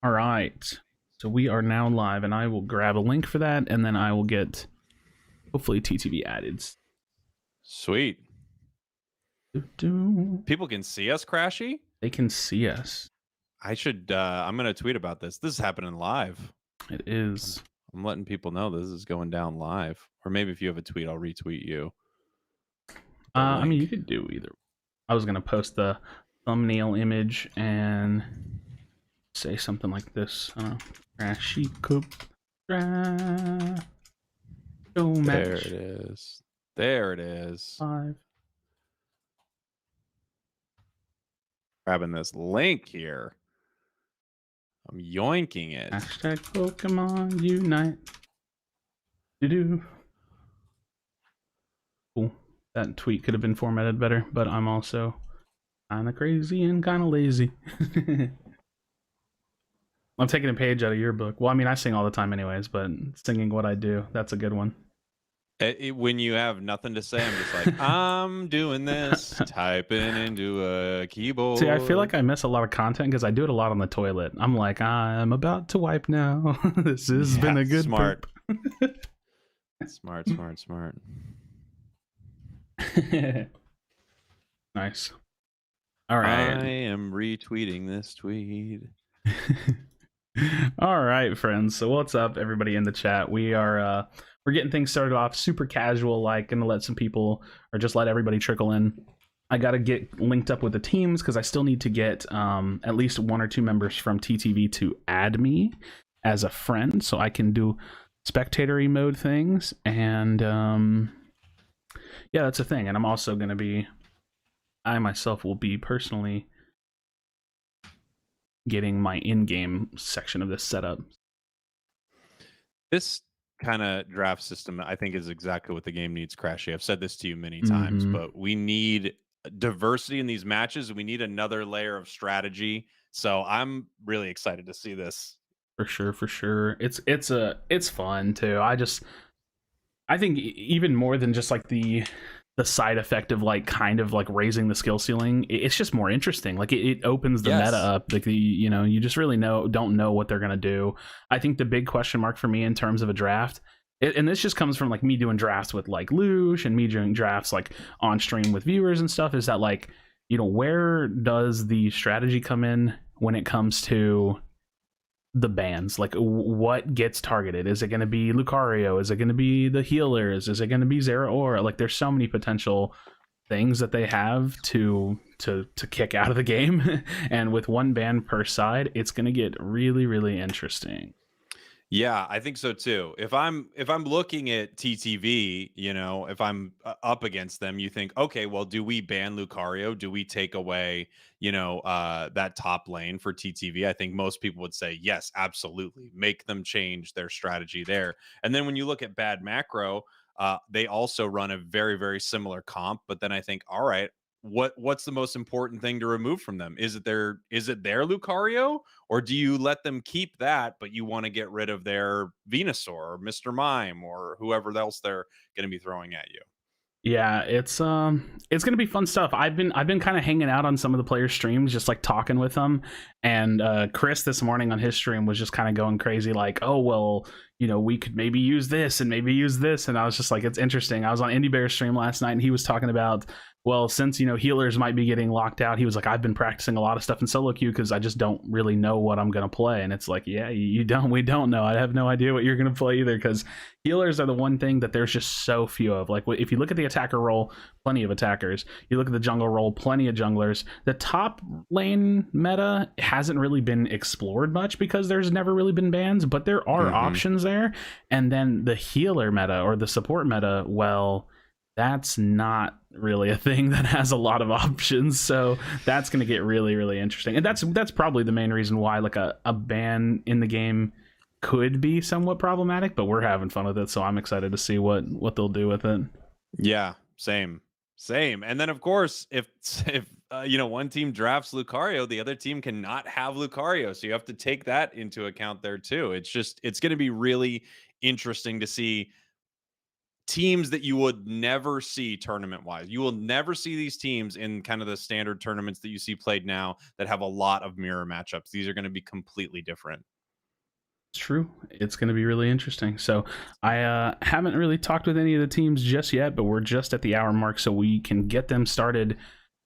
All right. So we are now live, and I will grab a link for that, and then I will get hopefully TTV added. Sweet. Doo-doo. People can see us, Krashy? They can see us. I'm gonna tweet about this. This is happening live. It is. I'm letting people know this is going down live. Or maybe if you have a tweet, I'll retweet you. I mean, you could do either. I was gonna post the thumbnail image and say something like this: "Krashy Cup Draft SHOWMATCH There it is. There it is. 5." Grabbing this link here. I'm yoinking it. Hashtag Pokemon Unite. Doo-doo. Cool. That tweet could have been formatted better, but I'm also kind of crazy and kind of lazy. I'm taking a page out of your book. Well, I mean, I sing all the time anyways, but singing what I do, that's a good one. When you have nothing to say, I'm just like, I'm doing this, typing into a keyboard. See, I feel like I miss a lot of content because I do it a lot on the toilet. I'm like, I'm about to wipe now. This has been a good smart. Smart. Nice. All right. I am retweeting this tweet. All right, friends. So what's up, everybody in the chat? We're getting things started off super casual, like gonna let some people or just let everybody trickle in. I gotta get linked up with the teams because I still need to get at least 1 or 2 members from TTV to add me as a friend so I can do spectatory mode things. And yeah, that's a thing. And I'm also gonna be, I myself will be personally getting my in-game section of this set up. This kind of draft system, I think, is exactly what the game needs, Krashy. I've said this to you many times, but we need diversity in these matches. We need another layer of strategy. So I'm really excited to see this. For sure. It's fun too. I think even more than just like the side effect of like kind of like raising the skill ceiling, it's just more interesting. Like it opens the meta up. Like you just really don't know what they're gonna do. I think the big question mark for me in terms of a draft, and this just comes from like me doing drafts with like Lush and me doing drafts like on stream with viewers and stuff, is that like, where does the strategy come in when it comes to the bans? Like, what gets targeted? Is it going to be Lucario? Is it going to be the healers? Is it going to be Zeraora? Like, there's so many potential things that they have to kick out of the game. And with 1 ban per side, it's going to get really interesting. Yeah, I think so too. If I'm looking at TTV, if I'm up against them, you think, okay, well, do we ban Lucario? Do we take away, that top lane for TTV? I think most people would say yes, absolutely. Make them change their strategy there. And then when you look at Bad Macro, they also run a very similar comp. But then I think, all right, what's the most important thing to remove from them? Is it their Lucario, or do you let them keep that, but you want to get rid of their Venusaur or Mr. Mime or whoever else they're going to be throwing at you? Yeah, it's gonna be fun stuff. I've been kind of hanging out on some of the players' streams, just like talking with them. And Chris this morning on his stream was just kind of going crazy, like, oh well, we could maybe use this and maybe use this. And I was just like, it's interesting. I was on Indie Bear's stream last night, and he was talking about, well, since healers might be getting locked out, he was like, I've been practicing a lot of stuff in solo queue because I just don't really know what I'm gonna play. And it's like, yeah, we don't know. I have no idea what you're gonna play either, because healers are the one thing that there's just so few of. Like, if you look at the attacker role, plenty of attackers. You look at the jungle role, plenty of junglers. The top lane meta hasn't really been explored much because there's never really been bans, but there are options there. And then the healer meta or the support meta, well, that's not really a thing that has a lot of options. So that's going to get really interesting. And that's probably the main reason why like a ban in the game could be somewhat problematic, but we're having fun with it, so I'm excited to see what they'll do with it. Yeah, same. And then of course, if one team drafts Lucario, the other team cannot have Lucario, so you have to take that into account there too. It's going to be really interesting to see teams that you would never see tournament wise. You will never see these teams in kind of the standard tournaments that you see played now that have a lot of mirror matchups. These are going to be completely different. It's true. It's going to be really interesting. So I haven't really talked with any of the teams just yet, but we're just at the hour mark, so we can get them started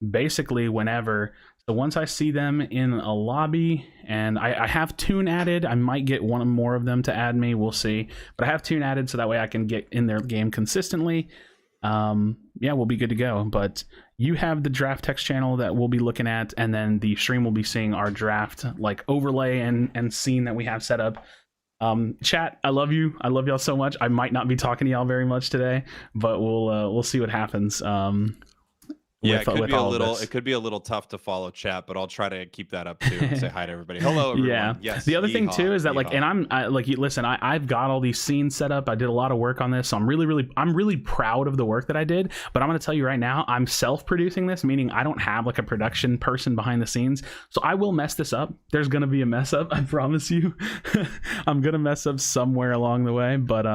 basically whenever. So once I see them in a lobby, and I have Tune added, I might get one or more of them to add me. We'll see. But I have Tune added so that way I can get in their game consistently. Yeah, we'll be good to go. But you have the draft text channel that we'll be looking at, and then the stream will be seeing our draft like overlay and scene that we have set up. Chat, I love you. I love y'all so much. I might not be talking to y'all very much today, but we'll see what happens. Yeah, it could be a little. It could be a little tough to follow chat, but I'll try to keep that up too and say hi to everybody. Hello, everyone. Yeah. Yes. The other thing too is that like, and listen, I've got all these scenes set up. I did a lot of work on this, so I'm really proud of the work that I did. But I'm going to tell you right now, I'm self-producing this, meaning I don't have like a production person behind the scenes. So I will mess this up. There's going to be a mess up. I promise you. I'm going to mess up somewhere along the way, but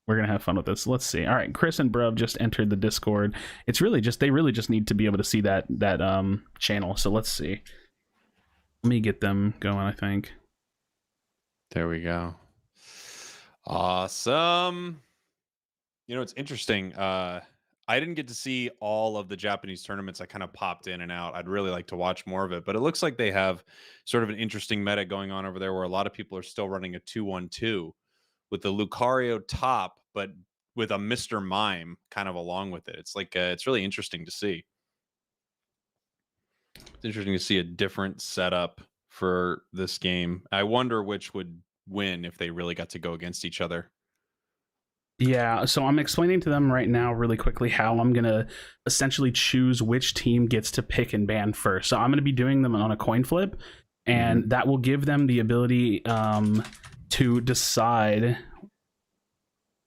we're gonna have fun with this. Let's see. All right, Chris and Bruv just entered the Discord. It's really just they really just need to be able to see that channel. So let's see. Let me get them going. I think. There we go. Awesome. You know, it's interesting. I didn't get to see all of the Japanese tournaments. I kind of popped in and out. I'd really like to watch more of it, but it looks like they have sort of an interesting meta going on over there, where a lot of people are still running a 2-1-2. With the Lucario top, but with a Mr. Mime kind of along with it. It's like it's really interesting to see. It's interesting to see a different setup for this game. I wonder which would win if they really got to go against each other. Yeah, so I'm explaining to them right now really quickly how I'm going to essentially choose which team gets to pick and ban first. So I'm going to be doing them on a coin flip, and that will give them the ability to decide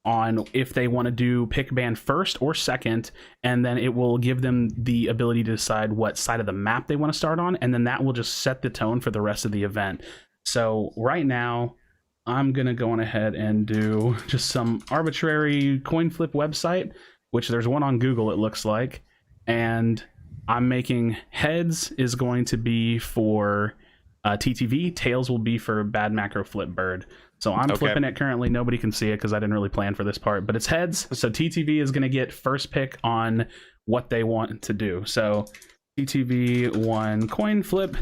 on if they want to do pick ban first or second, and then it will give them the ability to decide what side of the map they want to start on, and then that will just set the tone for the rest of the event. So right now I'm gonna go on ahead and do just some arbitrary coin flip website, which there's one on Google, it looks like, and I'm making heads is going to be for TTV, tails will be for bad macro flip bird. So I'm flipping it currently. Nobody can see it because I didn't really plan for this part, but it's heads. So TTV is going to get first pick on what they want to do. So TTV one coin flip.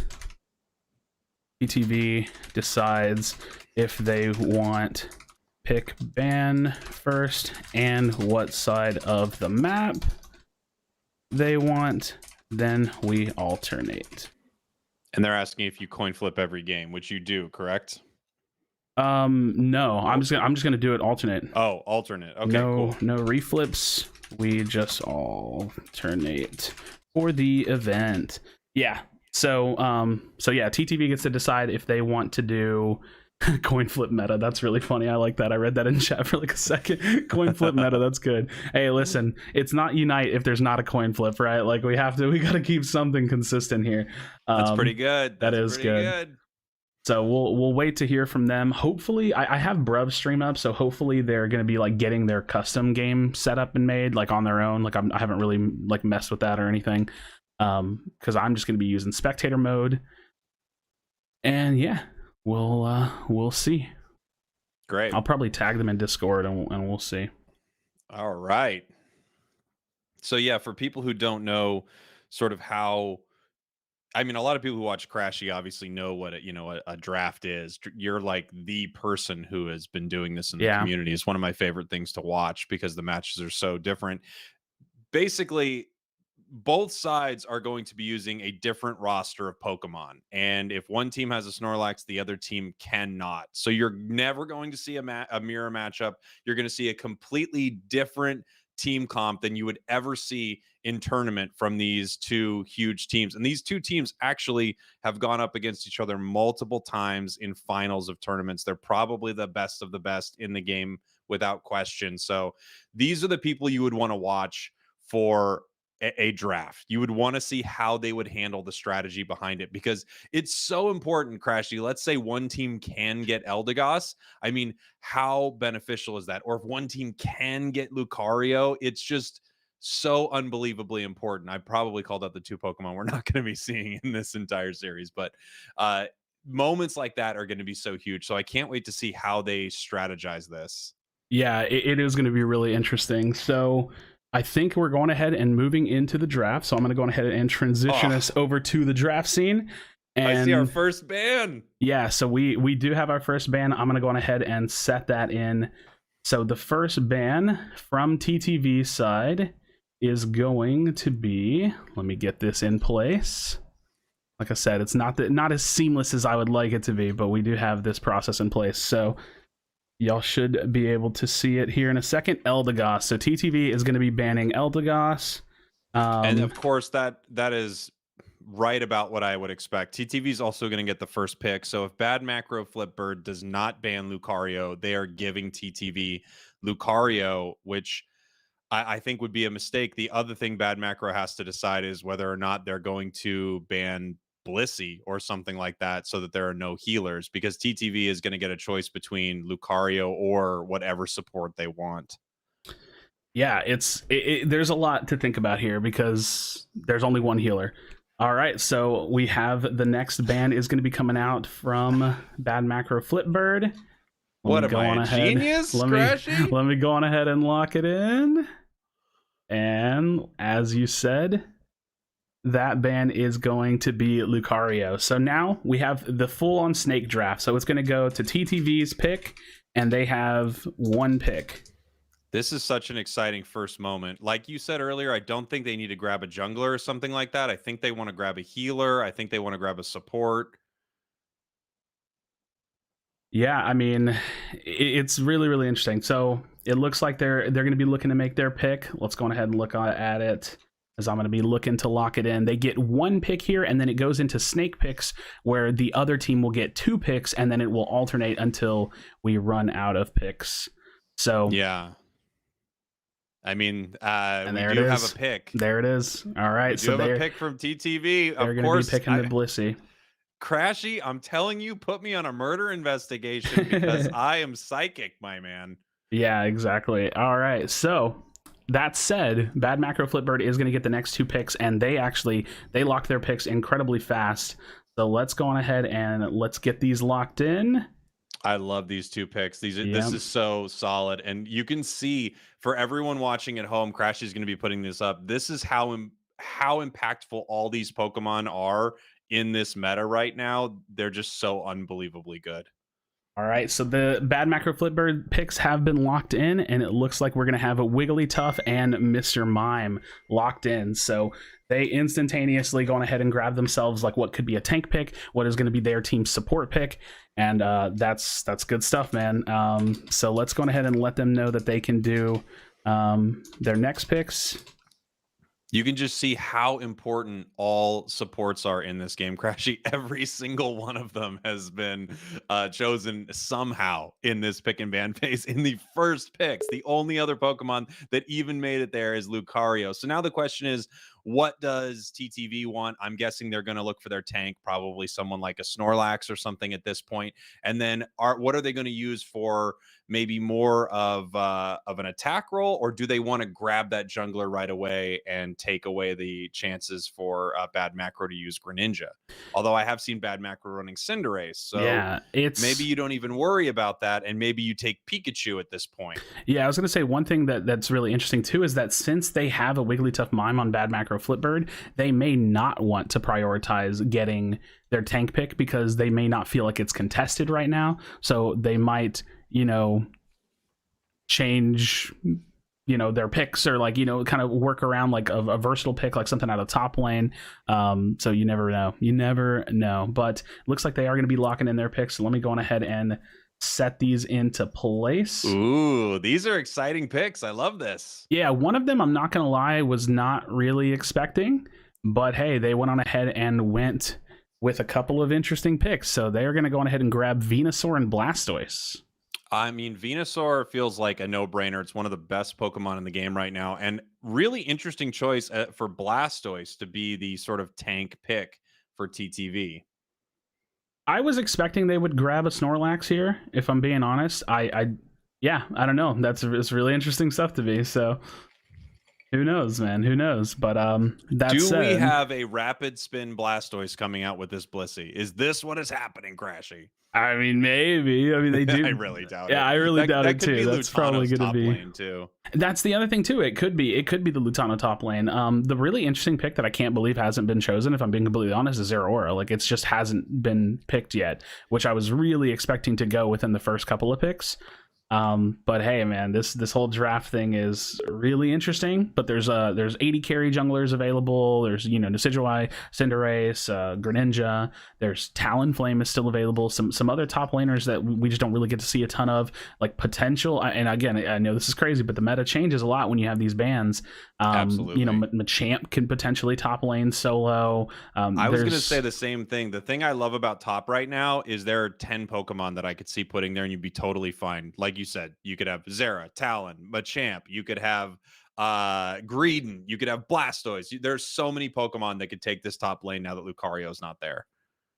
TTV decides if they want pick ban first and what side of the map they want. Then we alternate. And they're asking if you coin flip every game, which you do, correct? No, I'm just gonna do it alternate. Oh, alternate. Okay, no, cool. No reflips. We just alternate for the event. Yeah. So yeah, TTV gets to decide if they want to do coin flip meta. That's really funny. I like that. I read that in chat for like a second. Coin flip meta. That's good. Hey, listen, it's not Unite if there's not a coin flip, right? Like we got to keep something consistent here. That's pretty good. That is good. So we'll wait to hear from them. Hopefully, I have Bruv stream up, so hopefully they're going to be like getting their custom game set up and made like on their own. Like I haven't really like messed with that or anything, because I'm just going to be using spectator mode. And yeah, we'll see. Great. I'll probably tag them in Discord and we'll see. All right. So yeah, for people who don't know, sort of how. I mean, a lot of people who watch Krashy obviously know what a draft is. You're like the person who has been doing this in the community. It's one of my favorite things to watch because the matches are so different. Basically, both sides are going to be using a different roster of Pokemon. And if one team has a Snorlax, the other team cannot. So you're never going to see a mirror matchup. You're going to see a completely different team comp than you would ever see in tournament from these two huge teams. And these two teams actually have gone up against each other multiple times in finals of tournaments. They're probably the best of the best in the game without question. So these are the people you would want to watch for a draft. You would want to see how they would handle the strategy behind it, because it's so important, Krashy. Let's say one team can get Eldegoss. I mean, how beneficial is that? Or if one team can get Lucario, it's just so unbelievably important. I probably called out the two Pokemon we're not going to be seeing in this entire series, but moments like that are going to be so huge. So I can't wait to see how they strategize this. Yeah, it is going to be really interesting. So I think we're going ahead and moving into the draft. So I'm going to go ahead and transition us over to the draft scene. And I see our first ban. Yeah, so we do have our first ban. I'm going to go on ahead and set that in. So the first ban from TTV side is going to be, let me get this in place. Like I said, it's not as seamless as I would like it to be, but we do have this process in place. So y'all should be able to see it here in a second. Eldegoss. So TTV is going to be banning Eldegoss. And of course, that is right about what I would expect. TTV is also going to get the first pick. So if Bad Macro Flipbird does not ban Lucario, they are giving TTV Lucario, which I think would be a mistake. The other thing Bad Macro has to decide is whether or not they're going to ban Blissey or something like that, so that there are no healers, because TTV is going to get a choice between Lucario or whatever support they want. Yeah, there's a lot to think about here because there's only one healer. All right, so we have the next ban is going to be coming out from Bad Macro Flipbird. What am I, a genius, Krashy? Let me go on ahead and lock it in. And as you said, that ban is going to be Lucario. So now we have the full-on snake draft. So it's going to go to TTV's pick, and they have one pick. This is such an exciting first moment. Like you said earlier, I don't think they need to grab a jungler or something like that. I think they want to grab a healer. I think they want to grab a support. Yeah, I mean, it's really, really interesting. So it looks like they're going to be looking to make their pick. Let's go ahead and look at it, as I'm going to be looking to lock it in. They get one pick here, and then it goes into snake picks, where the other team will get two picks, and then it will alternate until we run out of picks. So yeah. I mean, we do have a pick. There it is. All right. We do have a pick from TTV. They're going to be picking the Blissey. Krashy, I'm telling you, put me on a murder investigation because I am psychic, my man. Yeah, exactly. All right. So that said, Bad Macro Flipbird is going to get the next two picks, and they lock their picks incredibly fast. So let's go on ahead and let's get these locked in. I love these two picks. This is so solid. And you can see, for everyone watching at home, Krashy is going to be putting this up. This is how impactful all these Pokemon are in this meta right now. They're just so unbelievably good. All right, so the Bad Macro Flipbird picks have been locked in, and it looks like we're going to have a Wigglytuff and Mr. Mime locked in. So they instantaneously going ahead and grab themselves like what could be a tank pick, what is going to be their team's support pick, and that's good stuff, man. So let's go ahead and let them know that they can do their next picks. You can just see how important all supports are in this game, Krashy. Every single one of them has been chosen somehow in this pick and ban phase in the first picks. The only other Pokemon that even made it there is Lucario. So now the question is, what does TTV want? I'm guessing they're going to look for their tank, probably someone like a Snorlax or something at this point. And then what are they going to use for maybe more of an attack roll, or do they want to grab that jungler right away and take away the chances for Bad Macro to use Greninja? Although I have seen Bad Macro running Cinderace, so yeah, maybe you don't even worry about that, and maybe you take Pikachu at this point. Yeah, I was going to say one thing that's really interesting too is that since they have a Wigglytuff Mime on Bad Macro Flipbird, they may not want to prioritize getting their tank pick because they may not feel like it's contested right now. So they might, change, their picks, or kind of work around like a versatile pick, like something out of top lane. So you never know. But it looks like they are going to be locking in their picks. So let me go on ahead and set these into place. Ooh, these are exciting picks. I love this. Yeah, one of them, I'm not gonna lie, was not really expecting, but hey, they went on ahead and went with a couple of interesting picks. So they're gonna go on ahead and grab Venusaur and Blastoise. I mean, Venusaur feels like a no-brainer. It's one of the best Pokemon in the game right now. And really interesting choice for Blastoise to be the sort of tank pick for TTV. I was expecting they would grab a Snorlax here. If I'm being honest, yeah, I don't know. It's really interesting stuff to be. So who knows, man? Who knows? But that Do we said, have a rapid spin Blastoise coming out with this Blissey? Is this what is happening, Krashy? I mean, maybe. I mean, they do. I really doubt Yeah, it. I really doubt that it could too. be That's probably Lutano's going to top be. lane too. That's the other thing too. It could be. It could be the Lutano top lane. The really interesting pick that I can't believe hasn't been chosen, if I'm being completely honest, is Zeraora. Like, it's just hasn't been picked yet, which I was really expecting to go within the first couple of picks. But hey, man, this whole draft thing is really interesting. But there's 80 carry junglers available. There's Decidueye, Cinderace, Greninja. There's Talonflame is still available. Some other top laners that we just don't really get to see a ton of, like potential. And again, I know this is crazy, but the meta changes a lot when you have these bans. Absolutely. Machamp can potentially top lane solo. I was going to say the same thing. The thing I love about top right now is there are 10 Pokemon that I could see putting there and you'd be totally fine. Like you said, you could have Zera, Talon, Machamp. You could have Greedon. You could have Blastoise. There's so many Pokemon that could take this top lane now that Lucario's not there.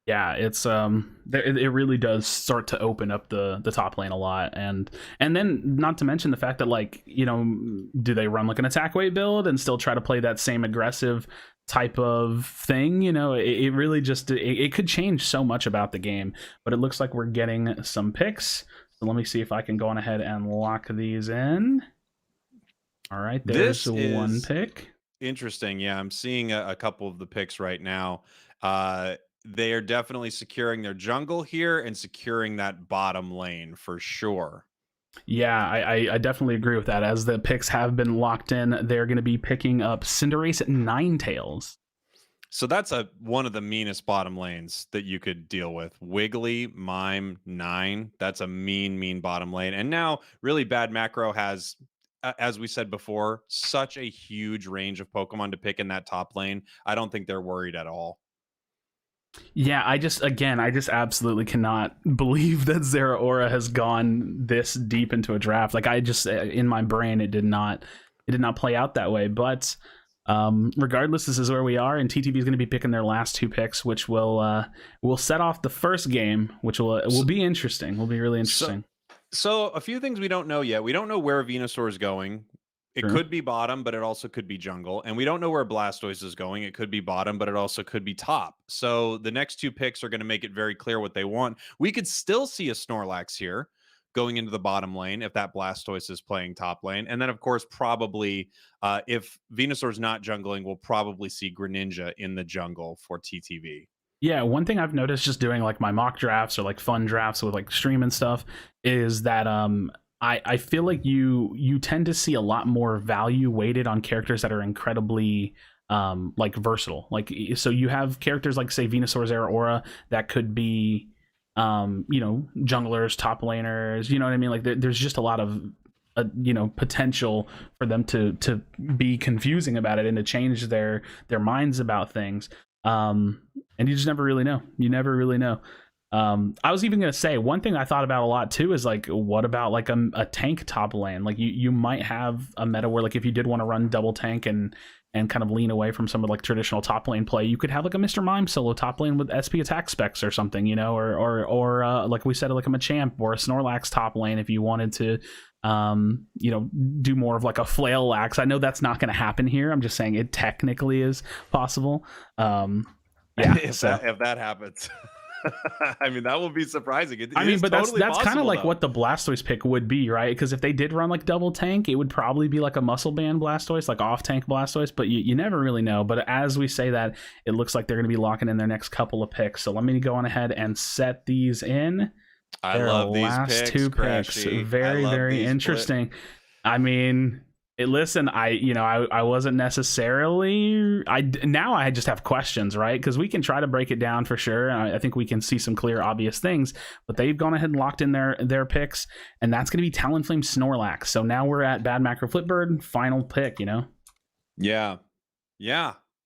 Yeah, it's it really does start to open up the top lane a lot, and then not to mention the fact that, like, do they run like an attack weight build and still try to play that same aggressive type of thing? It really just it could change so much about the game. But it looks like we're getting some picks, so let me see if I can go on ahead and lock these in. All right, there's one pick. Interesting. Yeah, I'm seeing a couple of the picks right now. They are definitely securing their jungle here and securing that bottom lane for sure. Yeah, I definitely agree with that. As the picks have been locked in, they're going to be picking up Cinderace at Ninetales. So that's one of the meanest bottom lanes that you could deal with. Wiggly, Mime, 9. That's a mean bottom lane. And now really bad macro has, as we said before, such a huge range of Pokemon to pick in that top lane. I don't think they're worried at all. Yeah, I just absolutely cannot believe that Zeraora has gone this deep into a draft. Like, I just, in my brain, it did not play out that way. But regardless, this is where we are, and TTV is going to be picking their last two picks, which will set off the first game, which will be interesting. Will be really interesting. So a few things we don't know yet. We don't know where Venusaur is going. It could be bottom, but it also could be jungle. And we don't know where Blastoise is going. It could be bottom, but it also could be top. So the next two picks are going to make it very clear what they want. We could still see a Snorlax here going into the bottom lane if that Blastoise is playing top lane. And then, of course, probably if Venusaur's not jungling, we'll probably see Greninja in the jungle for TTV. Yeah, one thing I've noticed just doing like my mock drafts or like fun drafts with like stream and stuff is that I feel like you tend to see a lot more value weighted on characters that are incredibly like versatile. Like, so you have characters like, say, Venusaur, Zeraora that could be junglers, top laners, you know what I mean? Like, there's just a lot of potential for them to be confusing about it and to change their minds about things. And you just never really know. You never really know. I was even going to say, one thing I thought about a lot too is, like, what about like a tank top lane? Like, you might have a meta where, like, if you did want to run double tank and kind of lean away from some of like traditional top lane play, you could have like a Mr. Mime solo top lane with SP attack specs or something, or like we said, like a Machamp or a Snorlax top lane if you wanted to do more of like a flail axe. I know that's not going to happen here. I'm just saying it technically is possible. If that happens. I mean, that will be surprising. But that's kind of like what the Blastoise pick would be, right? Because if they did run like double tank, it would probably be like a muscle band Blastoise, like off tank Blastoise, but you never really know. But as we say that, it looks like they're going to be locking in their next couple of picks. So let me go on ahead and set these in. I love these last picks, two picks. Very, very interesting. I mean, listen, I wasn't necessarily. Now I just have questions, right? Because we can try to break it down for sure. I think we can see some clear, obvious things. But they've gone ahead and locked in their picks, and that's going to be Talonflame, Snorlax. So now we're at Bad Macro Flipbird, final pick. Yeah.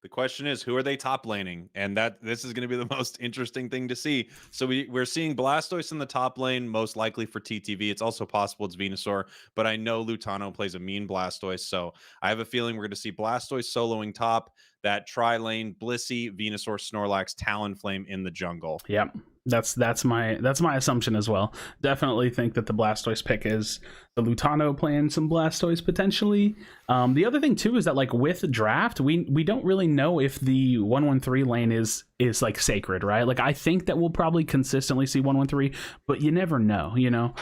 The question is, who are they top laning? And that this is going to be the most interesting thing to see. So we're seeing Blastoise in the top lane, most likely for TTV. It's also possible it's Venusaur, but I know Lutano plays a mean Blastoise, so I have a feeling we're going to see Blastoise soloing top, that tri-lane, Blissey, Venusaur, Snorlax, Talonflame in the jungle. Yep. That's my assumption as well. Definitely think that the Blastoise pick is the Lutano playing some Blastoise potentially. The other thing too is that like with draft, we don't really know if the 113 lane is like sacred, right? Like I think that we'll probably consistently see 113, but you never know, you know.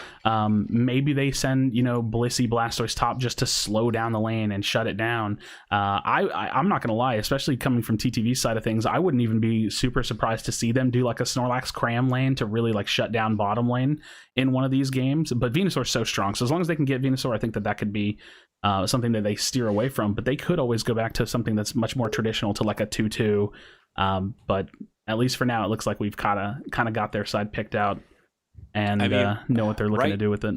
Maybe they send, you know, Blissey Blastoise top just to slow down the lane and shut it down. I'm not gonna lie, especially coming from TTV side of things, I wouldn't even be super surprised to see them do like a Snorlax Cram lane to really like shut down bottom lane in one of these games. But Venusaur's so strong, so as long as they can get Venusaur, I think that could be something that they steer away from. But they could always go back to something that's much more traditional, to like a 2-2. But at least for now, it looks like we've kind of got their side picked out, and know what they're looking to do with it.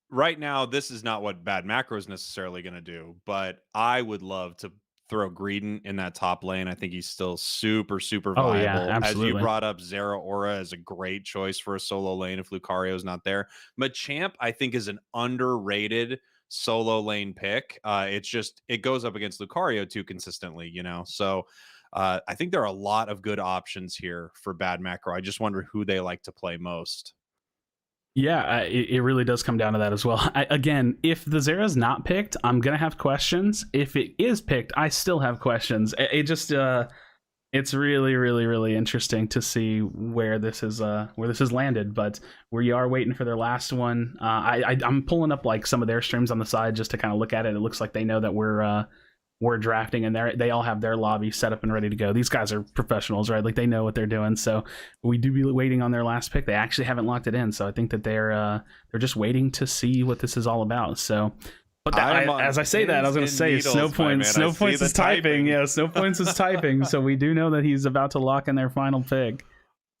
Right now, this is not what Bad Macro is necessarily going to do, but I would love to throw Greedon in that top lane. I think he's still super, super viable. Oh, yeah, absolutely. As you brought up, Zeraora is a great choice for a solo lane if Lucario's not there. Machamp, I think, is an underrated solo lane pick. It goes up against Lucario too consistently, you know? So I think there are a lot of good options here for Bad Macro. I just wonder who they like to play most. Yeah, it really does come down to that as well. Again, if the Zera's not picked, I'm gonna have questions. If it is picked, I still have questions. It's really, really, really interesting to see where this is landed. But we are waiting for their last one. I'm pulling up like some of their streams on the side just to kind of look at it. It looks like they know that we're drafting, and they all have their lobby set up and ready to go. These guys are professionals, right? Like they know what they're doing. So we do be waiting on their last pick. They actually haven't locked it in, so I think that they're just waiting to see what this is all about. So, but as I say that, I was going to say Snow Points is typing. Yeah, Snow Points is typing. So we do know that he's about to lock in their final pick.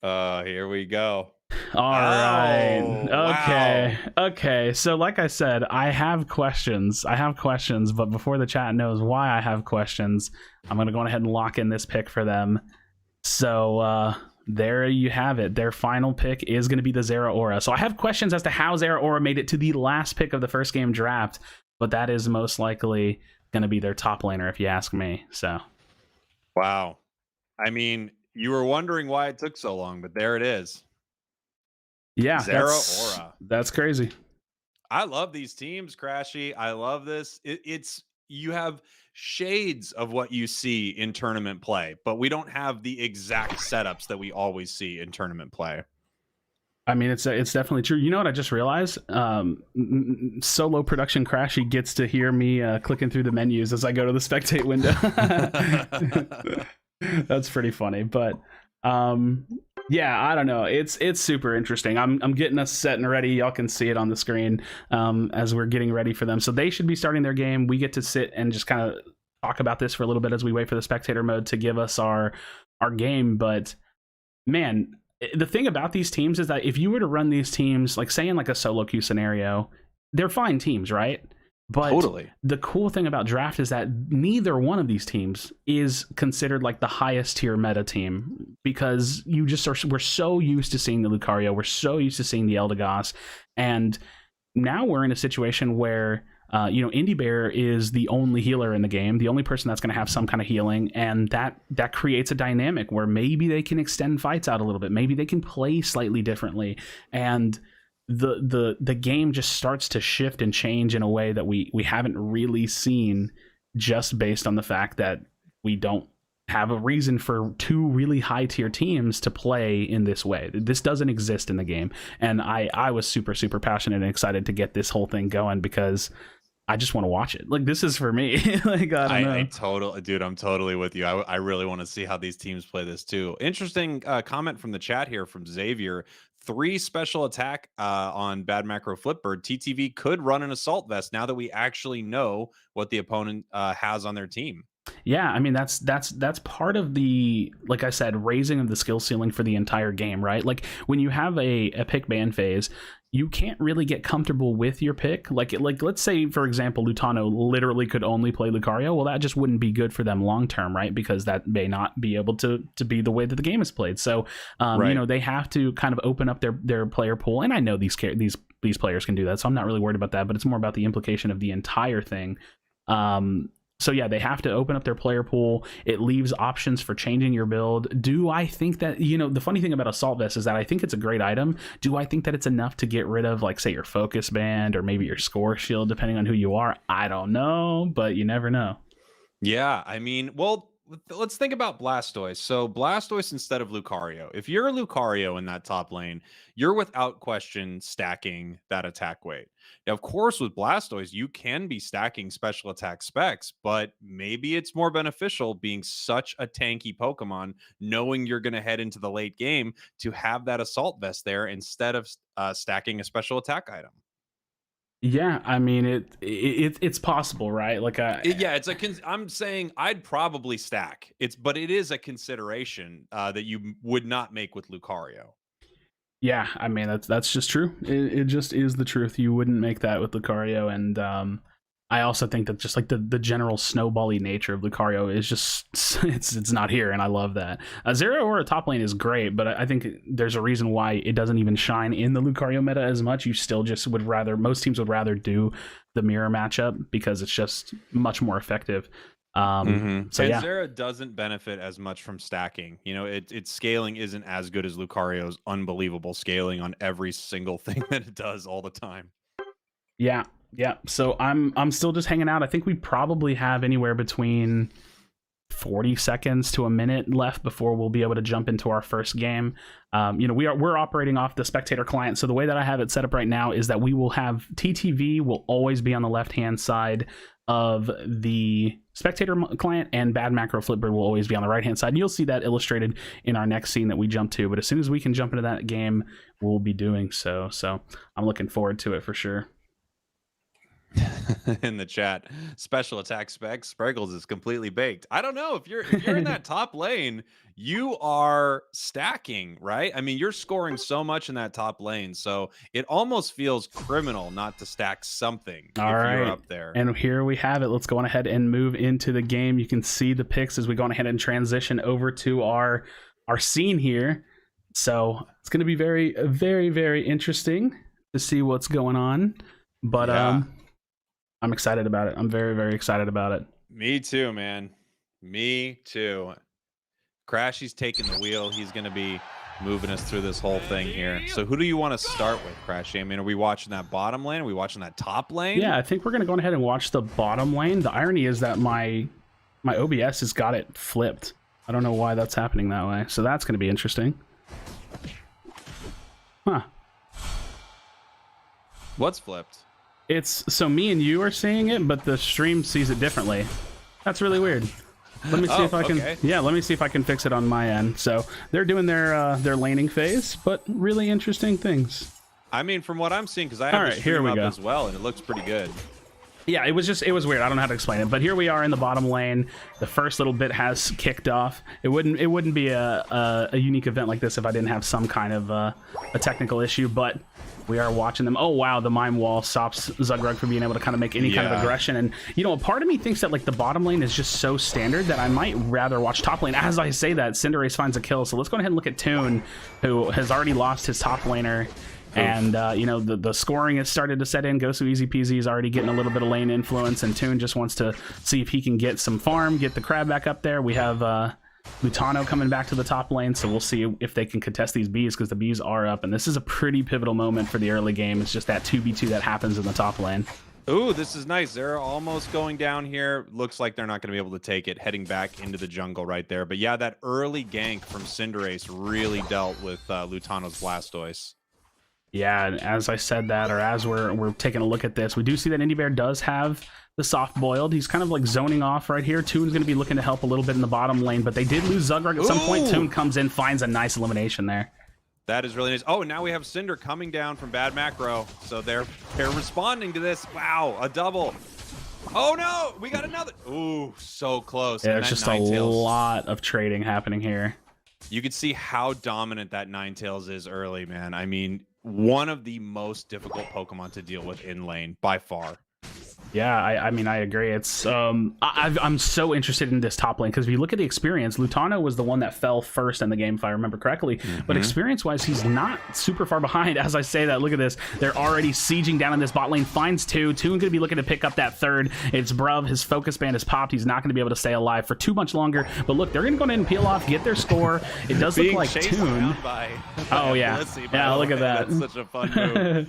Here we go. All right. Wow. Okay. So like I said, I have questions, but before the chat knows why I have questions, I'm going to go ahead and lock in this pick for them. So there you have it. Their final pick is going to be the Zeraora. So I have questions as to how Zeraora made it to the last pick of the first game draft, but that is most likely going to be their top laner if you ask me. So wow. I mean, you were wondering why it took so long, but there it is. Yeah, Zeraora. That's crazy. I love these teams, Krashy. I love this. You have shades of what you see in tournament play, but we don't have the exact setups that we always see in tournament play. I mean, it's definitely true. You know what I just realized? Solo production Krashy gets to hear me clicking through the menus as I go to the spectate window. That's pretty funny, but yeah, I don't know. It's super interesting. I'm getting us set and ready. Y'all can see it on the screen as we're getting ready for them. So they should be starting their game. We get to sit and just kind of talk about this for a little bit as we wait for the spectator mode to give us our game. But man, the thing about these teams is that if you were to run these teams, like say in like a solo queue scenario, they're fine teams, right? But totally. The cool thing about draft is that neither one of these teams is considered like the highest tier meta team, because we're so used to seeing the Lucario, we're so used to seeing the Eldegoss, and now we're in a situation where Indy Bear is the only healer in the game, the only person that's going to have some kind of healing, and that creates a dynamic where maybe they can extend fights out a little bit, maybe they can play slightly differently, and the game just starts to shift and change in a way that we haven't really seen, just based on the fact that we don't have a reason for two really high tier teams to play in this way. This doesn't exist in the game, and I was super passionate and excited to get this whole thing going because I just want to watch it. Like, this is for me. Like, I don't know. Dude, I'm totally with you. I really want to see how these teams play this too. Interesting comment from the chat here from Xavier. 3 special attack on Bad Macro Flipbird. TTV could run an assault vest now that we actually know what the opponent has on their team. Yeah, I mean that's part of the, like I said, raising of the skill ceiling for the entire game, right? Like when you have a pick ban phase, you can't really get comfortable with your pick. Like let's say for example, Lutano literally could only play Lucario. Well, that just wouldn't be good for them long term, right? Because that may not be able to be the way that the game is played. So Right. you know, they have to kind of open up their player pool. And I know these players can do that, so I'm not really worried about that. But it's more about the implication of the entire thing. So yeah, they have to open up their player pool. It leaves options for changing your build. Do I think that, you know, the funny thing about Assault Vest is that I think it's a great item. Do I think that it's enough to get rid of, like, say, your Focus Band or maybe your Score Shield, depending on who you are? I don't know, but you never know. Yeah, I mean, well, let's think about Blastoise. So Blastoise instead of Lucario. If you're a Lucario in that top lane, you're without question stacking that attack weight. Now, of course, with Blastoise, you can be stacking special attack specs, but maybe it's more beneficial being such a tanky Pokemon, knowing you're going to head into the late game to have that Assault Vest there instead of stacking a special attack item. Yeah, I mean it's possible, right? Like Yeah, it's a. I'm saying I'd probably stack. But it is a consideration that you would not make with Lucario. yeah, I mean that's just true. It just is the truth. You wouldn't make that with Lucario, and I also think that just like the general snowbally nature of Lucario is just it's not here, and I love that. Zero or a top lane is great, but I think there's a reason why it doesn't even shine in the Lucario meta as much. You still just would rather, most teams would rather do the mirror matchup because it's just much more effective. So And yeah, Zera doesn't benefit as much from stacking. You know, its scaling isn't as good as Lucario's unbelievable scaling on every single thing that it does all the time. yeah, yeah. So I'm still just hanging out. I think we probably have anywhere between 40 seconds to a minute left before we'll be able to jump into our first game. You know, we're operating off the spectator client. So the way that I have it set up right now is that we will have TTV will always be on the left hand side of the spectator client, and bad macro flipbird will always be on the right hand side. And you'll see that illustrated in our next scene that we jump to. But as soon as we can jump into that game, we'll be doing so. So I'm looking forward to it for sure. In the chat, special attack specs, Spriggles is completely baked. I don't know if you're in that top lane, you are stacking, right? I mean, you're scoring so much in that top lane, so it almost feels criminal not to stack something if you're up there. And here we have it. Let's go on ahead and move into the game. You can see the picks as we go on ahead and transition over to our scene here. So it's going to be very, very, very interesting to see what's going on. But yeah. I'm excited about it. I'm very, very excited about it. Me too, man. Me too. Krashy's taking the wheel. He's going to be moving us through this whole thing here. So who do you want to start with, Krashy? I mean, are we watching that bottom lane? Are we watching that top lane? Yeah, I think we're going to go ahead and watch the bottom lane. The irony is that my OBS has got it flipped. I don't know why that's happening that way. So that's going to be interesting. Huh. What's flipped? It's so me and you are seeing it, but the stream sees it differently. That's really weird. Let me see if I can. Okay. Yeah, let me see if I can fix it on my end. So they're doing their laning phase, but really interesting things. I mean, from what I'm seeing, because I have the stream up as well, and it looks pretty good. Yeah, it was weird. I don't know how to explain it, but here we are in the bottom lane. The first little bit has kicked off. It wouldn't be a unique event like this if I didn't have some kind of a technical issue, but we are watching them. Oh wow, the mime wall stops Zugrug from being able to kind of make any kind of aggression. And you know, a part of me thinks that like the bottom lane is just so standard that I might rather watch top lane. As I say that, Cinderace finds a kill. So let's go ahead and look at Toon, who has already lost his top laner. And you know, the scoring has started to set in. Gosu Easy Peasy is already getting a little bit of lane influence, and Toon just wants to see if he can get some farm, get the crab back up there. We have Lutano coming back to the top lane, so we'll see if they can contest these bees, because the bees are up, and this is a pretty pivotal moment for the early game. It's just that 2v2 that happens in the top lane. Ooh, this is nice. They're almost going down here. Looks like they're not going to be able to take it, heading back into the jungle right there. But yeah, that early gank from Cinderace really dealt with Lutano's Blastoise. Yeah, and as I said that, or as we're taking a look at this, we do see that Indy Bear does have the soft boiled. He's kind of like zoning off right here. Toon's going to be looking to help a little bit in the bottom lane, but they did lose Zugrug at some point. Toon comes in, finds a nice elimination there. That is really nice. Oh, and now we have Cinder coming down from bad macro, so they're responding to this. Wow, a double. Oh no, we got another. Ooh, so close. Yeah, And there's that just a Ninetales, lot of trading happening here. you could see how dominant that Ninetales is early, man. I mean, one of the most difficult Pokemon to deal with in lane by far. Yeah, I mean, I agree. It's I'm so interested in this top lane because if you look at the experience, Lutano was the one that fell first in the game, if I remember correctly. But experience-wise, he's not super far behind. As I say that, look at this. They're already sieging down in this bot lane. Finds two. Toon going to be looking to pick up that third. It's Bruv. His focus band is popped. He's not going to be able to stay alive for too much longer. But look, they're going to go ahead and peel off, get their score. It does look like Toon. Oh yeah, yeah. Look at that. That's such a fun move.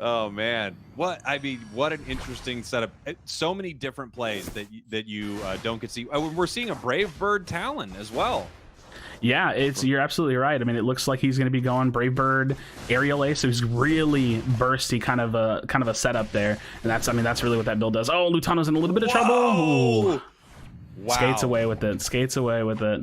Oh man, what an interesting setup. So many different plays that you don't get to see. We're seeing a Brave Bird Talon as well. Yeah, you're absolutely right. I mean, it looks like he's going to be going Brave Bird, Aerial Ace, so he's really bursty kind of a setup there, and that's really what that build does. Oh, Lutano's in a little bit of trouble. Ooh. Wow. Skates away with it. Skates away with it.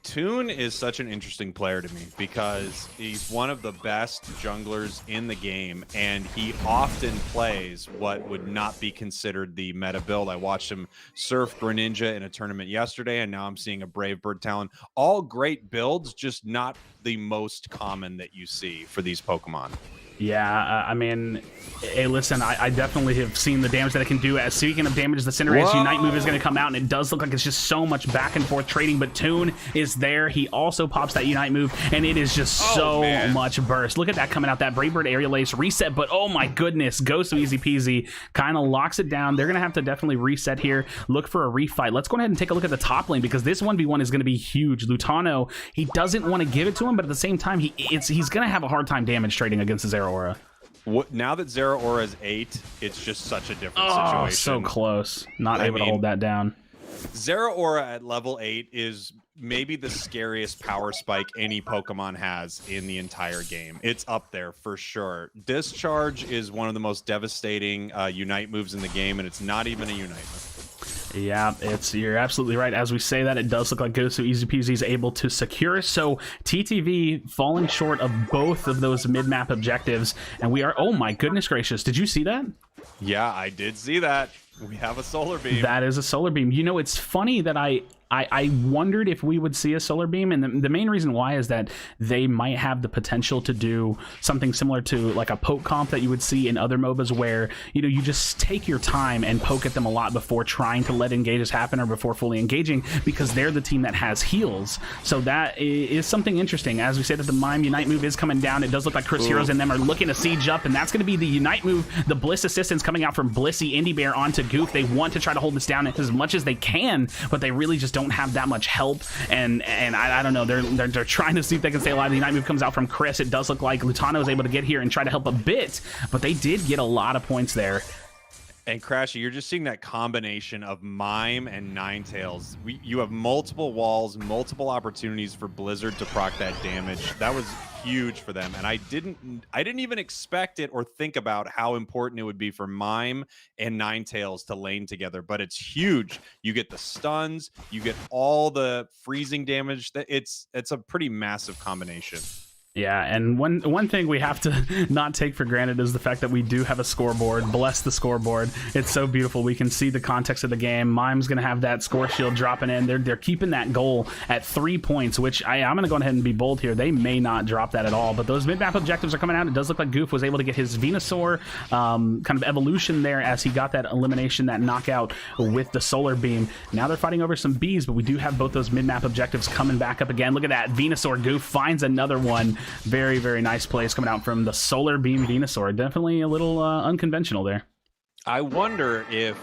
Toon is such an interesting player to me because he's one of the best junglers in the game, and he often plays what would not be considered the meta build. I watched him surf Greninja in a tournament yesterday, and now I'm seeing a Brave Bird Talon. All great builds, just not the most common that you see for these Pokemon. Yeah, I mean, hey, listen, I definitely have seen the damage that it can do. As speaking of damage, the Cinderace Unite move is going to come out, and it does look like it's just so much back and forth trading, but Toon is there. He also pops that Unite move, and it is just so much burst. Look at that coming out, that Brave Bird Aerial Ace reset, but oh my goodness, goes so easy peasy, kind of locks it down. They're going to have to definitely reset here, look for a refight. Let's go ahead and take a look at the top lane, because this 1v1 is going to be huge. Lutano, he doesn't want to give it to him, but at the same time, he's going to have a hard time damage trading against his Zeraora. Now that Zeraora is 8, it's just such a different situation. So close. Not able to hold that down. Zeraora at level 8 is maybe the scariest power spike any Pokemon has in the entire game. It's up there for sure. Discharge is one of the most devastating Unite moves in the game, and it's not even a Unite move. Yeah, you're absolutely right. As we say that, it does look like Gosu Easy Peasy is able to secure. So TTV falling short of both of those mid-map objectives, and we are, oh my goodness gracious, did you see that? Yeah, I did see that. We have a Solar Beam. That is a Solar Beam. You know, it's funny that I wondered if we would see a Solar Beam, and the main reason why is that they might have the potential to do something similar to like a poke comp that you would see in other MOBAs, where, you know, you just take your time and poke at them a lot before trying to let engages happen or before fully engaging, because they're the team that has heals. So that is something interesting. As we say that the Mime Unite move is coming down, it does look like Chris Heroes and them are looking to siege up, and that's going to be the Unite move. The Bliss assistance coming out from Blissey Indie Bear onto Goof. They want to try to hold this down as much as they can, but they really just don't have that much help, and I don't know, they're trying to see if they can stay alive. The Unite move comes out from Chris. It does look like Lutano is able to get here and try to help a bit, but they did get a lot of points there. And Krashy, you're just seeing that combination of Mime and Ninetales. You have multiple walls, multiple opportunities for Blizzard to proc that damage. That was huge for them, and I didn't even expect it or think about how important it would be for Mime and Ninetales to lane together, but it's huge. You get the stuns, you get all the freezing damage. It's a pretty massive combination. Yeah, and one thing we have to not take for granted is the fact that we do have a scoreboard. Bless the scoreboard. It's so beautiful. We can see the context of the game. Mime's going to have that score shield dropping in. They're keeping that goal at 3 points, which I'm going to go ahead and be bold here. They may not drop that at all, but those mid-map objectives are coming out. It does look like Goof was able to get his Venusaur kind of evolution there as he got that elimination, that knockout with the Solar Beam. Now they're fighting over some bees, but we do have both those mid-map objectives coming back up again. Look at that. Venusaur Goof finds another one. Very, very nice plays coming out from the Solar Beam Venusaur. Definitely a little unconventional there. I wonder if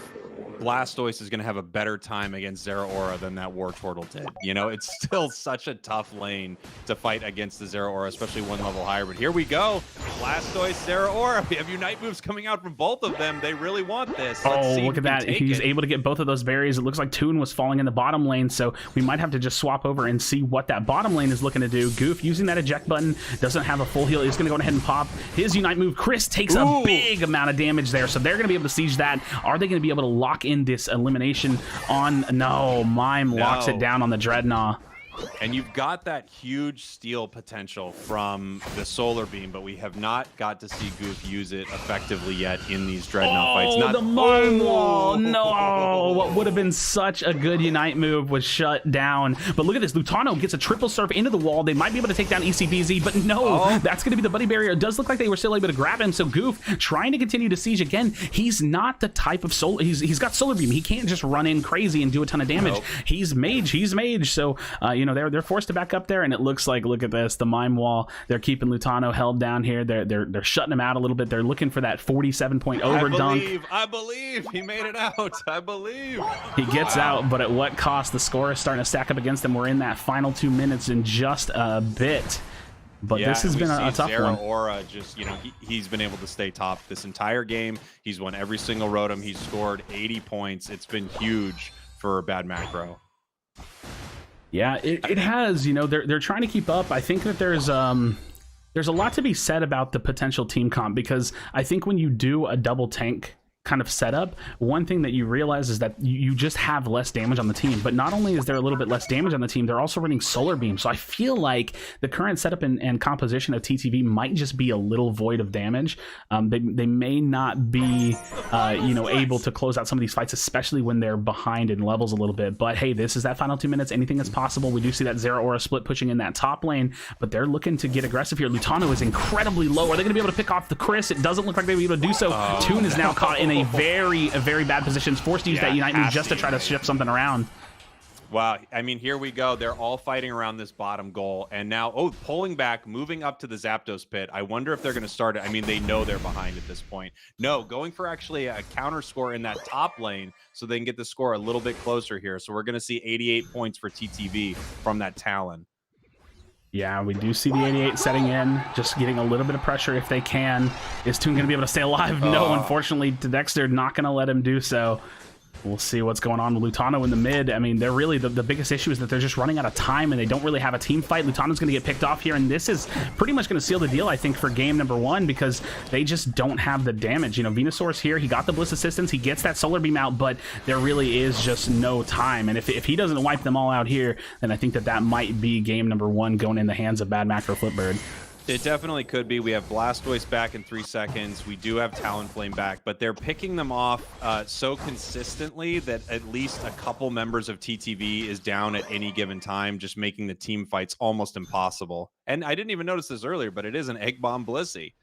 Blastoise is going to have a better time against Zeraora than that Wartortle did. You know, it's still such a tough lane to fight against the Zeraora, especially one level higher. But here we go. Blastoise, Zeraora. We have Unite moves coming out from both of them. They really want this. Let's see, look at that. He's able to get both of those berries. It looks like Toon was falling in the bottom lane, so we might have to just swap over and see what that bottom lane is looking to do. Goof using that eject button, doesn't have a full heal. He's going to go ahead and pop his Unite move. Chris takes a big amount of damage there, so they're going to be able to siege that. Are they going to be able to lock in this elimination on? No, Mime locks it down on the Dreadnought. And you've got that huge steal potential from the solar beam, but we have not got to see Goof use it effectively yet in these Dreadnought fights. Not the mine wall. No, what would have been such a good Unite move was shut down. But look at this. Lutano gets a triple surf into the wall. They might be able to take down ECBZ, but no, that's going to be the buddy barrier. It does look like they were still able to grab him. So Goof trying to continue to siege again. He's not the type of solar. He's got solar beam. He can't just run in crazy and do a ton of damage. He's mage. So you know, they're forced to back up there, and it looks like, look at this, the mime wall. They're keeping Lutano held down here. They're shutting him out a little bit. They're looking for that 47-point over dunk. I believe he made it out. I believe he gets out, but at what cost? The score is starting to stack up against them. We're in that final 2 minutes in just a bit. But this has been a tough one. Aura just, you know, he's been able to stay top this entire game. He's won every single rotom. He's scored 80 points. It's been huge for Bad Macro. Yeah, it has. You know, they're trying to keep up. I think that there's a lot to be said about the potential team comp, because I think when you do a double tank kind of setup, one thing that you realize is that you just have less damage on the team. But not only is there a little bit less damage on the team, they're also running solar beam. So I feel like the current setup and composition of TTV might just be a little void of damage. They may not be you know, able to close out some of these fights, especially when they're behind in levels a little bit. But hey, this is that final 2 minutes. Anything is possible. We do see that Zera Aura split pushing in that top lane, but they're looking to get aggressive here. Lutano is incredibly low. Are they going to be able to pick off the Chris? It doesn't look like they'll be able to do so. Toon is now caught in a very bad position, forced to use that Unite move just to try to shift something around. Wow, I mean, here we go. They're all fighting around this bottom goal, and now, pulling back, moving up to the Zapdos pit. I wonder if they're going to start it. I mean, they know they're behind at this point. No, going for actually a counter score in that top lane so they can get the score a little bit closer here. So we're going to see 88 points for TTV from that Talon. Yeah, we do see the 88 setting in, just getting a little bit of pressure if they can. Is Toon going to be able to stay alive? No, unfortunately, Dexter not going to let him do so. We'll see what's going on with Lutano in the mid. I mean, they're really, the biggest issue is that they're just running out of time and they don't really have a team fight. Lutano's going to get picked off here, and this is pretty much going to seal the deal, I think, for game number 1, because they just don't have the damage. You know, Venusaur's here. He got the Bliss Assistance. He gets that Solar Beam out, but there really is just no time. And if he doesn't wipe them all out here, then I think that might be game number 1 going in the hands of Bad Macro Flipbird. It definitely could be. We have Blastoise back in 3 seconds. We do have Talonflame back, but they're picking them off so consistently that at least a couple members of TTV is down at any given time, just making the team fights almost impossible. And I didn't even notice this earlier, but it is an Egg Bomb Blissey.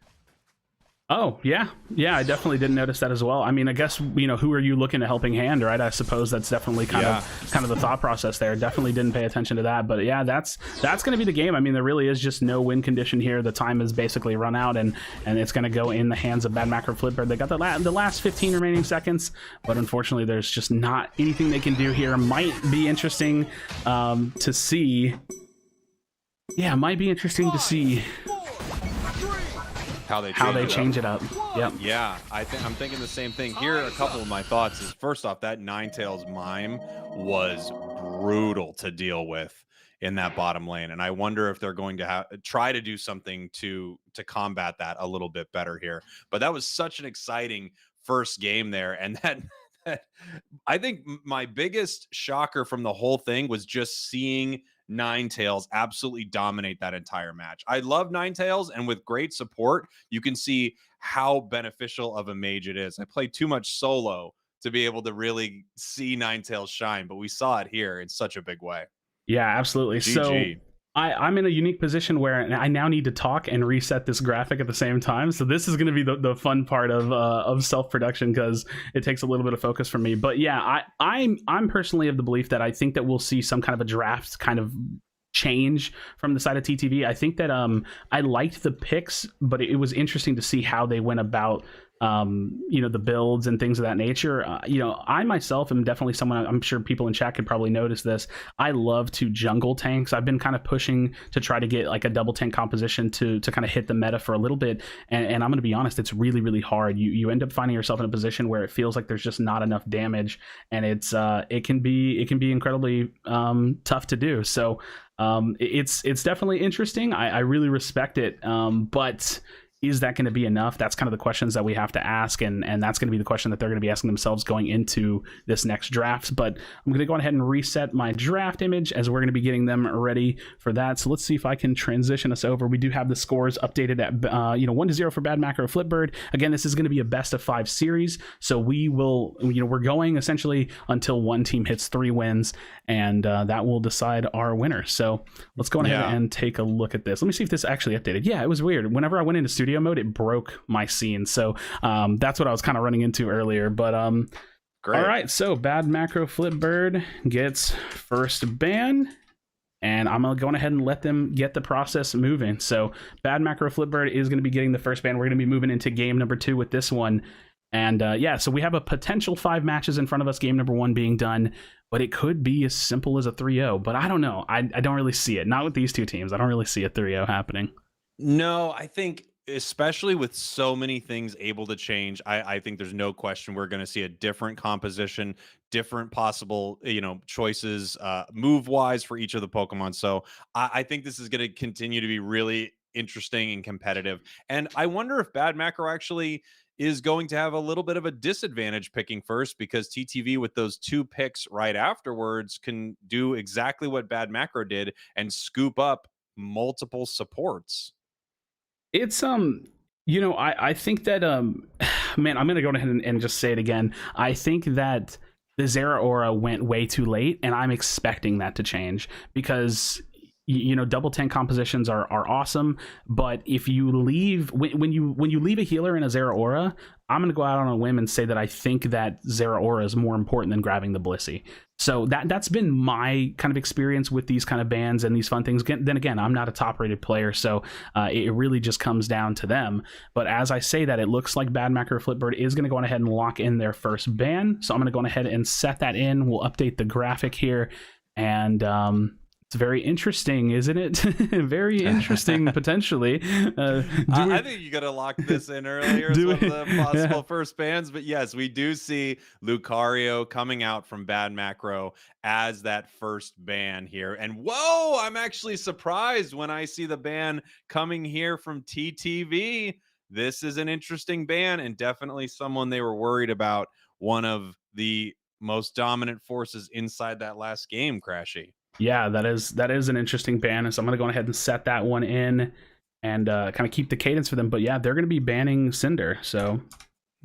Oh, yeah, I definitely didn't notice that as well. I mean, I guess, you know, who are you looking a helping hand, right? I suppose that's definitely kind of the thought process there. Definitely didn't pay attention to that, but yeah, that's going to be the game. I mean, there really is just no win condition here. The time is basically run out, and it's going to go in the hands of Bad Macro Flipbird. They got the last 15 remaining seconds, but unfortunately, there's just not anything they can do here. Might be interesting to see. Yeah, might be interesting to see how they change it up. Yep. Yeah, I'm thinking the same thing. Here are a couple of my thoughts. Is first off, that Ninetales mime was brutal to deal with in that bottom lane, and I wonder if they're going to try to do something to combat that a little bit better here. But that was such an exciting first game there, and that I think my biggest shocker from the whole thing was just seeing Ninetales absolutely dominate that entire match. I love Ninetales, and with great support, you can see how beneficial of a mage it is. I play too much solo to be able to really see Ninetales shine, but we saw it here in such a big way. Yeah, absolutely. GG. So I'm in a unique position where I now need to talk and reset this graphic at the same time. So this is going to be the fun part of self-production, because it takes a little bit of focus from me. But yeah, I'm personally of the belief that I think that we'll see some kind of a draft kind of change from the side of TTV. I think that I liked the picks, but it was interesting to see how they went about you know, the builds and things of that nature. You know, I myself am definitely someone, I'm sure people in chat could probably notice this. I love to jungle tanks. I've been kind of pushing to try to get like a double tank composition to kind of hit the meta for a little bit. And I'm going to be honest, it's really hard. You end up finding yourself in a position where it feels like there's just not enough damage, and it can be incredibly tough to do. So it's definitely interesting. I really respect it. But is that going to be enough? That's kind of the questions that we have to ask, and that's going to be the question that they're going to be asking themselves going into this next draft. But I'm going to go ahead and reset my draft image as we're going to be getting them ready for that. So let's see if I can transition us over. We do have the scores updated at 1-0 for Bad Macro Flipbird. Again, this is going to be a best of 5 series, so we will, we're going essentially until one team hits 3 wins, and that will decide our winner. So let's go ahead and take a look at this. Let me see if this actually updated. Yeah, it was weird. Whenever I went into studio mode, it broke my scene. So that's what I was kind of running into earlier. But great. All right, so Bad Macro Flipbird gets first ban, and I'm going to go ahead and let them get the process moving. So Bad Macro Flipbird is going to be getting the first ban. We're going to be moving into game number 2 with this one. And yeah, so we have a potential 5 matches in front of us, game number 1 being done, but it could be as simple as a 3-0. But I don't know. I don't really see it. Not with these two teams. I don't really see a 3-0 happening. No, I think especially with so many things able to change, I think there's no question we're going to see a different composition, different possible, choices, move wise for each of the Pokemon. So I think this is going to continue to be really interesting and competitive. And I wonder if Bad Macro actually is going to have a little bit of a disadvantage picking first, because TTV with those 2 picks right afterwards can do exactly what Bad Macro did and scoop up multiple supports. It's I think that man, I'm gonna go ahead and just say it again. I think that the Zeraora went way too late, and I'm expecting that to change, because double tank compositions are awesome, but if you leave when you leave a healer in a Zeraora, I'm going to go out on a whim and say that I think that Zeraora is more important than grabbing the Blissey. So that's been my kind of experience with these kind of bans and these fun things. Then again, I'm not a top rated player, so it really just comes down to them. But as I say that, it looks like Bad Macro Flipbird is going to go on ahead and lock in their first ban. So I'm going to go on ahead and set that in. We'll update the graphic here, and it's very interesting, isn't it? Very interesting, potentially. I think you got to lock this in earlier as one of the possible first bans. But yes, we do see Lucario coming out from Bad Macro as that first ban here. And whoa, I'm actually surprised when I see the ban coming here from TTV. This is an interesting ban, and definitely someone they were worried about. One of the most dominant forces inside that last game, Krashy. Yeah, that is an interesting ban. So I'm going to go ahead and set that one in and kind of keep the cadence for them. But yeah, they're going to be banning Cinder. So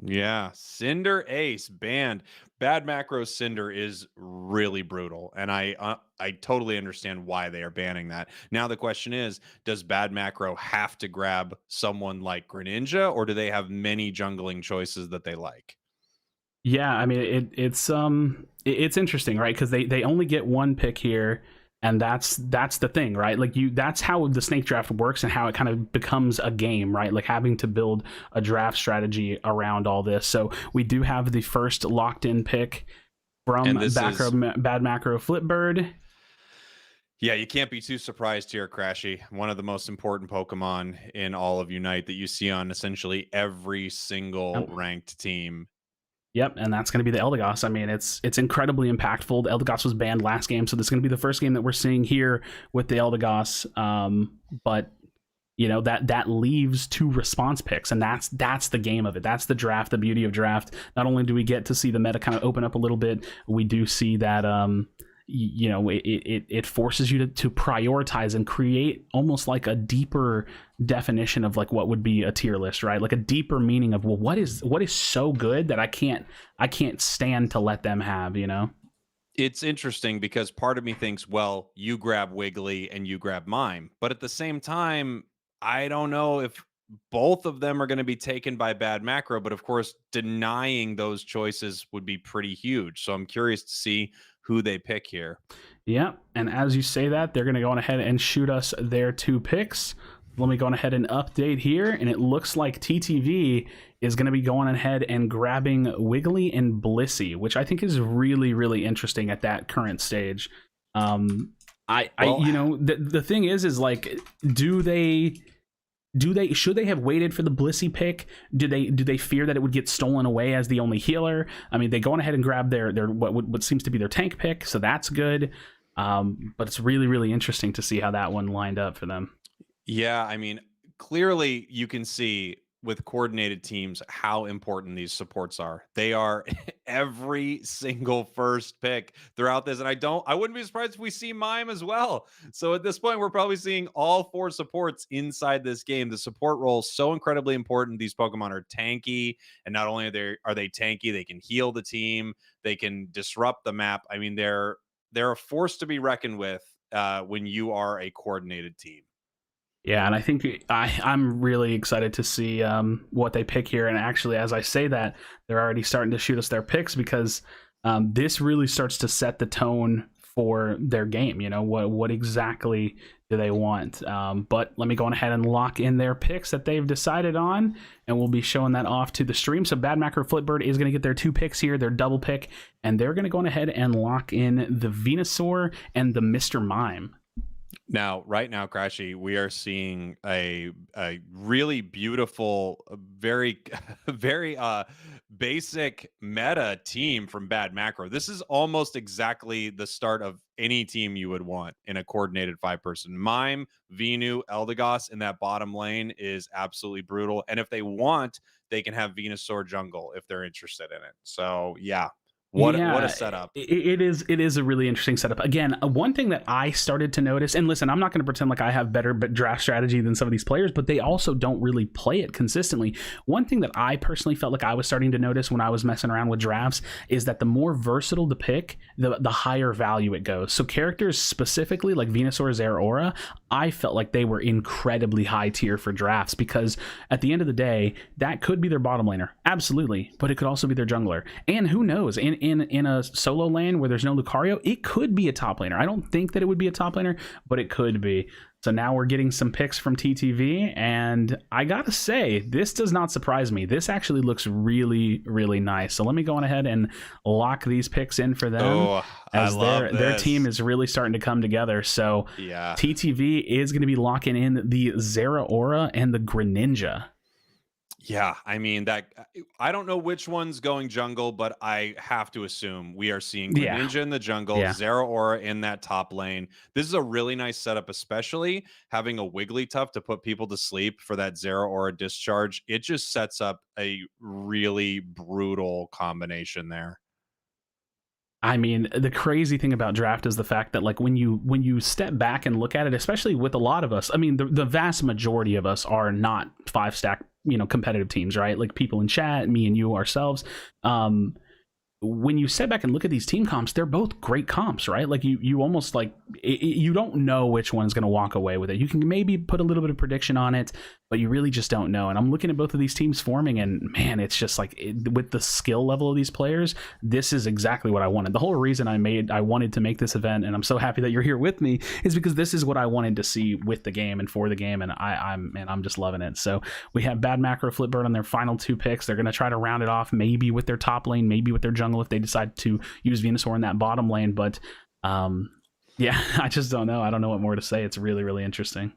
yeah, Cinder Ace banned. Bad Macro Cinder is really brutal, and I totally understand why they are banning that. Now the question is, does Bad Macro have to grab someone like Greninja, or do they have many jungling choices that they like? Yeah, I mean it's interesting, right? Because they only get 1 pick here, and that's the thing, right? Like that's how the snake draft works, and how it kind of becomes a game, right? Like having to build a draft strategy around all this. So we do have the first locked in pick from Bad Macro Flipbird. Yeah, you can't be too surprised here, Krashy. One of the most important Pokemon in all of Unite that you see on essentially every single ranked team. Yep, and that's going to be the Eldegoss. I mean, it's incredibly impactful. The Eldegoss was banned last game, so this is going to be the first game that we're seeing here with the Eldegoss. But that leaves 2 response picks, and that's the game of it. That's the draft, the beauty of draft. Not only do we get to see the meta kind of open up a little bit, we do see that it forces you to prioritize and create almost like a deeper definition of like what would be a tier list, right? Like a deeper meaning of, well, what is so good that I can't stand to let them have, It's interesting because part of me thinks, well, you grab Wiggly and you grab Mime, but at the same time, I don't know if both of them are going to be taken by Bad Macro, but of course, denying those choices would be pretty huge. So I'm curious to see who they pick here. Yeah, and as you say that, they're going to go on ahead and shoot us their 2 picks. Let me go on ahead and update here, and it looks like TTV is going to be going ahead and grabbing Wiggly and Blissey, which I think is really, really interesting at that current stage. The thing is like, should they have waited for the Blissey pick? Do they fear that it would get stolen away as the only healer? I mean, they go on ahead and grab their what seems to be their tank pick, so that's good. But it's really, really interesting to see how that one lined up for them. Yeah, I mean, clearly you can see with coordinated teams how important these supports are. They are every single first pick throughout this. And I wouldn't be surprised if we see Mime as well. So at this point, we're probably seeing all 4 supports inside this game. The support role is so incredibly important. These Pokemon are tanky, and not only are they tanky, they can heal the team, they can disrupt the map. I mean, they're a force to be reckoned with when you are a coordinated team. Yeah, and I think I'm really excited to see what they pick here. And actually, as I say that, they're already starting to shoot us their picks because this really starts to set the tone for their game. You know, what exactly do they want? But let me go on ahead and lock in their picks that they've decided on, and we'll be showing that off to the stream. So Bad Macro Flipbird is going to get their 2 picks here, their double pick, and they're going to go on ahead and lock in the Venusaur and the Mr. Mime. Now, right now, Krashy, we are seeing a really beautiful, very, very basic meta team from Bad Macro. This is almost exactly the start of any team you would want in a coordinated 5-person. Mime, Venu, Eldegoss in that bottom lane is absolutely brutal. And if they want, they can have Venusaur jungle if they're interested in it. So yeah. What a setup. It is a really interesting setup. Again, one thing that I started to notice, and listen, I'm not going to pretend like I have better draft strategy than some of these players, but they also don't really play it consistently. One thing that I personally felt like I was starting to notice when I was messing around with drafts is that the more versatile the pick, the higher value it goes. So characters specifically like Venusaur, Zeraora, I felt like they were incredibly high tier for drafts because at the end of the day, that could be their bottom laner. Absolutely. But it could also be their jungler. And who knows, in a solo lane where there's no Lucario, it could be a top laner. I don't think that it would be a top laner, but it could be. So now we're getting some picks from TTV, and I gotta say, this does not surprise me. This actually looks really, really nice. So let me go on ahead and lock these picks in for them. Oh, as I love their team is really starting to come together. So yeah, TTV is going to be locking in the Zeraora and the Greninja. Yeah, I mean that I don't know which one's going jungle, but I have to assume we are seeing Greninja in the jungle, Zeraora in that top lane. This is a really nice setup, especially having a Wigglytuff to put people to sleep for that Zeraora discharge. It just sets up a really brutal combination there. I mean, the crazy thing about draft is the fact that like when you step back and look at it, especially with a lot of us, I mean, the vast majority of us are not 5-stack, competitive teams, right? Like people in chat, me and you ourselves. When you step back and look at these team comps, they're both great comps, right? Like you almost like you don't know which one's going to walk away with it. You can maybe put a little bit of prediction on it, but you really just don't know. And I'm looking at both of these teams forming, and man, it's just like with the skill level of these players, this is exactly what I wanted. The whole reason I wanted to make this event, and I'm so happy that you're here with me, is because this is what I wanted to see with the game and for the game, and I'm just loving it. So we have Bad Macro Flipbird on their final 2 picks. They're going to try to round it off, maybe with their top lane, maybe with their jungle if they decide to use Venusaur in that bottom lane. But yeah, I just don't know. I don't know what more to say. It's really, really interesting.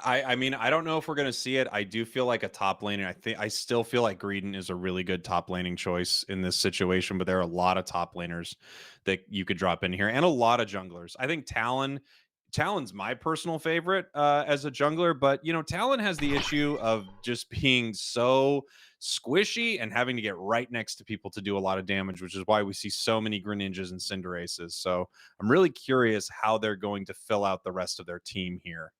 I mean, I don't know if we're going to see it. I do feel like a top laner. I still feel like Greedon is a really good top laning choice in this situation, but there are a lot of top laners that you could drop in here and a lot of junglers. I think Talon's my personal favorite as a jungler, but Talon has the issue of just being so squishy and having to get right next to people to do a lot of damage, which is why we see so many Greninjas and Cinderaces. So I'm really curious how they're going to fill out the rest of their team here.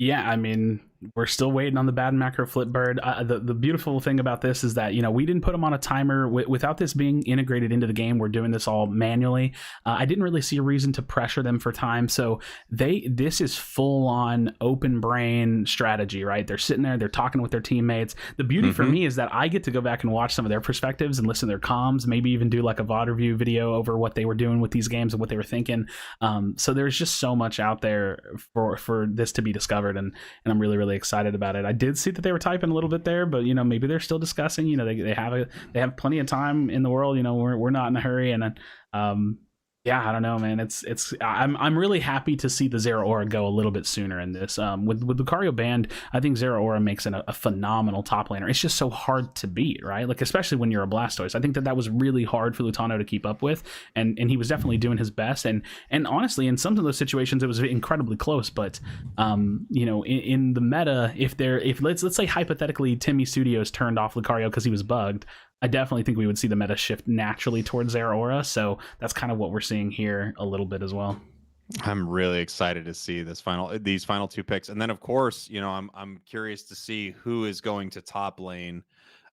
Yeah, I mean, we're still waiting on the Bad Macro Flipbird. The beautiful thing about this is that, we didn't put them on a timer. Without this being integrated into the game, we're doing this all manually. I didn't really see a reason to pressure them for time. So this is full on open brain strategy, right? They're sitting there, they're talking with their teammates. The beauty for me is that I get to go back and watch some of their perspectives and listen to their comms, maybe even do like a VOD review video over what they were doing with these games and what they were thinking. So there's just so much out there for this to be discovered. And I'm really, really excited about it. I did see that they were typing a little bit there, but maybe they're still discussing. They have plenty of time in the world. We're not in a hurry, and Yeah, I don't know, man. I'm really happy to see the Zero Aura go a little bit sooner in this. With Lucario banned, I think Zero Aura makes it a phenomenal top laner. It's just so hard to beat, right? Like especially when you're a Blastoise. I think that was really hard for Lutano to keep up with, and he was definitely doing his best. And honestly, in some of those situations, it was incredibly close. But you know, in the meta, if let's say hypothetically Timmy Studios turned off Lucario because he was bugged, I definitely think we would see the meta shift naturally towards Zeraora, so that's kind of what we're seeing here a little bit as well. I'm really excited to see these final two picks, and then of course, you know, I'm curious to see who is going to top lane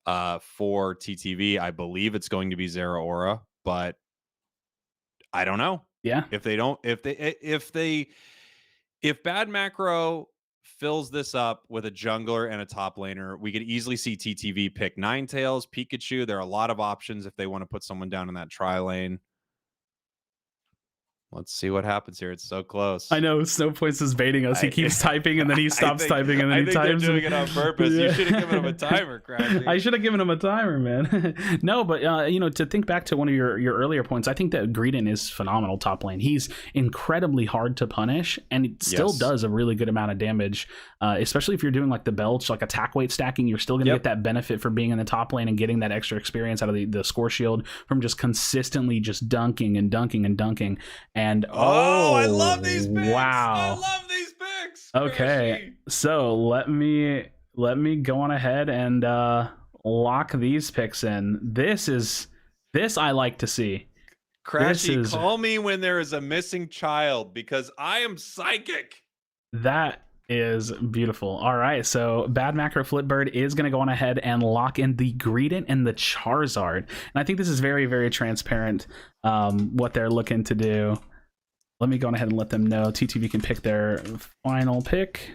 for TTV. I believe it's going to be Zeraora, but I don't know Yeah, if they don't if bad macro fills this up with a jungler and a top laner, we could easily see TTV pick Ninetales, Pikachu. There are a lot of options if they want to put someone down in that tri lane. Let's see what happens here. It's so I close. know Snowpoints is baiting us. He I keeps typing and then he stops typing and then I he think they're types. doing it on purpose. Yeah. You should have given him a timer, Krashy. I should have given him a timer, man. No, but you know, to think back to one of your earlier points, I think that Greedent is phenomenal top lane. He's incredibly hard to punish, and it still does a really good amount of damage. Especially if you're doing like the belch, like attack weight stacking, you're still going to get that benefit for being in the top lane and getting that extra experience out of the score shield from just consistently just dunking and dunking and dunking. And I love these picks. Wow. I love these picks. Okay, so let me go on ahead and lock these picks in. This I like to see. Krashy, call me when there is a missing child because I am psychic. That is beautiful. All right, so Bad Macro Flipbird is going to go on ahead and lock in the Greedent and the Charizard. And I think this is very, very transparent what they're looking to do. Let me go on ahead and let them know TTV can pick their final pick.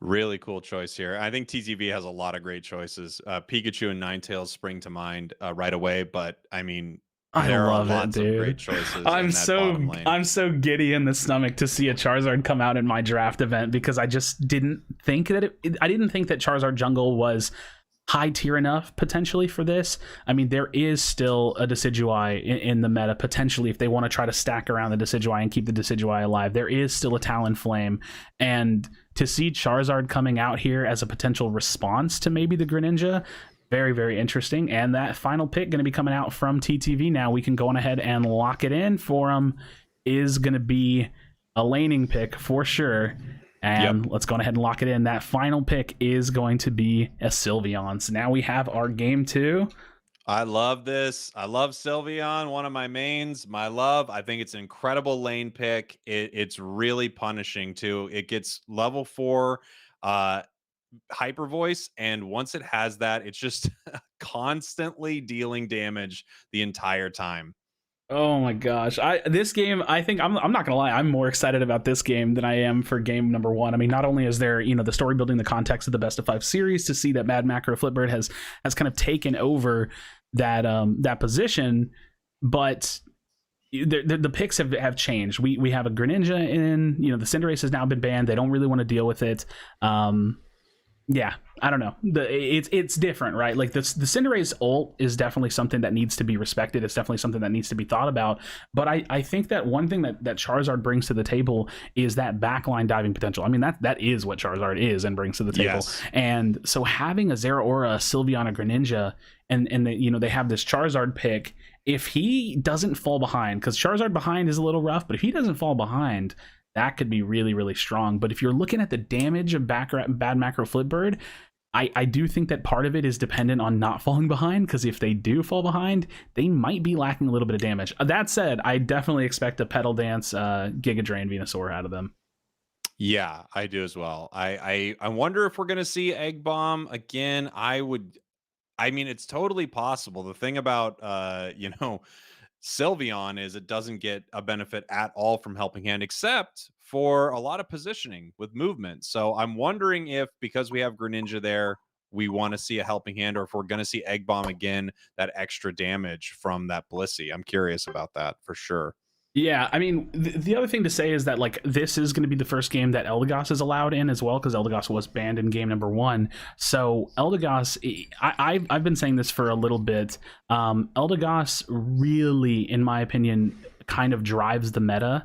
Really cool choice here. I think TTV has a lot of great choices. Pikachu and Ninetales spring to mind right away, but I mean, there are lots of great choices. I'm so giddy in the stomach to see a Charizard come out in my draft event because I just didn't think that I didn't think that Charizard Jungle was high tier enough potentially for this. I mean, there is still a Decidueye in the meta potentially if they want to try to stack around the Decidueye and keep the Decidueye alive. There is still a Talonflame, and to see Charizard coming out here as a potential response to maybe the Greninja, very, very interesting. And that final pick going to be coming out from TTV now. We can go on ahead and lock it in for them. Is going to be a laning pick for sure. And let's go ahead and lock it in. That final pick is going to be a Sylveon. So now we have our game 2. I love this. I love Sylveon, one of my mains. My love. I think it's an incredible lane pick. It's really punishing too. It gets level 4 hyper voice, and once it has that, it's just constantly dealing damage the entire time. Oh my gosh. This game, I think I'm not gonna lie, I'm more excited about this game than I am for game number 1. I mean, not only is there, you know, the story building, the context of the best of 5 series, to see that Mad Macro Flipbird has kind of taken over that position, but the picks have changed. We have a Greninja in, you know, the Cinderace has now been banned. They don't really want to deal with it. Yeah, I don't know. It's different, right? Like the Cinderace ult is definitely something that needs to be respected. It's definitely something that needs to be thought about. But I think that one thing that Charizard brings to the table is that backline diving potential. I mean, that is what Charizard is and brings to the table. Yes. And so having a Zeraora, a Sylveon, a Greninja, and you know, they have this Charizard pick. If he doesn't fall behind, because Charizard behind is a little rough, but if he doesn't fall behind, that could be really, really strong. But if you're looking at the damage of Bad Macro Flipbird, I do think that part of it is dependent on not falling behind, because if they do fall behind, they might be lacking a little bit of damage. That said, I definitely expect a Petal Dance Giga Drain Venusaur out of them. Yeah, I do as well. I wonder if we're going to see Egg Bomb again. I mean, it's totally possible. The thing about, you know, Sylveon is it doesn't get a benefit at all from Helping Hand, except for a lot of positioning with movement. So I'm wondering if, because we have Greninja there, we want to see a Helping Hand, or if we're going to see Egg Bomb again, that extra damage from that Blissey. I'm curious about that for sure. Yeah, I mean, the other thing to say is that like this is going to be the first game that Eldegoss is allowed in as well, because Eldegoss was banned in game number one. So Eldegoss, I've been saying this for a little bit. Eldegoss really, in my opinion, kind of drives the meta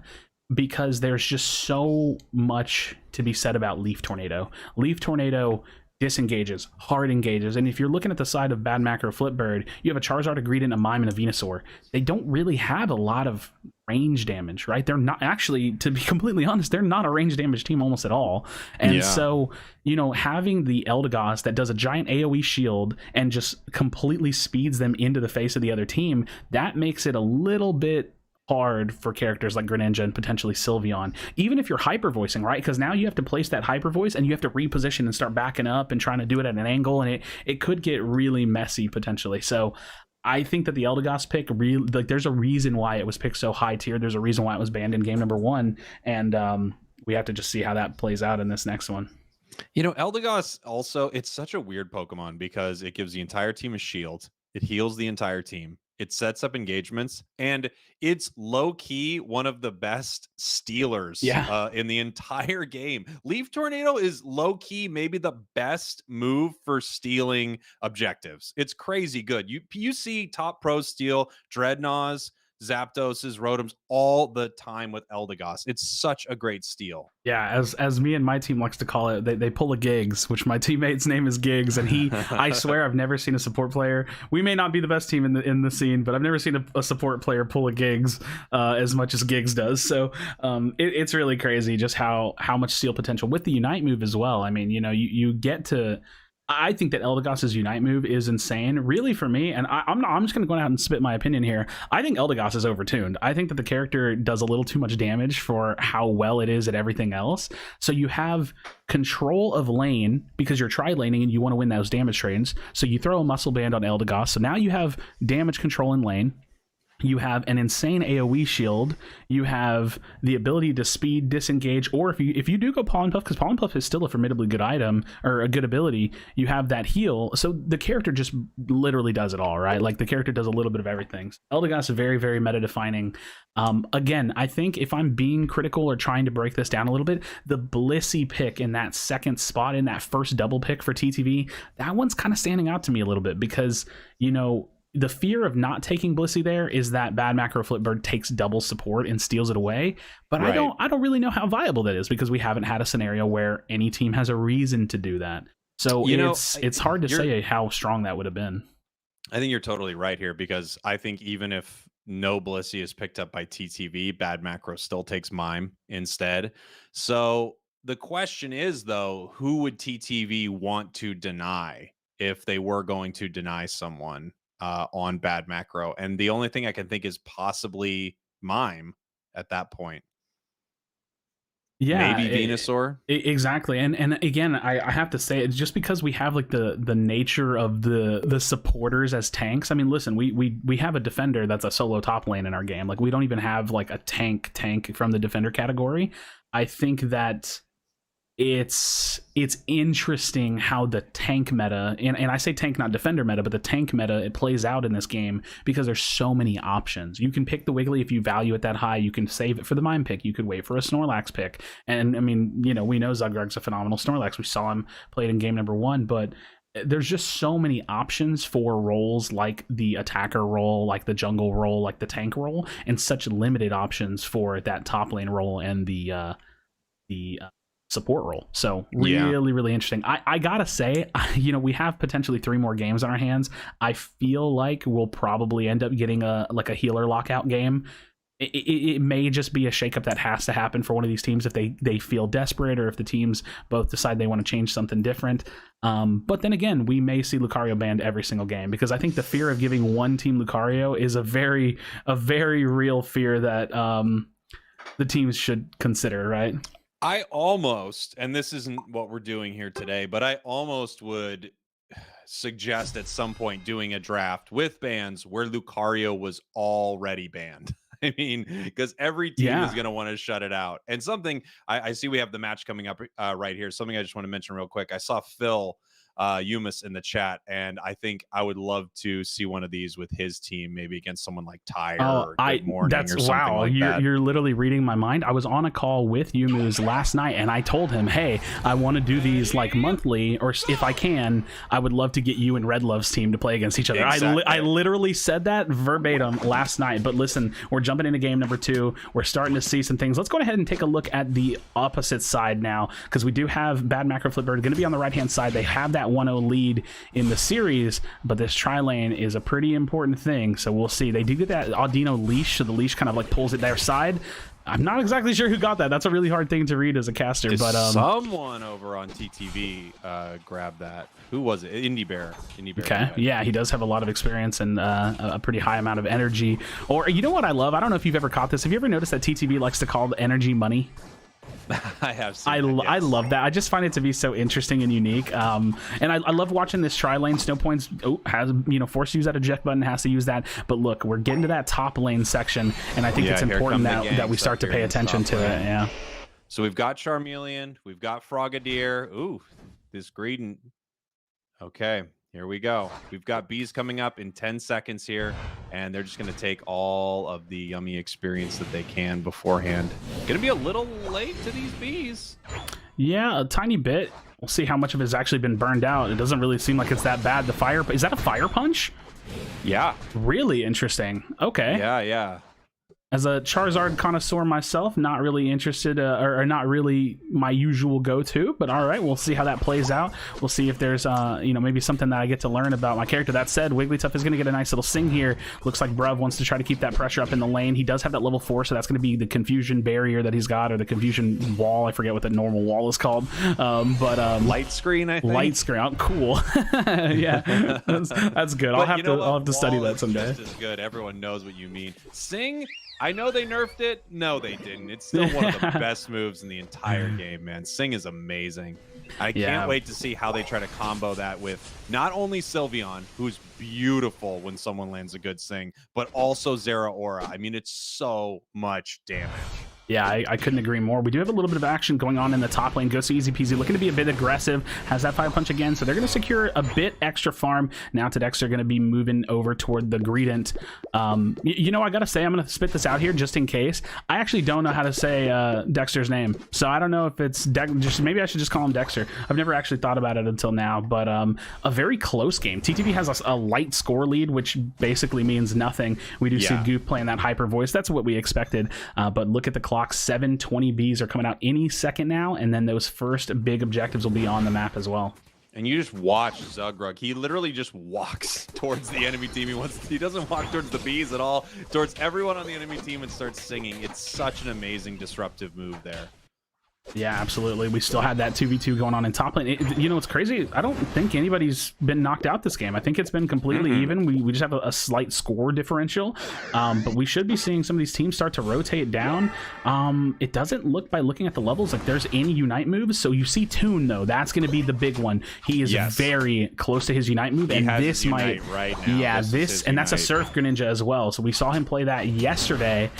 because there's just so much to be said about Leaf Tornado. Leaf Tornado disengages, hard engages, and if you're looking at the side of Bad Macro Flipbird, you have a Charizard, a Greedent, a Mime, and a Venusaur. They don't really have a lot of range damage, right? They're not actually, to be completely honest, they're not a range damage team almost at all. And so, you know, having the Eldegoss that does a giant AoE shield and just completely speeds them into the face of the other team, that makes it a little bit hard for characters like Greninja and potentially Sylveon, even if you're hyper voicing, right? Because now you have to place that hyper voice and you have to reposition and start backing up and trying to do it at an angle, and it could get really messy potentially. So I think that the Eldegoss pick, really, like, there's a reason why it was picked so high tier. There's a reason why it was banned in game number one, and we have to just see how that plays out in this next one. You know, Eldegoss also, it's such a weird Pokemon because it gives the entire team a shield. It heals the entire team. It sets up engagements, and it's low key one of the best stealers Yeah. in the entire game. Leaf Tornado is low key maybe the best move for stealing objectives. It's crazy good. You see top pros steal Dreadnoughts, Zapdoses, Rotoms all the time with Eldegoss. It's such a great steal. Yeah, as me and my team likes to call it, they pull a Gigs, which my teammate's name is Gigs, and I swear I've never seen a support player. We may not be the best team in the scene, but I've never seen a support player pull a Gigs as much as Gigs does. So it's really crazy just how much steal potential with the Unite move as well. I mean, you know, you get to. I think that Eldegoss's Unite move is insane, really, for me. And I'm just going to go out and spit my opinion here. I think Eldegoss is overtuned. I think that the character does a little too much damage for how well it is at everything else. So you have control of lane because you're tri-laning and you want to win those damage trades. So you throw a muscle band on Eldegoss. So now you have damage control in lane. You have an insane AoE shield. You have the ability to speed, disengage, or if you do go Pollen Puff, because Pollen Puff is still a formidably good item or a good ability, you have that heal. So the character just literally does it all, right? Like the character does a little bit of everything. Eldegoss is very, very meta defining. Again, I think if I'm being critical or trying to break this down a little bit, the Blissey pick in that second spot in that first double pick for TTV, that one's kind of standing out to me a little bit because, you know, the fear of not taking Blissey there is that Bad Macro Flipbird takes double support and steals it away. But right. I don't really know how viable that is because we haven't had a scenario where any team has a reason to do that. So it's hard to say how strong that would have been. I think you're totally right here because I think even if no Blissey is picked up by TTV, Bad Macro still takes Mime instead. So the question is, though, who would TTV want to deny if they were going to deny someone on Bad Macro? And the only thing I can think is possibly Mime at that point. Yeah, maybe Venusaur. Exactly. And again, I have to say, it's just because we have like the nature of the supporters as tanks. I mean, listen, we have a defender that's a solo top lane in our game. Like we don't even have like a tank from the defender category. I think that it's interesting how the tank meta, and I say tank, not defender meta, but the tank meta, it plays out in this game because there's so many options. You can pick the Wiggly if you value it that high. You can save it for the Mime pick. You could wait for a Snorlax pick. And I mean, you know, we know Zugrug's a phenomenal Snorlax. We saw him played in game number one, but there's just so many options for roles like the attacker role, like the jungle role, like the tank role, and such limited options for that top lane role and the support role. So really interesting. I gotta say, you know, we have potentially 3 more games on our hands. I feel like we'll probably end up getting a healer lockout game. It may just be a shakeup that has to happen for one of these teams if they feel desperate, or if the teams both decide they want to change something different. But then again, we may see Lucario banned every single game, because I think the fear of giving one team Lucario is a very real fear that the teams should consider, right? I almost, and this isn't what we're doing here today, but I almost would suggest at some point doing a draft with bans where Lucario was already banned. I mean, because every team is going to want to shut it out. And something I see, we have the match coming up right here. Something I just want to mention real quick. I saw Phil Yumis in the chat, and I think I would love to see one of these with his team, maybe against someone like Tyre or Good Morning or something like that. You're literally reading my mind. I was on a call with Yumus last night, and I told him, hey, I want to do these like monthly, or if I can, I would love to get you and Red Love's team to play against each other. Exactly. I literally said that verbatim last night. But listen, we're jumping into game number 2. We're starting to see some things. Let's go ahead and take a look at the opposite side now, because we do have Bad Macro Flipbird going to be on the right-hand side. They have that 1-0 lead in the series, but this tri-lane is a pretty important thing, so we'll see. They do get that Audino leash, so the leash kind of like pulls it their side. I'm not exactly sure who got that. That's a really hard thing to read as a caster. But someone over on TTV grabbed that. Who was it? Indie Bear. Okay. Anyway. Yeah, he does have a lot of experience and a pretty high amount of energy. Or you know what I love? I don't know if you've ever caught this. Have you ever noticed that TTV likes to call the energy money? I have seen I love that. I just find it to be so interesting and unique. And I love watching this tri-lane. Snowpoints has, forced to use that eject button, has to use that. But look, we're getting to that top lane section, and I think it's important that we start to pay attention to it. Yeah. So we've got Charmeleon, we've got Frogadier. Ooh, this Greedent. Okay, here we go. We've got bees coming up in 10 seconds here, and they're just going to take all of the yummy experience that they can beforehand. Going to be a little late to these bees. Yeah, a tiny bit. We'll see how much of it has actually been burned out. It doesn't really seem like it's that bad. The fire, is that a fire punch? Yeah. Really interesting. Okay. Yeah. As a Charizard connoisseur myself, not really interested, or not really my usual go-to, but all right, we'll see how that plays out. We'll see if there's, maybe something that I get to learn about my character. That said, Wigglytuff is going to get a nice little sing here. Looks like Bruv wants to try to keep that pressure up in the lane. He does have that level 4, so that's going to be the confusion barrier that he's got, or the confusion wall. I forget what the normal wall is called. Light screen, I think. Light screen. Oh, cool. Yeah, that's good. I'll have to study that someday. Just as good. Everyone knows what you mean. Sing. I know they nerfed it. No, they didn't. It's still one of the best moves in the entire game, man. Sing is amazing. I can't wait to see how they try to combo that with not only Sylveon, who's beautiful when someone lands a good Sing, but also Zeraora. I mean, it's so much damage. Yeah, I couldn't agree more. We do have a little bit of action going on in the top lane. Goes to Easy Peasy, looking to be a bit aggressive. Has that fire punch again, so they're going to secure a bit extra farm. Now to Dexter, going to be moving over toward the Greedent. I got to say, I'm going to spit this out here just in case. I actually don't know how to say Dexter's name, so I don't know if it's maybe I should just call him Dexter. I've never actually thought about it until now, but a very close game. TTV has a light score lead, which basically means nothing. We do see Goof playing that hyper voice. That's what we expected, but look at the clock. 720 Bs are coming out any second now, and then those first big objectives will be on the map as well. And you just watch Zugrug. He literally just walks towards the enemy team. He doesn't walk towards the bees at all, towards everyone on the enemy team, and starts singing. It's such an amazing disruptive move there. Yeah, absolutely. We still had that 2v2 going on in top lane. It's crazy. I don't think anybody's been knocked out this game. I think it's been completely even. We just have a slight score differential, but we should be seeing some of these teams start to rotate down. It doesn't look, by looking at the levels, like there's any Unite moves. So you see Toon, though. That's going to be the big one. He is very close to his Unite move, and this might... right now. Yeah, and that's a Surf Greninja as well. So we saw him play that yesterday.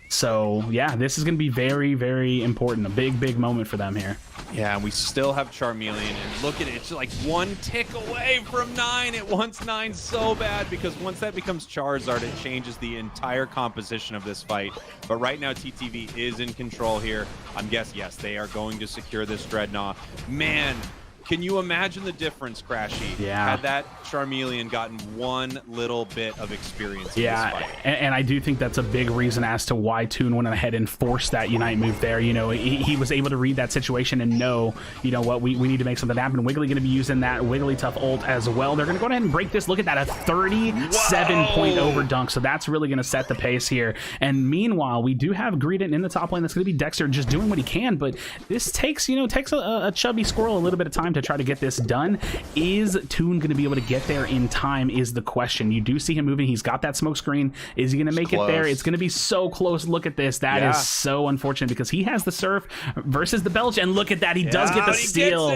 So, yeah, this is going to be very, very important. A big, big moment for them here. Yeah, and we still have Charmeleon. And look at it. It's like one tick away from 9. It wants 9 so bad, because once that becomes Charizard, it changes the entire composition of this fight. But right now, TTV is in control here. I'm guessing, yes, they are going to secure this Dreadnought. Man, can you imagine the difference, Krashy? Yeah. Had that Charmeleon gotten one little bit of experience in this fight. And I do think that's a big reason as to why Toon went ahead and forced that Unite move there. He was able to read that situation and know, what, we need to make something happen. Wiggly going to be using that Wigglytuff ult as well. They're going to go ahead and break this. Look at that, a 37-point overdunk. So that's really going to set the pace here. And meanwhile, we do have Greedent in the top lane. That's going to be Dexter just doing what he can. But this takes a chubby squirrel a little bit of time to try to get this done. Is Toon going to be able to get there in time is the question. You do see him moving. He's got that smoke screen. Is he going to make it there? It's going to be so close. Look at this. That is so unfortunate, because he has the Surf versus the Belch, and look at that. He does get the steal.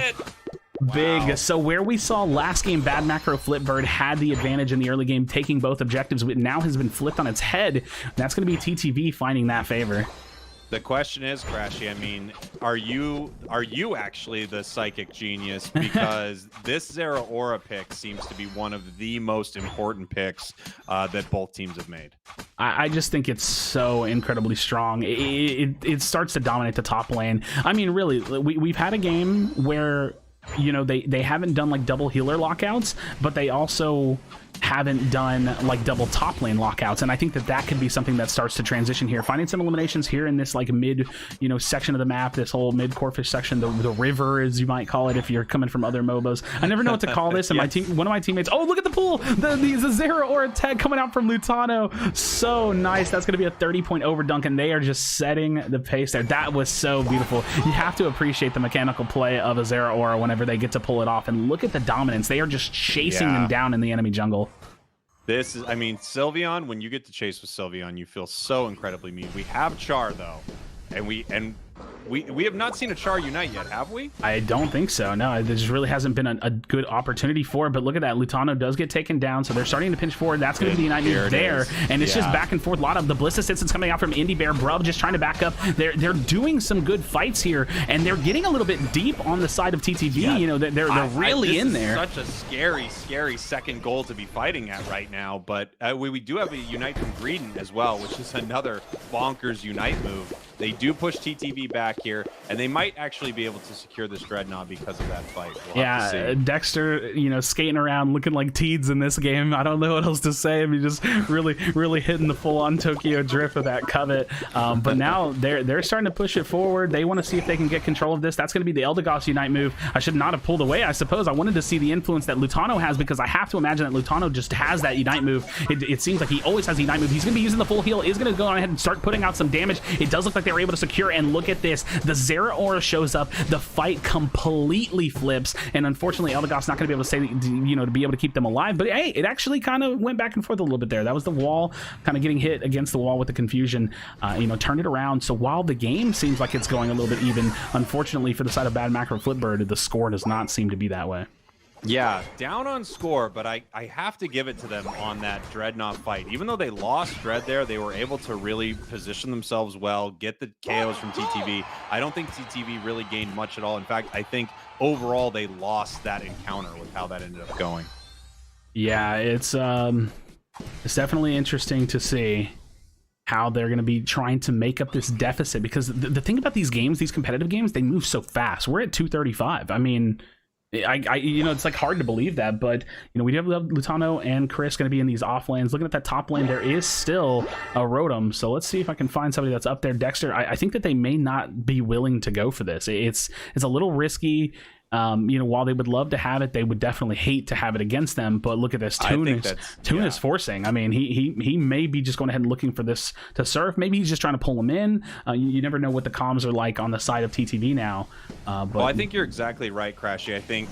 Big. Wow. So where we saw last game, Bad Macro Flipbird had the advantage in the early game, taking both objectives, but now has been flipped on its head. That's going to be TTV finding that favor. The question is, Krashy, I mean, are you actually the psychic genius? Because this Zera Aura pick seems to be one of the most important picks that both teams have made. I just think it's so incredibly strong. It starts to dominate the top lane. I mean, really, we've had a game where, you know, they haven't done like double healer lockouts, but they also haven't done like double top lane lockouts, and I think that could be something that starts to transition here, finding some eliminations here in this like mid, you know, section of the map, this whole mid Corphish section, the river as you might call it if you're coming from other MOBAs. I never know what to call this. And yes. One of my teammates, oh, look at the pool, the Zera Aura tag coming out from Lutano, so nice. That's gonna be a 30-point overdunk, and they are just setting the pace there. That was so beautiful. You have to appreciate the mechanical play of a Zera Aura whenever they get to pull it off, and look at the dominance. They are just chasing them down in the enemy jungle. This is, I mean, Sylveon, when you get to chase with Sylveon, you feel so incredibly mean. We have Char, though, and we have not seen a Char unite yet, have we? I don't think so. No, there just really hasn't been a good opportunity for it. But look at that. Lutano does get taken down, so they're starting to pinch forward. That's going to be the Unite move there. And it's just back and forth. A lot of the Bliss assistance coming out from Indie Bear. Brub just trying to back up. They're doing some good fights here, and they're getting a little bit deep on the side of TTV. Yeah. You know, they're really in there. Such a scary second goal to be fighting at right now. But we do have a Unite from Greedent as well, which is another bonkers Unite move. They do push TTV back here, and they might actually be able to secure this Dreadnought because of that fight. We'll have to see. Dexter, you know, skating around looking like Teeds in this game. I don't know what else to say. I mean, just really hitting the full-on Tokyo drift with that covet. But now they're starting to push it forward. They want to see if they can get control of this. That's going to be the Eldegoss Unite move. I should not have pulled away, I suppose. I wanted to see the influence that Lutano has, because I have to imagine that Lutano just has that Unite move. It seems like he always has the Unite move. He's going to be using the full heal. Is going to go on ahead and start putting out some damage. It does look like they were able to secure, and look at this. The Zera Aura shows up. The fight completely flips, and unfortunately Eldegoss not going to be able to say, you know, to be able to keep them alive. But hey, it actually kind of went back and forth a little bit there. That was the wall kind of getting hit against the wall with the confusion, you know, turned it around. So while the game seems like it's going a little bit even, unfortunately for the side of Bad Macro Flipbird, the score does not seem to be that way. Yeah, down on score, but I have to give it to them on that Dreadnought fight. Even though they lost Dread there, they were able to really position themselves well, get the KOs from TTV. I don't think TTV really gained much at all. In fact, I think overall they lost that encounter with how that ended up going. Yeah, it's definitely interesting to see how they're going to be trying to make up this deficit, because the thing about these games, these competitive games, they move so fast. We're at 235. I mean, you know, it's like hard to believe that, but you know, we do have Lutano and Chris going to be in these off lanes. Looking at that top lane, there is still a Rotom, so let's see if I can find somebody that's up there. Dexter, I think that they may not be willing to go for this. It's a little risky. You know, while they would love to have it, they would definitely hate to have it against them. But look at this, Toon is forcing. I mean, he may be just going ahead and looking for this to surf. Maybe he's just trying to pull him in. You never know what the comms are like on the side of TTV now. But well, I think you're exactly right, Krashy. I think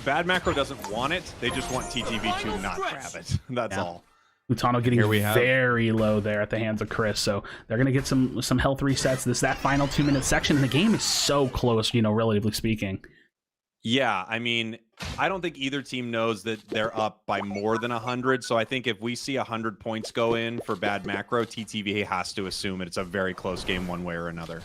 Bad Macro doesn't want it. They just want TTV to not grab it. That's all. Lutano getting very low there at the hands of Chris, so they're going to get some health resets. That final 2-minute section, and the game is so close, you know, relatively speaking. Yeah, I mean, I don't think either team knows that they're up by more than 100, so I think if we see 100 points go in for Bad Macro, TTV has to assume it's a very close game one way or another.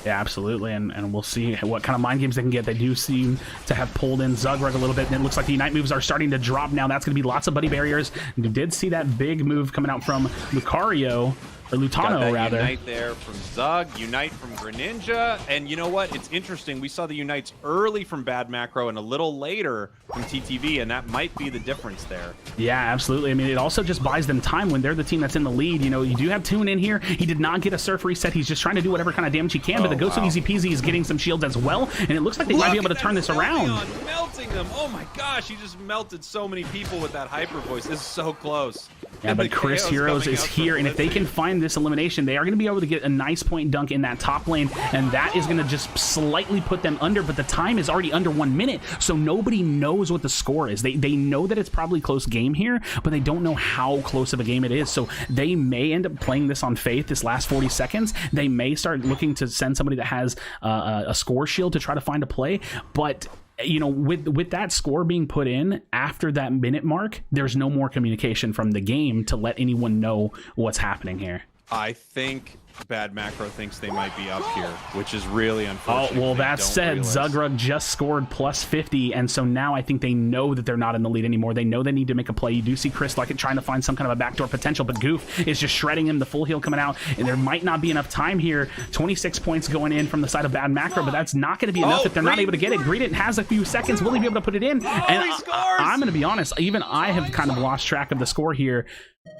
Yeah, absolutely, and we'll see what kind of mind games they can get. They do seem to have pulled in Zugrug a little bit, and it looks like the Unite moves are starting to drop now. That's going to be lots of buddy barriers. We did see that big move coming out from Lucario, or Lutano, rather. Unite there from Zug, Unite from Greninja, and you know what? It's interesting. We saw the Unites early from Bad Macro and a little later from TTV, and that might be the difference there. Yeah, absolutely. I mean, it also just buys them time when they're the team that's in the lead. You know, you do have Toon in here. He did not get a surf reset. He's just trying to do whatever kind of damage he can, but the Ghost of Easy Peasy is getting some shields as well, and it looks like they might be able to turn this around. Melting them. Oh my gosh, he just melted so many people with that hyper voice. This is so close. Yeah, but Chris Heroes is here, and if they can find this elimination, they are going to be able to get a nice point dunk in that top lane, and that is going to just slightly put them under, but the time is already under 1 minute, so nobody knows what the score is. They know that it's probably a close game here, but they don't know how close of a game it is, so they may end up playing this on faith this last 40 seconds. They may start looking to send somebody that has a score shield to try to find a play, but you know, with that score being put in after that minute mark, there's no more communication from the game to let anyone know what's happening here. I think Bad Macro thinks they might be up here, which is really Oh, unfortunate. well, that said, realize. Zugrug just scored plus 50, and so now I think they know that they're not in the lead anymore. They know they need to make a play. You do see Chris Luckett trying to find some kind of a backdoor potential, but Goof is just shredding him, the full heal coming out, and there might not be enough time here. 26 points going in from the side of Bad Macro, but that's not going to be enough if they're not able to get it. Greedent has a few seconds. Will he be able to put it in? And I'm going to be honest, even I have kind of lost track of the score here.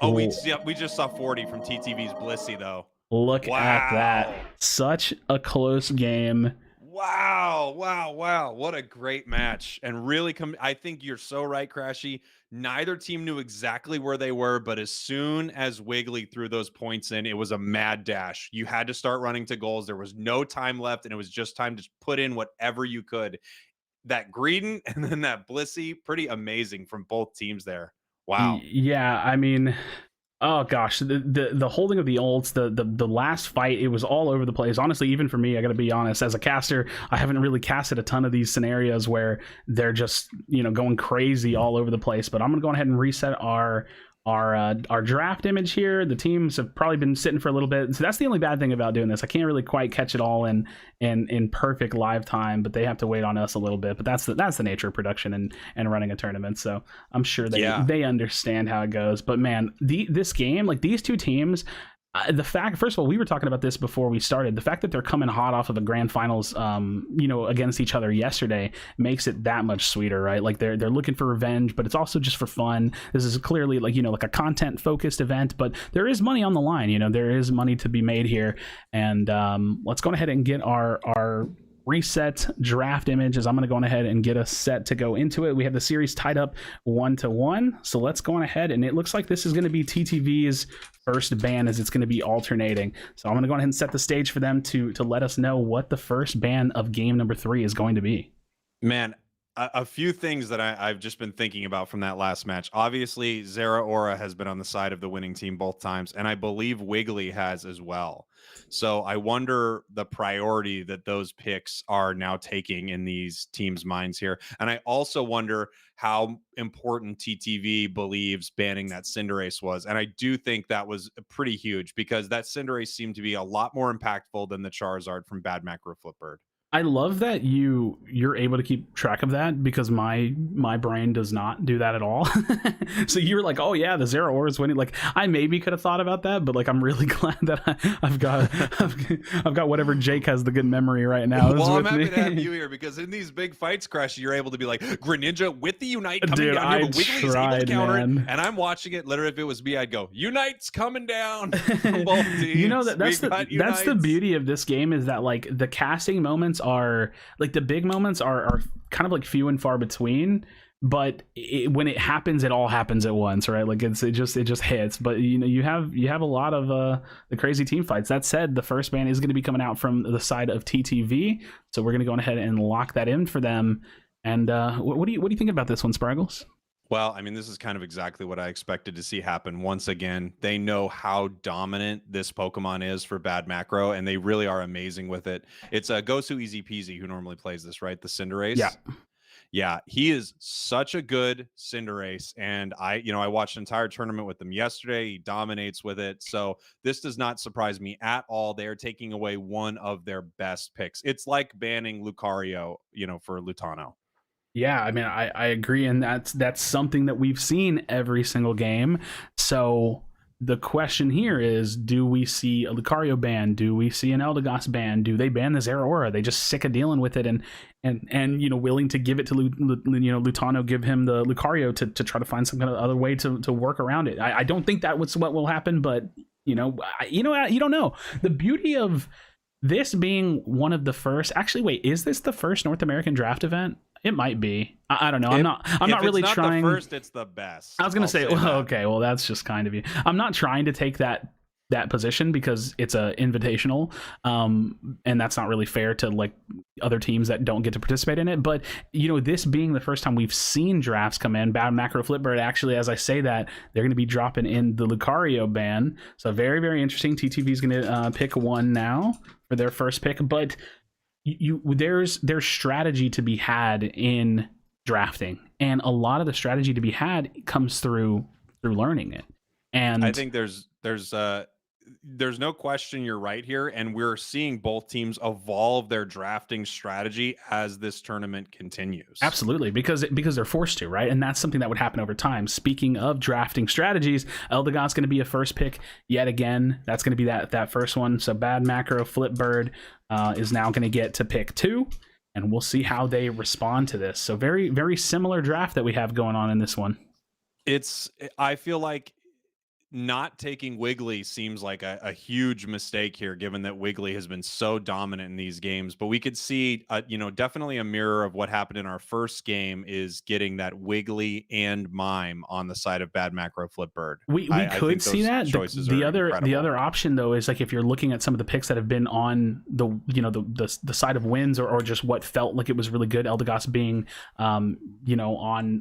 Oh, we just saw 40 from TTV's Blissey, though. Look at that. Such a close game. Wow. What a great match. And really, I think you're so right, Krashy. Neither team knew exactly where they were, but as soon as Wiggly threw those points in, it was a mad dash. You had to start running to goals. There was no time left, and it was just time to put in whatever you could. That Greedent and then that Blissey, pretty amazing from both teams there. Wow. Yeah, I mean, oh gosh, the holding of the ults, the last fight, it was all over the place. Honestly, even for me, I gotta be honest, as a caster, I haven't really casted a ton of these scenarios where they're just, you know, going crazy all over the place. But I'm gonna go ahead and reset our draft image here. The teams have probably been sitting for a little bit, so that's the only bad thing about doing this. I can't really quite catch it all in perfect live time, but they have to wait on us a little bit. But that's the nature of production and running a tournament. So I'm sure they understand how it goes. But man, this game, like these two teams, the fact, first of all, we were talking about this before we started. The fact that they're coming hot off of the grand finals, you know, against each other yesterday makes it that much sweeter, right? Like they're looking for revenge, but it's also just for fun. This is clearly like, you know, like a content focused event, but there is money on the line. You know, there is money to be made here. And let's go ahead and get our reset draft images. I'm going to go on ahead and get us set to go into it. We have the series tied up 1-1. So let's go on ahead, and it looks like this is going to be TTV's first ban, as it's going to be alternating. So I'm going to go ahead and set the stage for them to let us know what the first ban of game number 3 is going to be. Man, a few things that I've just been thinking about from that last match. Obviously, Zera Aura has been on the side of the winning team both times, and I believe Wiggly has as well. So I wonder the priority that those picks are now taking in these teams' minds here. And I also wonder how important TTV believes banning that Cinderace was. And I do think that was pretty huge, because that Cinderace seemed to be a lot more impactful than the Charizard from Bad Macro Flipbird. I love that you're able to keep track of that, because my brain does not do that at all. So you were like, oh yeah, the Zero Aura is winning. Like I maybe could have thought about that, but like I'm really glad that I've got whatever Jake has the good memory right now. Well, I'm happy to have you here, because in these big fights, Krashy, you're able to be like Greninja with the Unite coming down here, but Wiggly's able to counter it. And I'm watching it. Literally, if it was me, I'd go, Unite's coming down from both teams. You know, that's the beauty of this game, is that like the casting moments are like, the big moments are kind of like few and far between, but when it happens, it all happens at once, right? Like it just hits. But you know, you have a lot of the crazy team fights. That said, the first ban is going to be coming out from the side of TTV, so we're going to go ahead and lock that in for them. And what do you think about this one, Spargles? Well, I mean, this is kind of exactly what I expected to see happen. Once again, they know how dominant this Pokemon is for Bad Macro, and they really are amazing with it. It's a Gosu Easy Peasy who normally plays this, right? The Cinderace. Yeah, he is such a good Cinderace, and I watched an entire tournament with him yesterday. He dominates with it, so this does not surprise me at all. They are taking away one of their best picks. It's like banning Lucario, for Lutano. Yeah, I mean, I agree, and that's something that we've seen every single game. So the question here is, do we see a Lucario ban? Do we see an Eldegoss ban? Do they ban the Zera Aura? Are they just sick of dealing with it and willing to give it to Lutano, give him the Lucario to try to find some kind of other way to work around it? I don't think that was what will happen, but you don't know. The beauty of this being one of the first, actually, wait, is this the first North American draft event? It might be. I don't know. I'm not really trying. The first, it's the best. I was gonna say, well, okay, well, that's just kind of you. I'm not trying to take that position, because it's a invitational, and that's not really fair to like other teams that don't get to participate in it. But this being the first time we've seen drafts come in, Bad Macro Flipbird, actually, as I say that, they're going to be dropping in the Lucario ban. So very, very interesting. TTV is going to pick one now for their first pick, but there's strategy to be had in drafting, and a lot of the strategy to be had comes through learning it. And I think there's there's no question you're right here, and we're seeing both teams evolve their drafting strategy as this tournament continues. Absolutely, because they're forced to, right? And that's something that would happen over time. Speaking of drafting strategies, Eldegott's going to be a first pick yet again. That's going to be that first one. So Bad Macro Flipbird is now going to get to pick 2, and we'll see how they respond to this. So very, very similar draft that we have going on in this one. I feel like not taking Wiggly seems like a huge mistake here, given that Wiggly has been so dominant in these games. But we could see, definitely a mirror of what happened in our first game is getting that Wiggly and Mime on the side of Bad Macro Flipbird. We I could think see those that. choices The are other incredible. the other option though is like if you're looking at some of the picks that have been on the side of wins or just what felt like it was really good. Eldegoss being on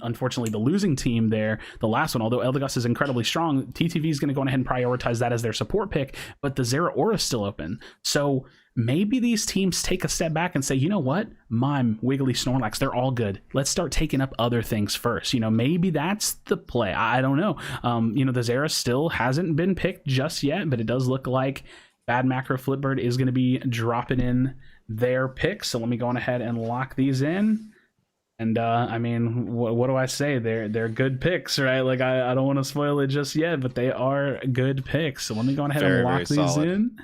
unfortunately the losing team there, the last one. Although Eldegoss is incredibly strong, TTV is going to go ahead and prioritize that as their support pick, but the Zera Aura is still open. So maybe these teams take a step back and say, you know what, Mime, Wiggly, Snorlax, they're all good. Let's start taking up other things first. Maybe that's the play. I don't know. The Zera still hasn't been picked just yet, but it does look like Bad Macro Flipbird is going to be dropping in their picks. So let me go on ahead and lock these in. And what do I say? They're good picks, right? Like I don't want to spoil it just yet, but they are good picks. So let me go on ahead and lock these solid. in.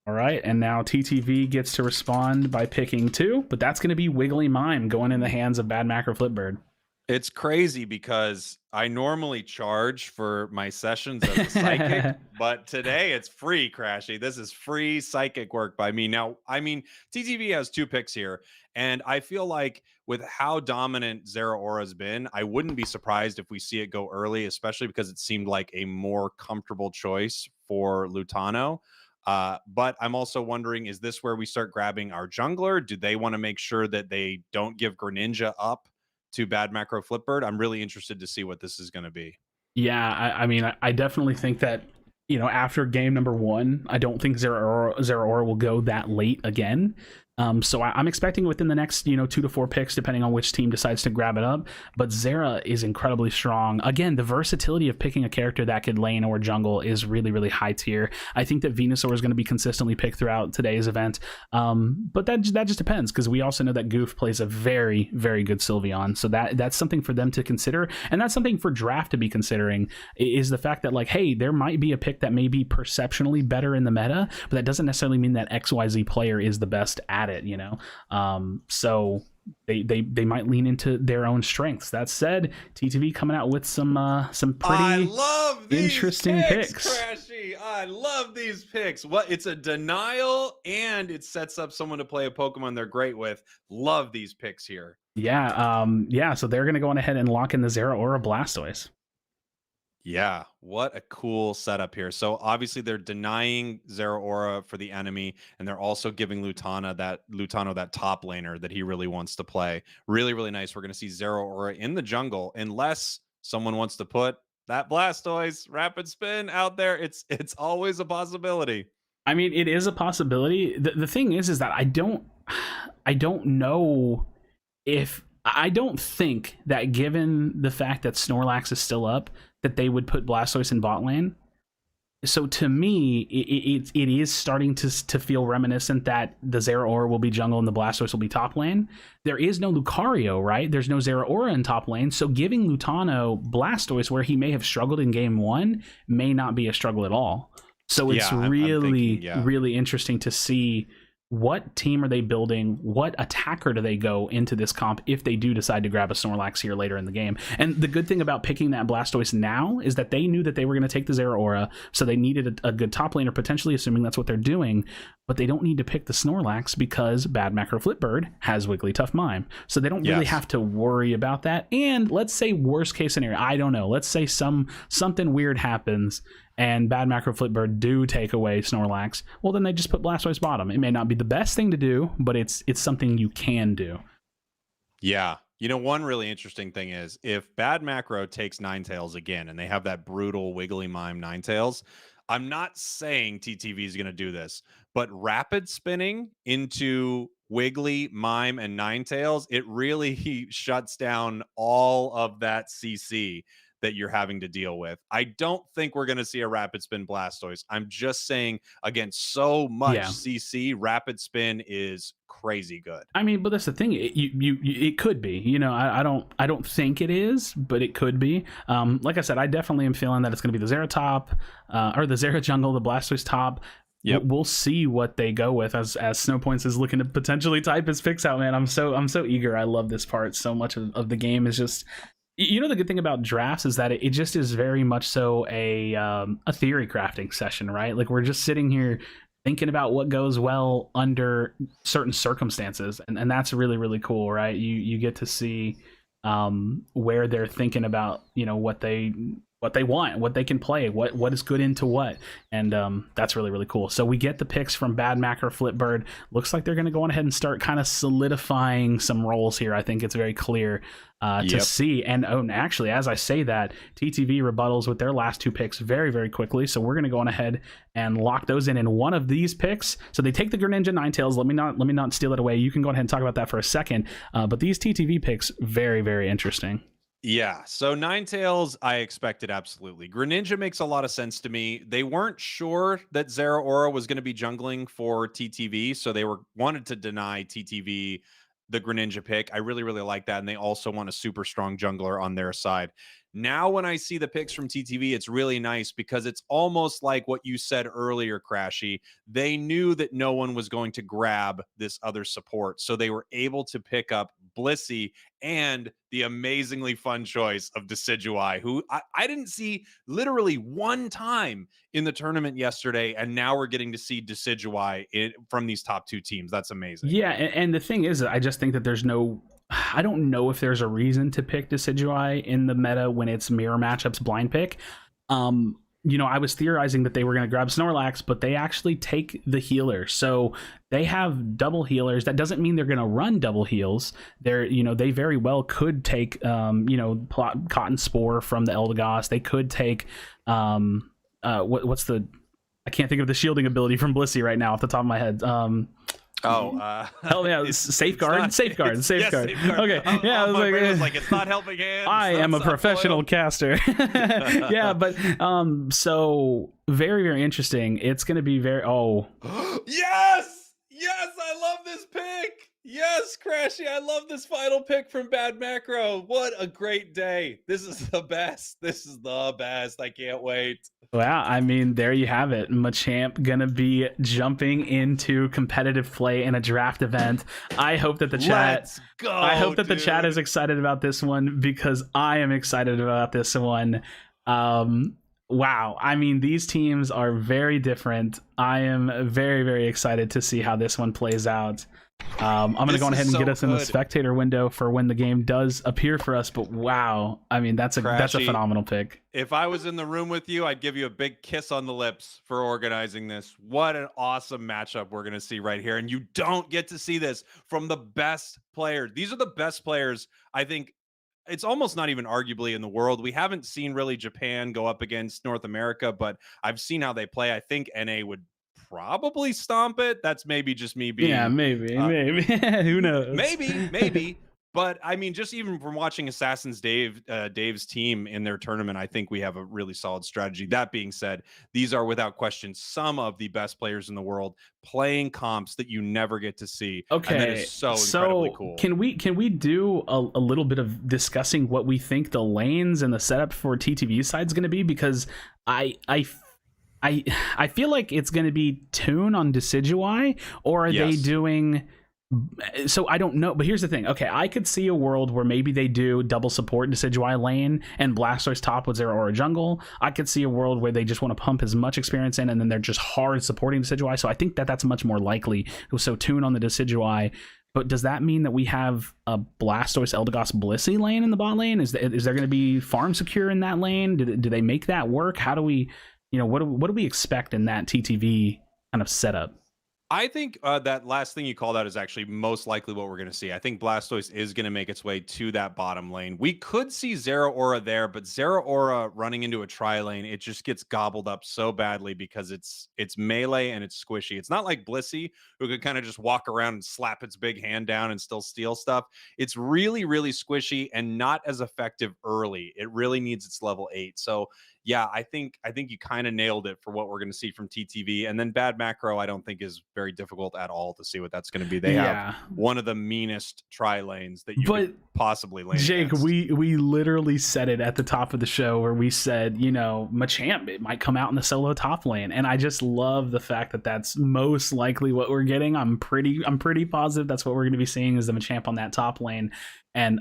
All right, and now TTV gets to respond by picking 2, but that's going to be Wiggly Mime going in the hands of Bad Macro Flipbird. It's crazy because I normally charge for my sessions as a psychic, but today it's free, Krashy. This is free psychic work by me. Now, TTV has 2 picks here, and I feel like with how dominant Zera Aura's been, I wouldn't be surprised if we see it go early, especially because it seemed like a more comfortable choice for Lutano. But I'm also wondering, is this where we start grabbing our jungler? Do they want to make sure that they don't give Greninja up to Bad Macro Flipbird? I'm really interested to see what this is going to be. Yeah, I definitely think that after game number 1, I don't think Zera Aura will go that late again. So I'm expecting within the next 2 to 4 picks, depending on which team decides to grab it up. But Zera is incredibly strong. Again, the versatility of picking a character that could lane or jungle is really, really high tier. I think that Venusaur is going to be consistently picked throughout today's event. But that just depends, because we also know that Goof plays a very, very good Sylveon. So that's something for them to consider. And that's something for draft to be considering, is the fact that, like, hey, there might be a pick that may be perceptionally better in the meta, but that doesn't necessarily mean that XYZ player is the best at it. So they might lean into their own strengths. That said, TTV coming out with some pretty interesting picks. Krashy. I love these picks. It's a denial, and it sets up someone to play a Pokemon they're great with. Love these picks here. Yeah. So they're gonna go on ahead and lock in the Zera Aura Blastoise. Yeah, what a cool setup here. So obviously they're denying Zera Aura for the enemy, and they're also giving Lutano that top laner that he really wants to play. Really, really nice. We're going to see Zera Aura in the jungle, unless someone wants to put that Blastoise Rapid Spin out there. It's always a possibility. I mean, it is a possibility. The thing is that I don't know if I don't think that, given the fact that Snorlax is still up, that they would put Blastoise in bot lane. So to me, it is starting to feel reminiscent that the Zera Aura will be jungle and the Blastoise will be top lane. There is no Lucario, right? There's no Zera Aura in top lane. So giving Lutano Blastoise, where he may have struggled in game 1, may not be a struggle at all. So it's really interesting to see what team are they building, what attacker do they go into this comp if they do decide to grab a Snorlax here later in the game. And the good thing about picking that Blastoise now is that they knew that they were going to take the Zera Aura, so they needed a good top laner, potentially, assuming that's what they're doing, but they don't need to pick the Snorlax because Bad Macro Flipbird has Wigglytuff Mime. So they don't really have to worry about that. And let's say worst case scenario, I don't know, let's say something weird happens and Bad Macro Flipbird do take away Snorlax, well, then they just put Blastoise bottom. It may not be the best thing to do, but it's something you can do. Yeah. One really interesting thing is, if Bad Macro takes Ninetales again and they have that brutal Wiggly Mime Ninetales, I'm not saying TTV is going to do this, but rapid spinning into Wiggly, Mime, and Ninetales, it really shuts down all of that CC that you're having to deal with. I don't think we're going to see a Rapid Spin Blastoise. I'm just saying, against so much Yeah. CC, Rapid Spin is crazy good. I mean, but that's the thing. It could be. You know, I don't think it is, but it could be. Like I said, I definitely am feeling that it's going to be the Zera top, or the Zera jungle, the Blastoise top. Yep. We'll see what they go with as Snowpoints is looking to potentially type his picks out. Man, I'm so eager. I love this part so much of the game. Is just, you know, the good thing about drafts is that it just is very much so a theory crafting session, right? Like we're just sitting here thinking about what goes well under certain circumstances, and that's really, really cool, right? You get to see where they're thinking about, you know, what they want, what they can play, what is good into what, and that's really, really cool. So we get the picks from Bad Mac or Flipbird. Looks like they're going to go on ahead and start kind of solidifying some roles here. I think it's very clear to see. And actually, as I say that, TTV rebuttals with their last two picks very, very quickly. So we're going to go on ahead and lock those in one of these picks. So they take the Greninja Ninetales. Let me not steal it away. You can go ahead and talk about that for a second. But these TTV picks, very, very interesting. Yeah, so Ninetales, I expected absolutely. Greninja makes a lot of sense to me. They weren't sure that Zeraora was going to be jungling for TTV, so they wanted to deny TTV the Greninja pick. I really, really like that, and they also want a super strong jungler on their side. Now, when I see the picks from TTV, it's really nice because it's almost like what you said earlier, Krashy. They knew that no one was going to grab this other support, so they were able to pick up Blissey and the amazingly fun choice of Decidueye, who I didn't see literally one time in the tournament yesterday, and now we're getting to see Decidueye from these top two teams. That's amazing. Yeah, and the thing is, I just think that I don't know if there's a reason to pick Decidueye in the meta when it's mirror matchups blind pick. You know, I was theorizing that they were going to grab Snorlax, but they actually take the healer. So they have double healers. That doesn't mean they're going to run double heals. They very well could take, Cotton Spore from the Eldegoss. They could take, what's the, I can't think of the shielding ability from Blissey right now off the top of my head. Hell yeah, safeguard. Yes, safeguard. Okay, yeah, I was like, it's not helping hands. I am a professional caster. Yeah, but so very, very interesting. It's going to be very yes, I love this pick. Yes, Krashy, I love this final pick from Bad Macro. What a great day. This is the best. I can't wait. Well, I mean, there you have it. Machamp gonna be jumping into competitive play in a draft event. I hope that the chat the chat is excited about this one, because I am excited about this one. Wow. I mean, these teams are very different. I am very, very excited to see how this one plays out. I'm going to go ahead and get us in the spectator window for when the game does appear for us. But wow, I mean, that's a phenomenal pick. If I was in the room with you, I'd give you a big kiss on the lips for organizing this. What an awesome matchup we're going to see right here. And you don't get to see this from the best players. These are the best players, I think. It's almost not even arguably in the world. We haven't seen really Japan go up against North America, but I've seen how they play. I think NA would probably stomp it. That's maybe just me being maybe who knows, maybe but I mean, just even from watching Dave's team in their tournament, I think we have a really solid strategy. That being said, these are without question some of the best players in the world playing comps that you never get to see. Okay, and that is so incredibly cool. Can we do a little bit of discussing what we think the lanes and the setup for TTV side is going to be? Because I feel like it's going to be Toon on Decidueye, or are they doing... So I don't know, but here's the thing. Okay, I could see a world where maybe they do double support Decidueye lane and Blastoise top with Zeraora jungle. I could see a world where they just want to pump as much experience in, and then they're just hard supporting Decidueye. So I think that's much more likely. So Toon on the Decidueye. But does that mean that we have a Blastoise Eldegoss Blissey lane in the bot lane? Is there going to be farm secure in that lane? Do they make that work? How do we, what do we expect in that TTV kind of setup? I think that last thing you called out is actually most likely what we're going to see. I think Blastoise is going to make its way to that bottom lane. We could see Zeraora there, but Zeraora running into a tri-lane, it just gets gobbled up so badly because it's melee and it's squishy. It's not like Blissey, who could kind of just walk around and slap its big hand down and still steal stuff. It's really, really squishy and not as effective early. It really needs its level 8. So yeah, I think you kind of nailed it for what we're going to see from TTV. And then bad macro, I don't think is very difficult at all to see what that's going to be. They have one of the meanest tri lanes that you could possibly lane. Jake, against. we literally said it at the top of the show where we said, you know, Machamp, it might come out in the solo top lane, and I just love the fact that that's most likely what we're getting. I'm pretty positive that's what we're going to be seeing is the Machamp on that top lane. And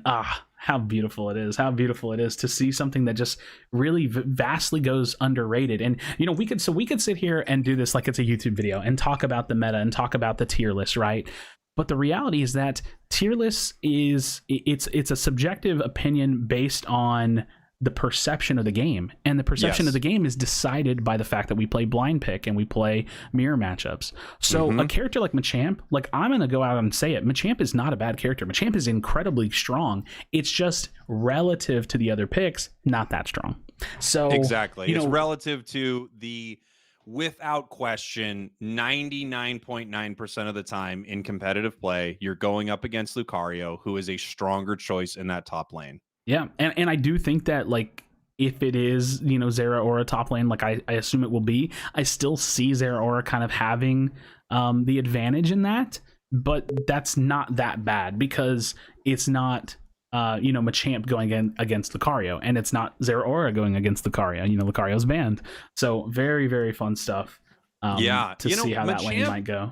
how beautiful it is to see something that just really vastly goes underrated. And you know, we could sit here and do this like it's a YouTube video and talk about the meta and talk about the tier list, right? But the reality is that tier list it's a subjective opinion based on the perception of the game, and the perception of the game is decided by the fact that we play blind pick and we play mirror matchups. So a character like Machamp, like, I'm gonna go out and say it, Machamp is not a bad character. Machamp is incredibly strong. It's just relative to the other picks, not that strong. So exactly, it's relative to the, without question, 99.9% of the time in competitive play, you're going up against Lucario, who is a stronger choice in that top lane. Yeah, and I do think that, like, if it is, you know, Zeraora top lane, like I assume it will be, I still see Zeraora kind of having the advantage in that, but that's not that bad because it's not, you know, Machamp going against Lucario, and it's not Zeraora going against Lucario. You know, Lucario's banned. So very, very fun stuff to see how that lane might go.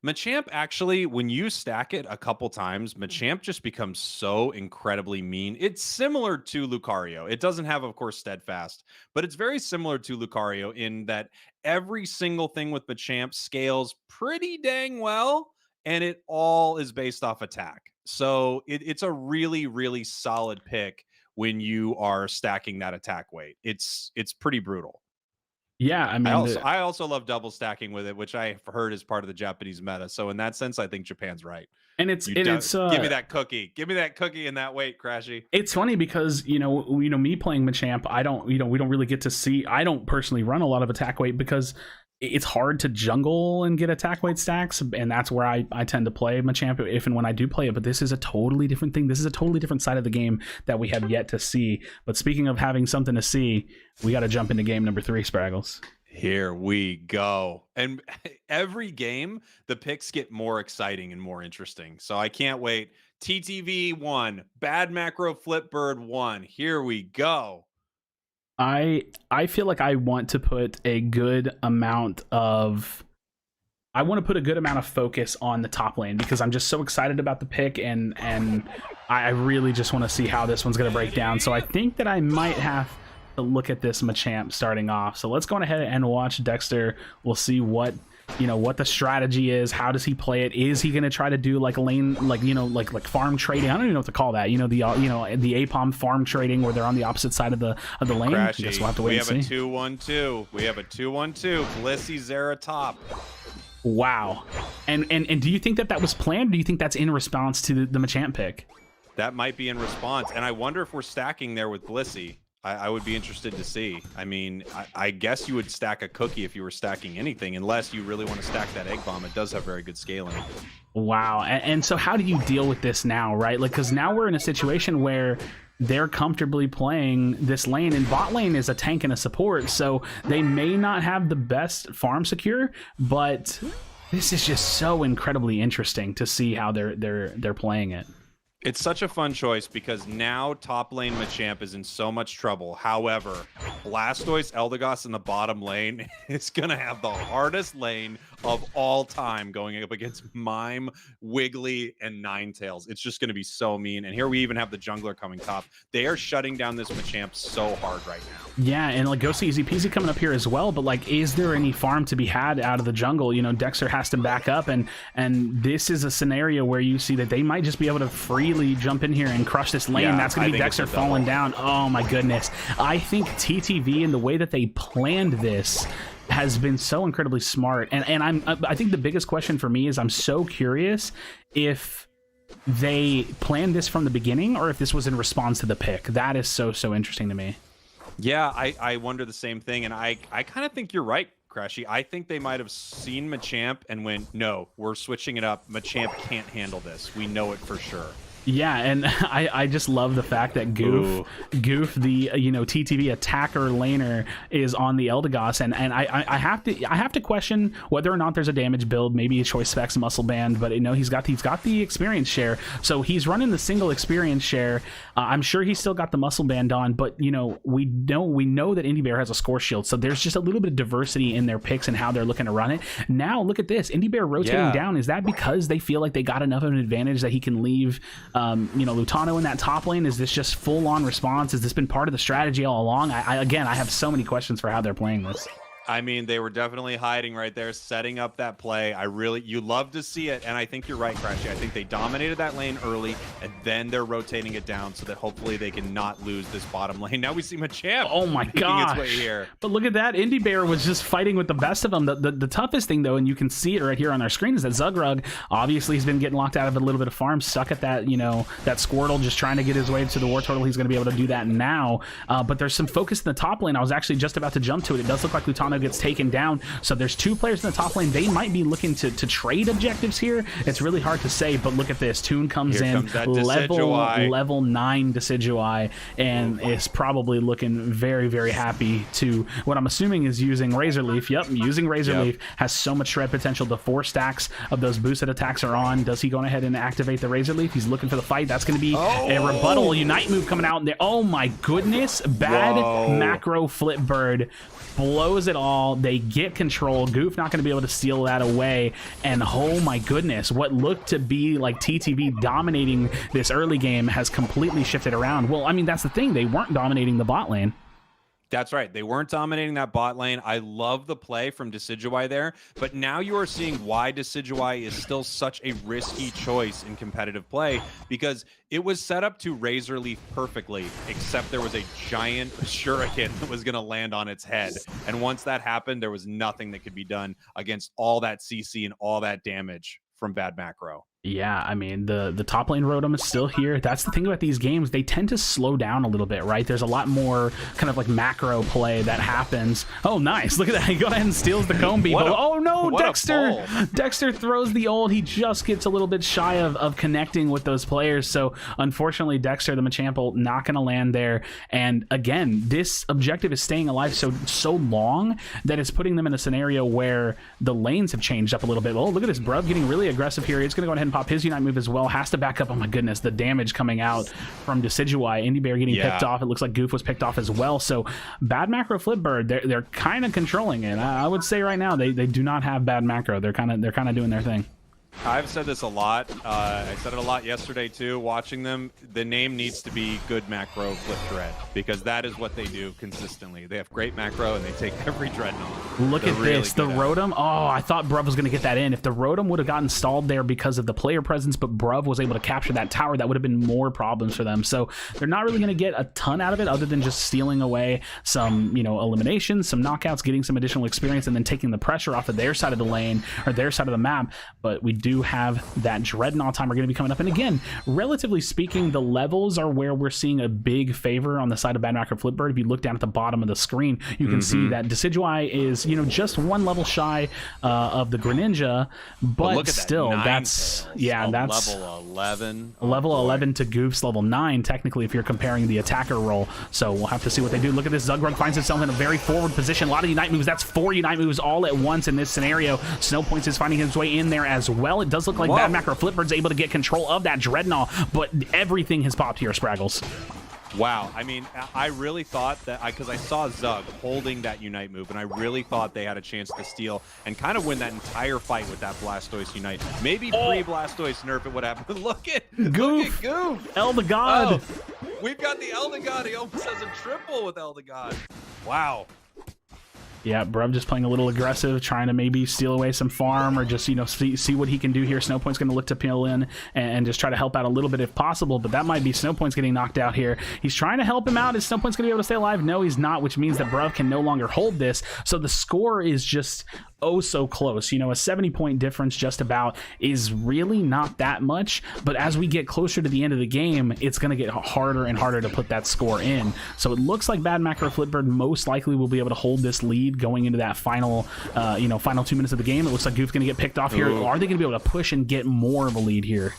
Machamp, actually, when you stack it a couple times, Machamp just becomes so incredibly mean. It's similar to Lucario. It doesn't have, of course, Steadfast, but it's very similar to Lucario in that every single thing with Machamp scales pretty dang well, and it all is based off attack. So it's a really, really solid pick when you are stacking that attack weight. It's pretty brutal. Yeah, I mean, I also love double stacking with it, which I've heard is part of the Japanese meta. So in that sense, I think Japan's right. And it's give me that cookie, in that weight, Krashy. It's funny because you know me playing Machamp, we don't really get to see. I don't personally run a lot of attack weight because it's hard to jungle and get attack weight stacks, and that's where I tend to play Machamp if and when I do play it. But this is a totally different thing. This is a totally different side of the game that we have yet to see. But speaking of having something to see, we got to jump into game number 3, Spraggles. Here we go. And every game, the picks get more exciting and more interesting. So I can't wait. TTV 1, Bad Macro Flipbird 1. Here we go. I feel like I want to put a good amount of focus on the top lane because I'm just so excited about the pick, and I really just want to see how this one's going to break down. So I think that I might have to look at this Machamp starting off. So let's go ahead and watch Dexter. We'll see what the strategy is. How does he play it? Is he going to try to do like lane, like farm trading? I don't even know what to call that. The APOM farm trading where they're on the opposite side of the lane. Krashy, I guess we'll have to wait and see. We have a 2-1-2. We have a 2-1-2. Blissey Zera top. Wow. And do you think that was planned? Or do you think that's in response to the Machamp pick? That might be in response. And I wonder if we're stacking there with Blissey. I would be interested to see. I mean, I guess you would stack a cookie if you were stacking anything, unless you really want to stack that egg bomb. It does have very good scaling. Wow. And so how do you deal with this now, right? Like, because now we're in a situation where they're comfortably playing this lane, and bot lane is a tank and a support, so they may not have the best farm secure, but this is just so incredibly interesting to see how they're playing it. It's such a fun choice because now top lane Machamp is in so much trouble. However, Blastoise Eldegoss in the bottom lane is going to have the hardest lane of all time going up against Mime, Wiggly, and Ninetales. It's just going to be so mean. And here we even have the jungler coming top. They are shutting down this Machamp so hard right now. Yeah, and like Ghosty Easy Peasy coming up here as well, but like, is there any farm to be had out of the jungle? You know, Dexter has to back up, and this is a scenario where you see that they might just be able to freely jump in here and crush this lane. Yeah, that's going to be Dexter falling down. Oh my goodness. I think TTV and the way that they planned this has been so incredibly smart, and I think the biggest question for me is I'm so curious if they planned this from the beginning or if this was in response to the pick. That is so interesting to me. Yeah, I wonder the same thing, and I kind of think you're right, Krashy. I think they might have seen Machamp and went, no, we're switching it up. Machamp can't handle this. We know it for sure. Yeah, and I just love the fact that Goof, the TTV attacker laner, is on the Eldegoss, and I have to question whether or not there's a damage build, maybe a choice specs muscle band, but he's got the experience share, so he's running the single experience share. I'm sure he's still got the muscle band on, but we know that IndieBear has a score shield, so there's just a little bit of diversity in their picks and how they're looking to run it. Now look at this, IndieBear rotating down. Is that because they feel like they got enough of an advantage that he can leave Lutano in that top lane? Is this just full-on response? Has this been part of the strategy all along? I have so many questions for how they're playing this. I mean, they were definitely hiding right there, setting up that play. You love to see it, and I think you're right, Krashy. I think they dominated that lane early, and then they're rotating it down so that hopefully they can not lose this bottom lane. Now we see Machamp. Oh my gosh! Its way here. But look at that, IndieBear was just fighting with the best of them. The toughest thing, though, and you can see it right here on our screen, is that Zugrug obviously has been getting locked out of a little bit of farm, stuck at that that Squirtle, just trying to get his way to the War Turtle. He's going to be able to do that now. But there's some focus in the top lane. I was actually just about to jump to it. It does look like Lutano gets taken down, so there's 2 players in the top lane. They might be looking to trade objectives here. It's really hard to say, but look at this. Toon comes in, level 9 Decidueye, and is probably looking very happy to what I'm assuming is using Razor Leaf. Yep, using Razor Leaf. Has so much shred potential. The 4 stacks of those boosted attacks are on. Does he go ahead and activate the Razor Leaf? He's looking for the fight. That's going to be a rebuttal. Unite move coming out in there. Oh my goodness. Bad macro flip bird blows it all. They get control. Goof not going to be able to steal that away, and oh my goodness, what looked to be like TTV dominating this early game has completely shifted around. Well, I mean, that's the thing, they weren't dominating the bot lane. That's right. They weren't dominating that bot lane. I love the play from Decidueye there, but now you are seeing why Decidueye is still such a risky choice in competitive play, because it was set up to Razor Leaf perfectly, except there was a giant shuriken that was going to land on its head. And once that happened, there was nothing that could be done against all that CC and all that damage from bad macro. Yeah, I mean, the top lane Rotom is still here. That's the thing about these games. They tend to slow down a little bit, right? There's a lot more kind of like macro play that happens. Oh, nice. Look at that. He goes ahead and steals the Comb Beetle. Oh, no, Dexter. Dexter throws the ult. He just gets a little bit shy of connecting with those players. So, unfortunately, Dexter, the Machamp, not going to land there. And, again, this objective is staying alive so long that it's putting them in a scenario where the lanes have changed up a little bit. Oh, look at this. Brub getting really aggressive here. He's going to go ahead and pop his Unite move as well. Has to back up. Oh my goodness, the damage coming out from Decidueye. IndieBear getting picked off. It looks like Goof was picked off as well. So bad macro Flipbird, they're kind of controlling it. I would say right now they do not have bad macro. They're kind of doing their thing. I've said this a lot. I said it a lot yesterday too. Watching them, the name needs to be Good Macro Flip Dread, because that is what they do consistently. They have great macro and they take every Dreadnought. Look at this, the Rotom. Oh, I thought Bruv was going to get that in. If the Rotom would have gotten stalled there because of the player presence, but Bruv was able to capture that tower, that would have been more problems for them. So they're not really going to get a ton out of it other than just stealing away some, eliminations, some knockouts, getting some additional experience, and then taking the pressure off of their side of the lane or their side of the map. But we do have that Dreadnought timer going to be coming up, and again, relatively speaking, the levels are where we're seeing a big favor on the side of Bad Macro Flipbird. If you look down at the bottom of the screen, you can see that Decidueye is just one level shy of the Greninja, but still that's level 11. Level 11 to Goof's level 9 technically if you're comparing the attacker role. So we'll have to see what they do. Look at this, Zugrug finds himself in a very forward position. A lot of Unite moves. That's 4 Unite moves all at once in this scenario. Snow Points is finding his way in there as well. It does look like Bad Macro Flipbird's able to get control of that Dreadnought, but everything has popped here, Spraggles. Wow, I mean, I really thought that, because I saw Zug holding that Unite move, and I really thought they had a chance to steal and kind of win that entire fight with that Blastoise Unite. Maybe pre-Blastoise nerf it would happen. Look at Goof! Elder God! We've got the Elder God. He almost has a triple with Elder God. Wow. Yeah, Bruv just playing a little aggressive, trying to maybe steal away some farm or just, you know, see what he can do here. Snowpoint's going to look to peel in and just try to help out a little bit if possible, but that might be Snowpoint's getting knocked out here. He's trying to help him out. Is Snowpoint's going to be able to stay alive? No, he's not, which means that Bruv can no longer hold this. So the score is just oh so close. You know, a 70-point difference just about is really not that much, but as we get closer to the end of the game, it's going to get harder and harder to put that score in. So it looks like Bad Macro Flipbird most likely will be able to hold this lead going into that final, final 2 minutes of the game. It looks like Goof's going to get picked off here. Ooh. Are they going to be able to push and get more of a lead here?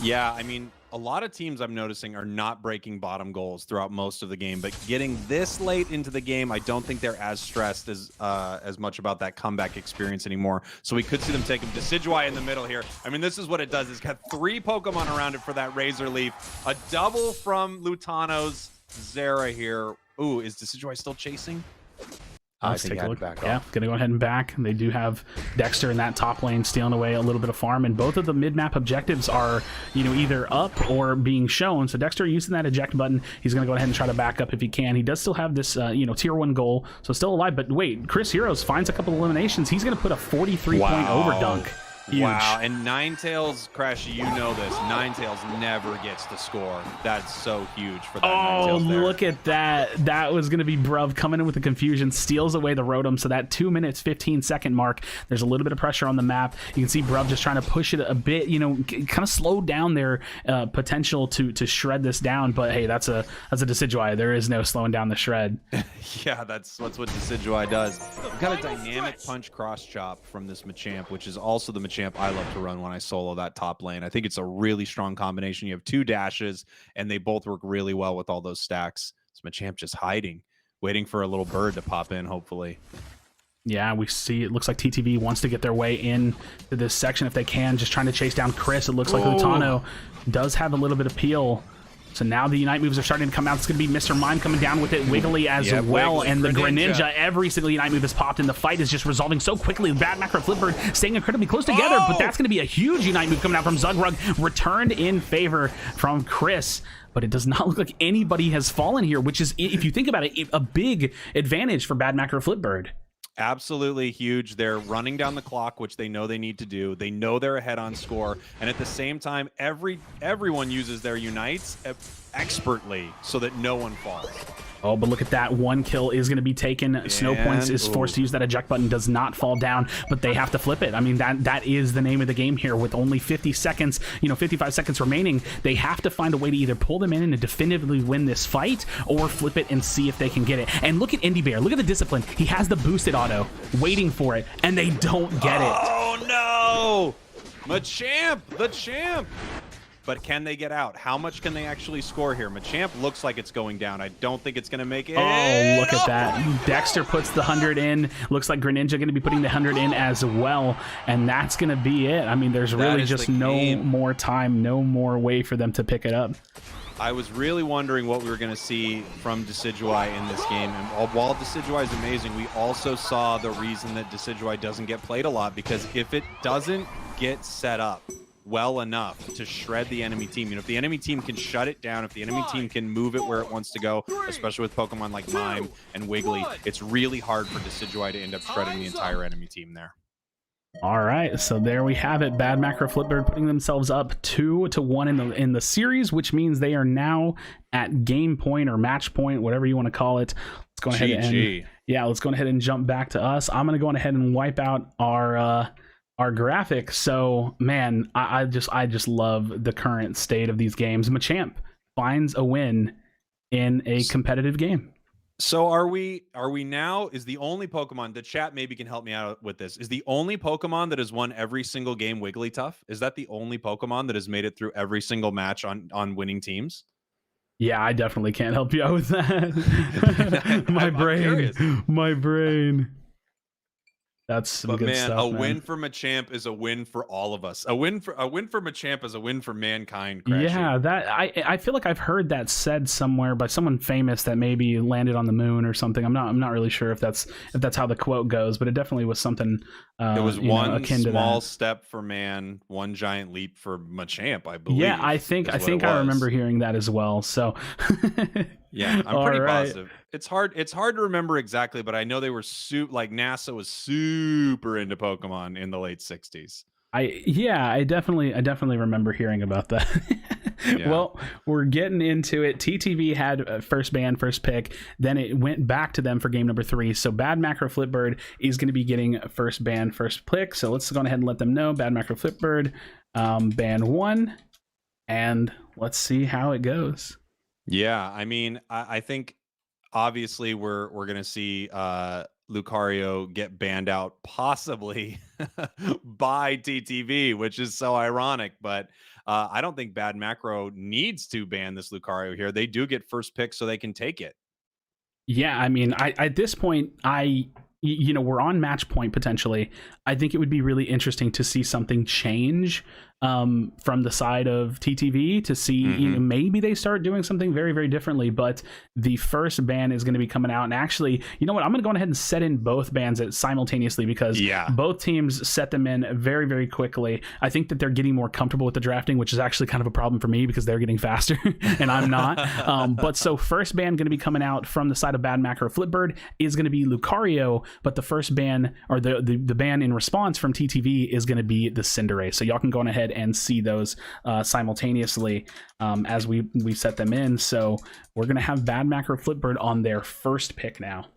Yeah, I mean, a lot of teams I'm noticing are not breaking bottom goals throughout most of the game, but getting this late into the game, I don't think they're as stressed as much about that comeback experience anymore. So we could see them take him. Decidueye in the middle here. I mean, this is what it does. It's got 3 Pokemon around it for that Razor Leaf. A double from Lutano's Zera here. Ooh, is Decidueye still chasing? Let's take a look. Yeah, gonna go ahead and back. They do have Dexter in that top lane stealing away a little bit of farm, and both of the mid-map objectives are, you know, either up or being shown. So Dexter using that eject button, he's gonna go ahead and try to back up if he can. He does still have this, tier 1 goal, so still alive. But wait, Chris Heroes finds a couple of eliminations. He's gonna put a 43-point overdunk. Huge. Wow, and Ninetales, Krashy, you know this. Ninetales never gets the score. That's so huge for that Ninetales there. Look at that. That was going to be Bruv coming in with the confusion, steals away the Rotom. So that 2 minutes, 15-second mark, there's a little bit of pressure on the map. You can see Bruv just trying to push it a bit, you know, kind of slow down their potential to shred this down. But hey, that's a Decidueye. There is no slowing down the shred. Yeah, that's what Decidueye does. We've got a dynamic punch cross chop from this Machamp, which is also the Machamp I love to run when I solo that top lane. I think it's a really strong combination. You have 2 dashes, and they both work really well with all those stacks. This Machamp just hiding, waiting for a little bird to pop in, hopefully. Yeah, we see it looks like TTV wants to get their way in to this section if they can, just trying to chase down Chris. It looks like Lutano does have a little bit of peel. So now the Unite moves are starting to come out. It's going to be Mr. Mime coming down with it, Wiggly as well, Wiggly, and the Greninja. Every single Unite move has popped, and the fight is just resolving so quickly. Bad Macro Flipbird staying incredibly close together, but that's going to be a huge Unite move coming out from Zugrug, returned in favor from Chris. But it does not look like anybody has fallen here, which is, if you think about it, a big advantage for Bad Macro Flipbird. Absolutely huge. They're running down the clock, which they know they need to do. They know they're ahead on score, and at the same time, everyone uses their Unites expertly so that no one falls. Oh, but look at that. 1 kill is going to be taken. Snowpoints is forced to use that eject button, does not fall down, but they have to flip it. I mean, that is the name of the game here. With only 50 seconds, 55 seconds remaining, they have to find a way to either pull them in and definitively win this fight, or flip it and see if they can get it. And look at Indie Bear. Look at the discipline. He has the boosted auto, waiting for it, and they don't get it. Oh, no! Machamp, the champ! But can they get out? How much can they actually score here? Machamp looks like it's going down. I don't think it's going to make it. Oh, look at that. Dexter puts the 100 in. Looks like Greninja going to be putting the 100 in as well. And that's going to be it. I mean, there's really just no more time, no more way for them to pick it up. I was really wondering what we were going to see from Decidueye in this game. And while Decidueye is amazing, we also saw the reason that Decidueye doesn't get played a lot. Because if it doesn't get set up well enough to shred the enemy team, if the enemy team can shut it down, if the enemy team can move it where it wants to go, especially with Pokemon like Mime and Wiggly, it's really hard for Decidueye to end up shredding the entire enemy team there. All right, so there we have it. Bad Macro Flipbird putting themselves up 2-1 in the series, which means they are now at game point or match point, whatever you want to call it. Let's go ahead let's go ahead and jump back to us. I'm going to go ahead and wipe out our graphics. So man, I just love the current state of these games. Machamp finds a win in a competitive game. So are we now, is the only Pokemon, the chat maybe can help me out with this, is the only Pokemon that has won every single game Wigglytuff? Is that the only Pokemon that has made it through every single match on winning teams? Yeah, I definitely can't help you out with that. My brain. That's some good stuff, a win for Machamp is a win for all of us. A win for Machamp is a win for mankind. Krashy. Yeah, that I feel like I've heard that said somewhere by someone famous that maybe landed on the moon or something. I'm not really sure if that's how the quote goes, but it definitely was something. It was one akin to small that. step for man, one giant leap for Machamp, I believe. Yeah, I think I remember hearing that as well. So Yeah, I'm All pretty right. positive. It's hard to remember exactly, but I know they were like NASA was super into Pokemon in the late 60s. I definitely remember hearing about that. Yeah. Well, we're getting into it. TTV had first ban, first pick. Then it went back to them for game number 3. So Bad Macro Flipbird is going to be getting first ban, first pick. So let's go ahead and let them know. Bad Macro Flipbird, ban 1, and let's see how it goes. Yeah, I mean, I think obviously we're gonna see Lucario get banned out possibly by TTV, which is so ironic. But I don't think Bad Macro needs to ban this Lucario here. They do get first pick, so they can take it. Yeah, I mean, I at this point, we're on match point potentially. I think it would be really interesting to see something change from the side of TTV to see maybe they start doing something very, very differently. But the first ban is going to be coming out, and actually, you know what? I'm going to go ahead and set in both bans simultaneously because both teams set them in very, very quickly. I think that they're getting more comfortable with the drafting, which is actually kind of a problem for me because they're getting faster and I'm not. But so first ban going to be coming out from the side of Bad Macro Flipbird is going to be Lucario, but the first ban or the ban in response from TTV is going to be the Cinderace. So y'all can go on ahead and see those simultaneously as we set them in. So we're going to have Bad Macro Flipbird on their first pick now.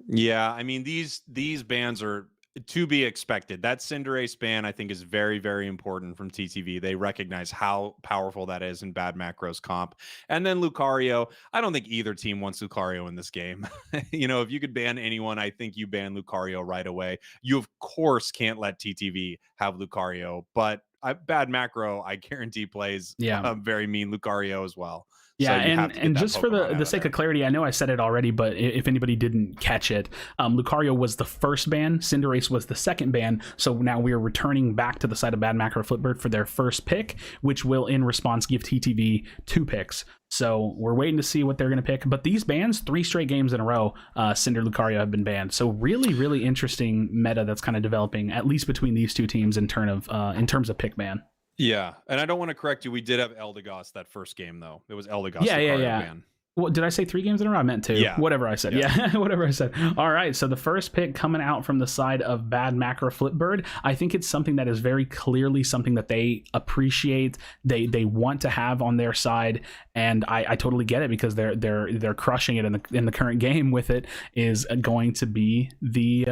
Yeah, I mean these bans are to be expected. That Cinderace ban, I think, is very, very important from TTV. They recognize how powerful that is in Bad Macro's comp. And then Lucario, I don't think either team wants Lucario in this game. If you could ban anyone, I think you ban Lucario right away. You, of course, can't let TTV have Lucario, but Bad Macro, I guarantee, plays very mean Lucario as well. Yeah, so and just for the sake of clarity, I know I said it already, but if anybody didn't catch it, Lucario was the first ban, Cinderace was the second ban, so now we are returning back to the side of Bad Macro Flipbird for their first pick, which will in response give TTV 2 picks. So we're waiting to see what they're going to pick. But these bans, 3 straight games in a row, Cinder, Lucario have been banned. So really, really interesting meta that's kind of developing, at least between these two teams in terms of pick ban. Yeah, and I don't want to correct you. We did have Eldegoss that first game, though. It was Eldegoss. Yeah. Ban. Well, did I say 3 games in a row? I meant 2. Yeah. Whatever I said. Yeah. Whatever I said. All right. So the first pick coming out from the side of Bad Macro Flipbird, I think it's something that is very clearly something that they appreciate. They want to have on their side, and I totally get it because they're crushing it in the current game with it. Is going to be the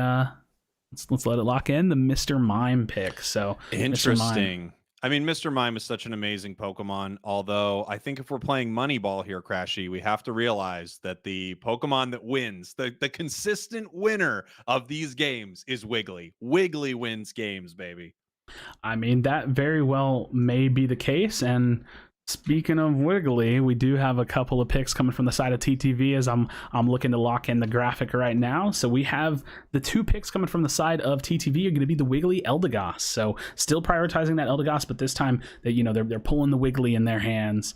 let's let it lock in, the Mr. Mime pick. So interesting. I mean, Mr. Mime is such an amazing Pokemon, although I think if we're playing Moneyball here, Krashy, we have to realize that the Pokemon that wins, the consistent winner of these games is Wiggly. Wiggly wins games, baby. I mean, that very well may be the case, and speaking of Wiggly, we do have a couple of picks coming from the side of TTV as I'm looking to lock in the graphic right now. So we have the 2 picks coming from the side of TTV are going to be the Wiggly Eldegoss. So still prioritizing that Eldegoss, but this time they're pulling the Wiggly in their hands.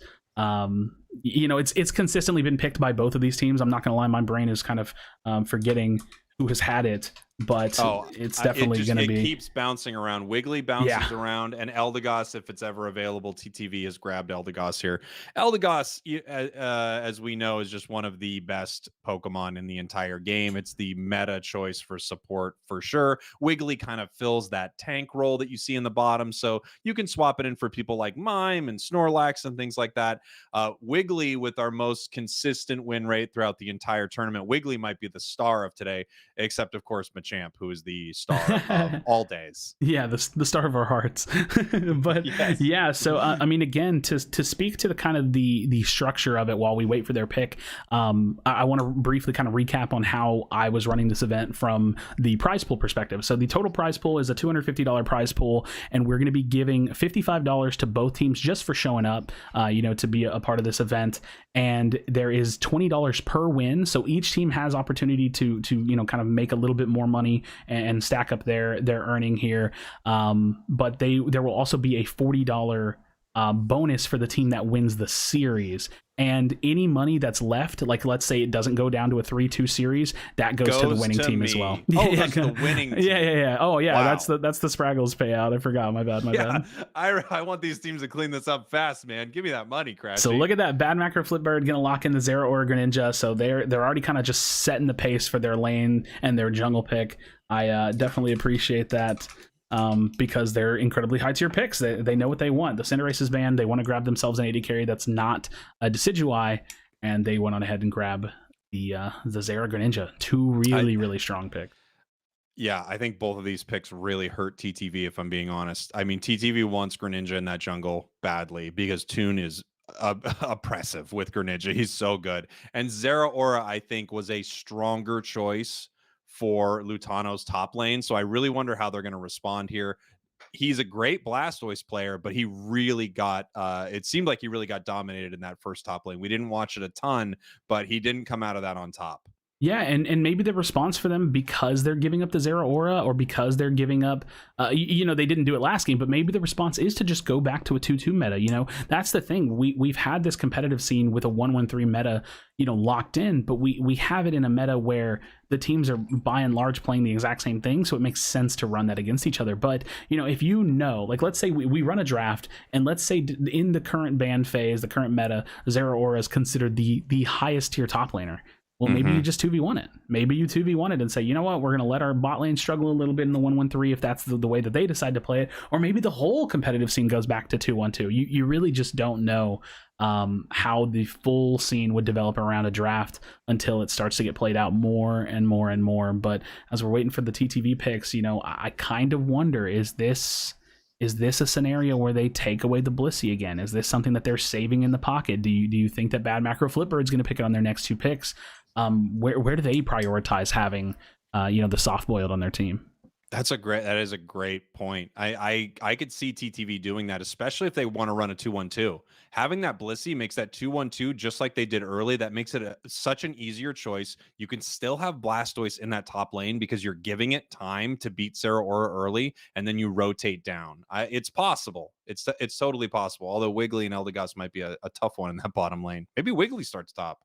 It's consistently been picked by both of these teams. I'm not going to lie, my brain is kind of forgetting who has had it, but it's definitely going to be. It keeps bouncing around. Wiggly bounces around, and Eldegoss, if it's ever available, TTV has grabbed Eldegoss here. Eldegoss, as we know, is just one of the best Pokemon in the entire game. It's the meta choice for support for sure. Wiggly kind of fills that tank role that you see in the bottom, so you can swap it in for people like Mime and Snorlax and things like that. Wiggly, with our most consistent win rate throughout the entire tournament, Wiggly might be the star of today, except of course Machamp, who is the star of all days. Yeah, the star of our hearts. But so I mean, again, to speak to the kind of the structure of it while we wait for their pick, I want to briefly kind of recap on how I was running this event from the prize pool perspective. So the total prize pool is a $250 prize pool, and we're going to be giving $55 to both teams just for showing up, to be a part of this event. And there is $20 per win, so each team has opportunity to kind of make a little bit more money and stack up their earning here. But there will also be a $40 bonus for the team that wins the series. And any money that's left, like let's say it doesn't go down to a 3-2 series, that goes to the winning team as well. Oh, goes to the winning team. Yeah. Oh, yeah. Wow. That's the Spraggles payout. I forgot. My bad. I want these teams to clean this up fast, man. Give me that money, Krashy. So look at that. Bad Macro Flipbird gonna lock in the Zero Aura Greninja. So they're already kind of just setting the pace for their lane and their jungle pick. I definitely appreciate that. Because they're incredibly high tier picks. They know what they want. The Cinderace is banned. They want to grab themselves an AD carry that's not a Decidueye, and they went on ahead and grab the Zera Greninja. Two really strong picks. Yeah, I think both of these picks really hurt TTV, if I'm being honest. I mean, TTV wants Greninja in that jungle badly because Toon is oppressive with Greninja. He's so good. And Zera Aura, I think, was a stronger choice for Lutano's top lane. So I really wonder how they're going to respond here. He's a great Blastoise player, but he really got, it seemed like he really got dominated in that first top lane. We didn't watch it a ton, but he didn't come out of that on top. Yeah, and maybe the response for them, because they're giving up the Zera Aura, or because they're giving up, they didn't do it last game, but maybe the response is to just go back to a 2-2 meta. That's the thing. We've had this competitive scene with a 1-1-3 meta, locked in, but we have it in a meta where the teams are by and large playing the exact same thing, so it makes sense to run that against each other. But if like let's say we run a draft, and let's say in the current ban phase, the current meta, Zera Aura is considered the highest tier top laner. Well, maybe you just 2v1 it. Maybe you 2v1 it and say, you know what, we're going to let our bot lane struggle a little bit in the 1-1-3 if that's the way that they decide to play it. Or maybe the whole competitive scene goes back to 2-1-2. You really just don't know how the full scene would develop around a draft until it starts to get played out more and more and more. But as we're waiting for the TTV picks, I kind of wonder, is this a scenario where they take away the Blissey again? Is this something that they're saving in the pocket? Do you think that Bad Macro Flipbird's going to pick it on their next two picks? Where do they prioritize having the soft boiled on their team? That is a great point. I could see TTV doing that, especially if they want to run a 2-1-2. Having that Blissey makes that 2-1-2 just like they did early. That makes it such an easier choice. You can still have Blastoise in that top lane because you're giving it time to beat Zera Aura early, and then you rotate down. It's possible. It's totally possible. Although Wiggly and Eldegoss might be a tough one in that bottom lane. Maybe Wiggly starts top.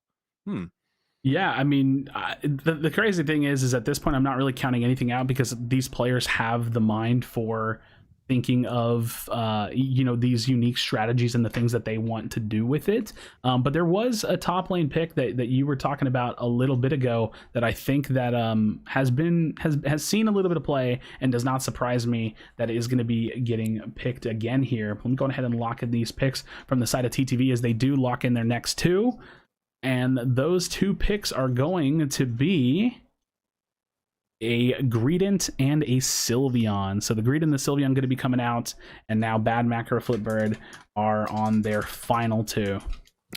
Yeah, I mean, the crazy thing is at this point, I'm not really counting anything out because these players have the mind for thinking of, these unique strategies and the things that they want to do with it. But there was a top lane pick that you were talking about a little bit ago that I think that has seen a little bit of play and does not surprise me that it is going to be getting picked again here. Let me go ahead and lock in these picks from the side of TTV as they do lock in their next two. And those two picks are going to be a Greedent and a Sylveon. So the Greedent and the Sylveon going to be coming out, and now Bad Macro Flipbird are on their final two.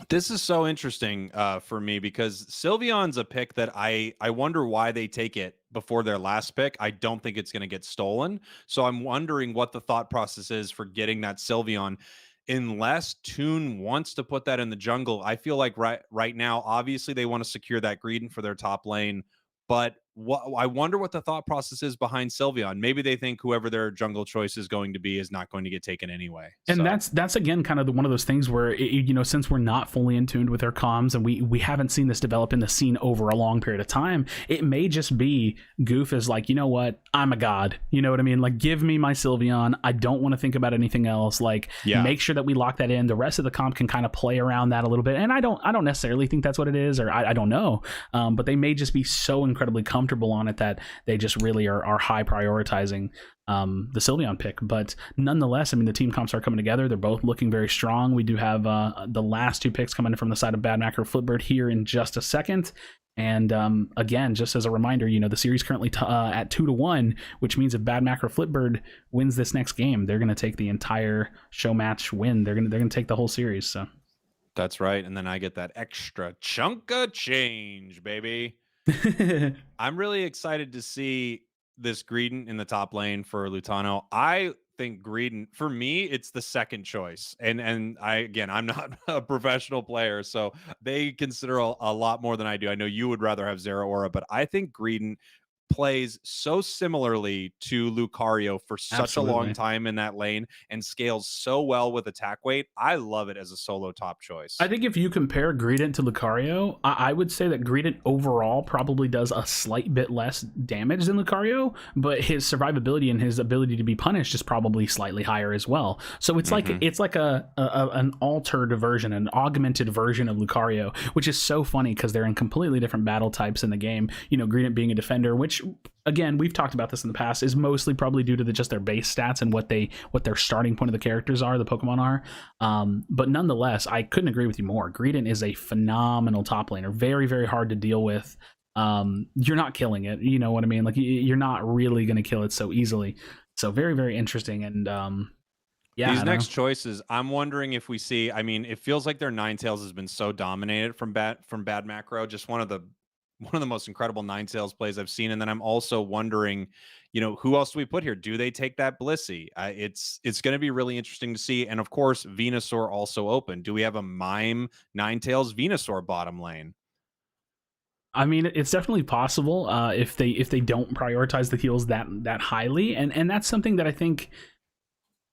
This is so interesting for me because Sylveon's a pick that I wonder why they take it before their last pick. I don't think it's going to get stolen. So I'm wondering what the thought process is for getting that Sylveon. Unless Toon wants to put that in the jungle, I feel like right now, obviously they want to secure that Greedent for their top lane. But I wonder what the thought process is behind Sylveon. Maybe they think whoever their jungle choice is going to be is not going to get taken anyway. And that's again kind of one of those things where since we're not fully in tuned with our comms and we haven't seen this develop in the scene over a long period of time, it may just be Goof is like, you know what, I'm a god. You know what I mean? Like, give me my Sylveon. I don't want to think about anything else. Like, make sure that we lock that in. The rest of the comp can kind of play around that a little bit. And I don't necessarily think that's what it is, or I don't know. But they may just be so incredibly comfortable on it that they just really are high prioritizing the Sylveon pick. But nonetheless, I mean, the team comps are coming together. They're both looking very strong. We do have the last two picks coming in from the side of Bad Macro Flipbird here in just a second. And again, just as a reminder, the series currently at 2-1, which means if Bad Macro Flipbird wins this next game, they're going to take the entire show match win. They're going to take the whole series. So that's right. And then I get that extra chunk of change, baby. I'm really excited to see this Greedent in the top lane for Lutano. I think Greedent, for me, it's the second choice. And I'm not a professional player, so they consider a lot more than I do. I know you would rather have Zera Aura, but I think Greedent plays so similarly to Lucario for such a long Absolutely. time in that lane and scales so well with attack weight. I love it as a solo top I choice. think if you compare Greedent to Lucario, I would say that Greedent overall probably does a slight bit less damage than Lucario, but his survivability and his ability to be punished is probably slightly higher as well. So it's like an altered version, an augmented version of Lucario, which is so funny because they're in completely different battle types in the game. You know, Greedent being a defender, which again we've talked about this in the past, is mostly probably due to just their base stats and what their starting point of the characters are, the Pokemon are. But nonetheless, I couldn't agree with you more. Greedent is a phenomenal top laner, very very hard to deal with. You're not killing it, you know what I mean? Like you're not really going to kill it so easily. So very very interesting, and yeah, These I don't know. next choices, I'm wondering if we see. I mean, it feels like their Ninetales has been so dominated from bad macro. Just one of the most incredible Ninetales plays I've seen. And then I'm also wondering, who else do we put here? Do they take that Blissey? It's going to be really interesting to see. And of course, Venusaur also open. Do we have a Mime Ninetales Venusaur bottom lane? I mean, it's definitely possible if they don't prioritize the heals that highly, and that's something that I think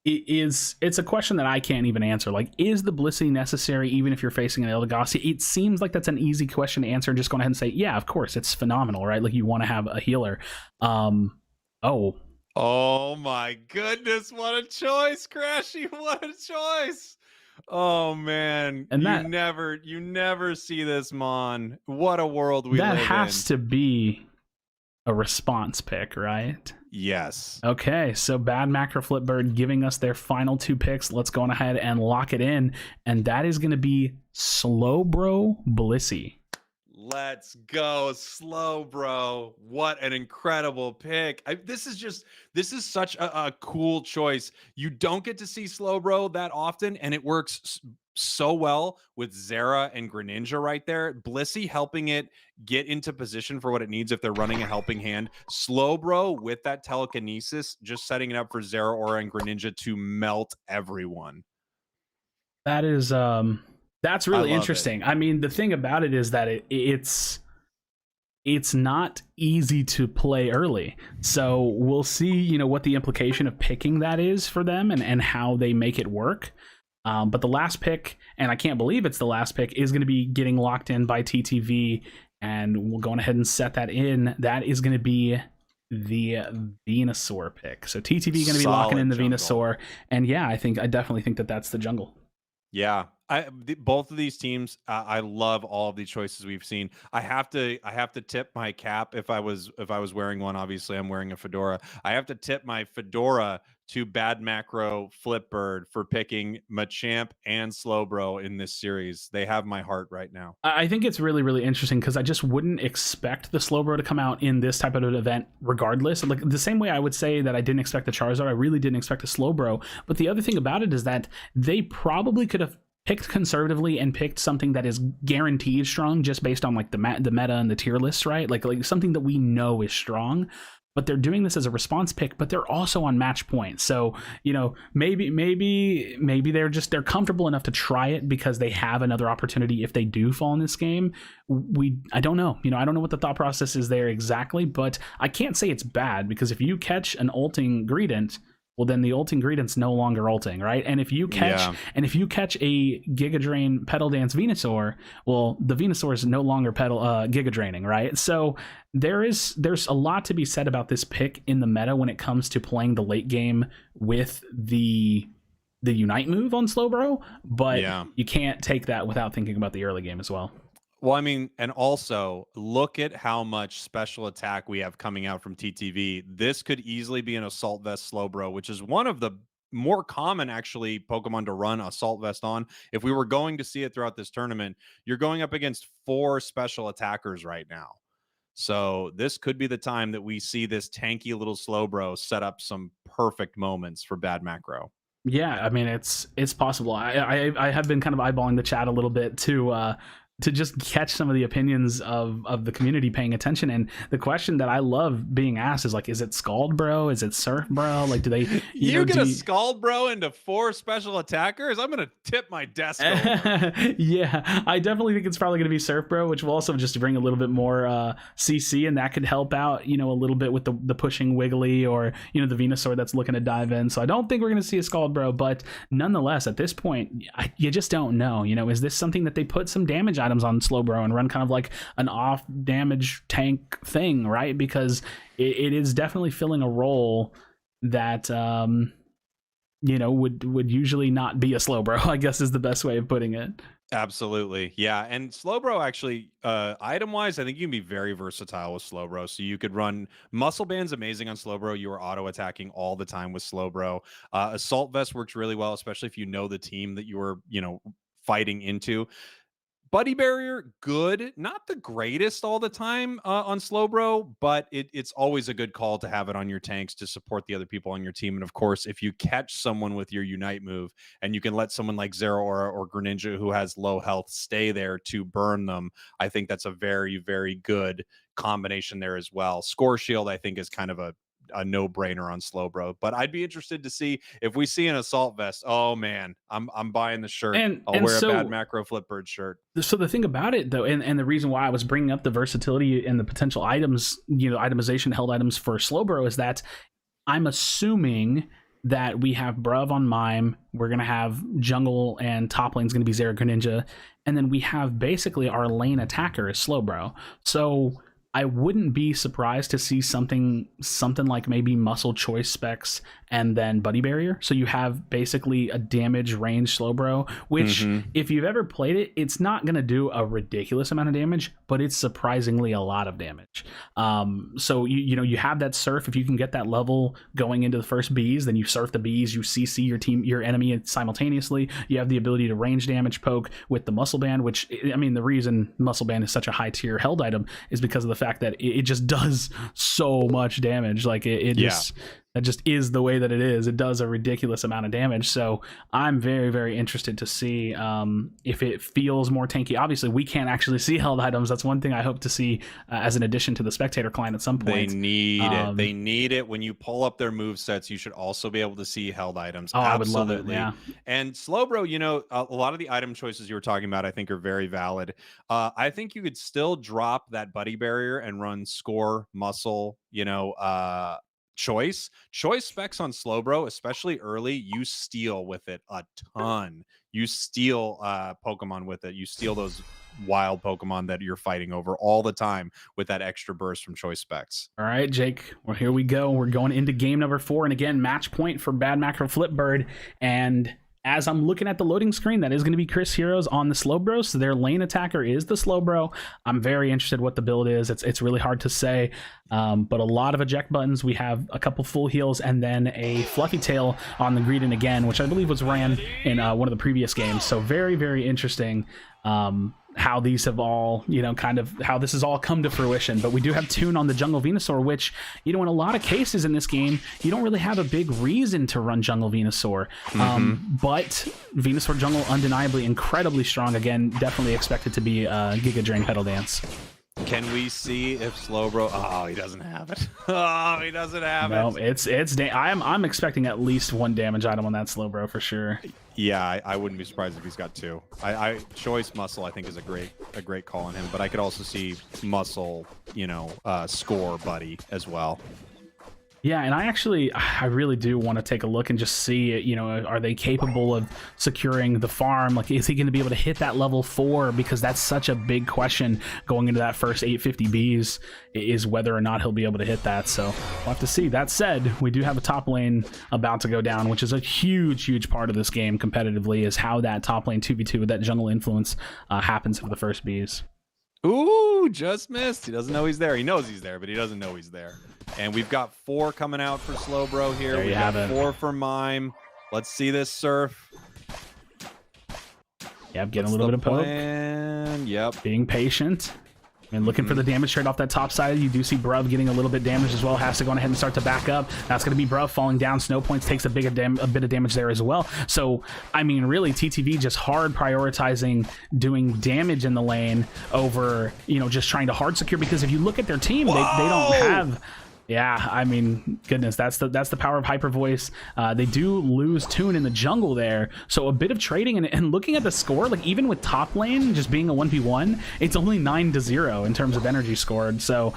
it's a question that I can't even answer. Like, is the Blissey necessary even if you're facing an Eldegoss? It seems like that's an easy question to answer and just go ahead and say, yeah, of course, it's phenomenal, right? Like you want to have a healer. Oh. Oh my goodness, what a choice, Krashy. What a choice. Oh man, And you never see this, Mon. What a world we that live has in. to be a response pick, right? Yes. Okay, so Bad Macro Flipbird giving us their final two picks. Let's go on ahead and lock it in, and that is going to be Slowbro Blissey. Let's go, Slowbro. What an incredible pick. This is such a cool choice. You don't get to see Slowbro that often, and it works so well with Zera and Greninja right there. Blissey helping it get into position for what it needs if they're running a helping hand. Slowbro with that telekinesis, just setting it up for Zera, Aura, and Greninja to melt everyone. That is that's I really love it. interesting. I mean, the thing about it is that it's not easy to play early. So we'll see, what the implication of picking that is for them and how they make it work. But the last pick, and I can't believe it's the last pick, is going to be getting locked in by TTV, and we'll go ahead and set that in. That is going to be the Venusaur pick. So TTV going to be locking in the Jungle. Venusaur, and yeah, I definitely think that that's the jungle. Yeah, both of these teams, I love all of the choices we've seen. I have to tip my cap if I was wearing one. Obviously, I'm wearing a fedora. I have to tip my fedora to Bad Macro Flipbird for picking Machamp and Slowbro in this series. They have my heart right now. I think it's really, really interesting because I just wouldn't expect the Slowbro to come out in this type of an event regardless. Like the same way I would say that I didn't expect the Charizard, I really didn't expect a Slowbro. But the other thing about it is that they probably could have picked conservatively and picked something that is guaranteed strong just based on like the meta and the tier lists, right? Like something that we know is strong. But they're doing this as a response pick, but they're also on match point. So, maybe they're comfortable enough to try it because they have another opportunity if they do fall in this game. I don't know. I don't know what the thought process is there exactly, but I can't say it's bad because if you catch an ulting Greedent, well, then the ulting Greedent's no longer ulting, right? And if you catch a Giga Drain Petal Dance Venusaur, well, the Venusaur is no longer Giga Draining, right? So there's a lot to be said about this pick in the meta when it comes to playing the late game with the Unite move on Slowbro, but you can't take that without thinking about the early game as well. Well, I mean, and also look at how much special attack we have coming out from TTV. This could easily be an Assault Vest Slowbro, which is one of the more common, actually, Pokemon to run Assault Vest on. If we were going to see it throughout this tournament, you're going up against 4 special attackers right now. So this could be the time that we see this tanky little Slowbro set up some perfect moments for Bad Macro. Yeah, I mean, it's possible. I have been kind of eyeballing the chat a little bit to to just catch some of the opinions of the community paying attention. And the question that I love being asked is like, is it Scald Bro? Is it Surf Bro? Like, do they you gonna Scald Bro into 4 special attackers? I'm gonna tip my desk over. Yeah, I definitely think it's probably gonna be Surf Bro, which will also just bring a little bit more CC, and that could help out, you know, a little bit with the pushing Wiggly, or, you know, the Venusaur that's looking to dive in. So I don't think we're gonna see a Scald Bro, but nonetheless, at this point, you just don't know. You know, is this something that they put some damage items on Slowbro and run kind of like an off damage tank thing, right? Because it is definitely filling a role that you know, would usually not be a Slowbro, I guess is the best way of putting it. Absolutely. Yeah. And Slowbro actually, item wise, I think you can be very versatile with Slowbro. So you could run Muscle Band's amazing on Slowbro. You are auto attacking all the time with Slowbro. Assault Vest works really well, especially if you know the team that you are, you know, fighting into. Buddy Barrier, good, not the greatest all the time on Slowbro, but it's always a good call to have it on your tanks to support the other people on your team. And of course, if you catch someone with your Unite move and you can let someone like Zero or Greninja who has low health stay there to burn them, I think that's a very, very good combination there as well. Score Shield, I think, is kind of a no-brainer on Slowbro, but I'd be interested to see if we see an Assault Vest. Oh man, I'm buying the shirt. I'll wear a Bad Macro Flipbird shirt. So the thing about it, though, and the reason why I was bringing up the versatility and the potential items, you know, itemization held items for Slowbro, is that I'm assuming that we have Bruv on Mime, we're going to have jungle and top lane's going to be Zero Greninja, and then we have basically our lane attacker is Slowbro. So I wouldn't be surprised to see something like maybe Muscle Choice Specs and then Buddy Barrier. So you have basically a damage range Slowbro, which if you've ever played it, it's not going to do a ridiculous amount of damage, but it's surprisingly a lot of damage. So you know, you have that surf. If you can get that level going into the first bees, then you surf the bees, you CC your enemy simultaneously. You have the ability to range damage poke with the Muscle Band, which, I mean, the reason Muscle Band is such a high tier held item is because of the fact that it just does so much damage. Like it just, that just is the way that it is. It does a ridiculous amount of damage. So I'm very, very interested to see if it feels more tanky. Obviously, we can't actually see held items. That's one thing I hope to see as an addition to the spectator client at some point. They need it. They need it. When you pull up their move sets, you should also be able to see held items. Oh, absolutely. I would love it. Yeah. And Slowbro, you know, a lot of the item choices you were talking about, I think, are very valid. I think you could still drop that Buddy Barrier and run Score, Muscle, you know, choice specs on Slowbro, especially early. You steal with it a ton. You steal Pokemon with it. You steal those wild Pokemon that you're fighting over all the time with that extra burst from choice specs. All right, Jake, well, here we go. We're going into game number 4, and again, match point for Bad Macro Flipbird. And as I'm looking at the loading screen, that is going to be Chris Heroes on the Slowbro. So their lane attacker is the Slowbro. I'm very interested what the build is. It's really hard to say, but a lot of eject buttons. We have a couple full heals and then a Fluffy Tail on the Greedent again, which I believe was ran in one of the previous games. So very, very interesting how these have all, you know, kind of how this has all come to fruition. But we do have Toon on the Jungle Venusaur, which, you know, in a lot of cases in this game, you don't really have a big reason to run Jungle Venusaur. But Venusaur Jungle, undeniably incredibly strong. Again, definitely expected to be Giga Drain Pedal Dance. Can we see if Slowbro? Oh, he doesn't have it. Oh, he doesn't have it. No, it's I'm expecting at least 1 damage item on that Slowbro for sure. Yeah, I wouldn't be surprised if he's got 2. I choice Muscle, I think, is a great call on him, but I could also see Muscle, you know, Score Buddy as well. Yeah, and I really do want to take a look and just see, you know, are they capable of securing the farm? Like, is he going to be able to hit that level 4? Because that's such a big question going into that first 850 Bs, is whether or not he'll be able to hit that. So we'll have to see. That said, we do have a top lane about to go down, which is a huge, huge part of this game competitively, is how that top lane 2v2 with that jungle influence happens for the first Bs. Ooh, just missed. He doesn't know he's there. He knows he's there, but he doesn't know he's there. And we've got 4 coming out for Slowbro here. We've got 4 for Mime. Let's see this surf. Yep, getting a little bit of poke. Yep. Being patient. And looking for the damage trade off that top side. You do see Bruv getting a little bit damaged as well. Has to go ahead and start to back up. That's going to be Bruv falling down. Snow Points takes a bit of damage there as well. So, I mean, really, TTV just hard prioritizing doing damage in the lane over, you know, just trying to hard secure. Because if you look at their team, they don't have... Yeah, I mean, goodness, that's the power of Hyper Voice. They do lose Toon in the jungle there, so a bit of trading and looking at the score, like even with top lane just being a 1v1, it's only 9-0 in terms of energy scored. So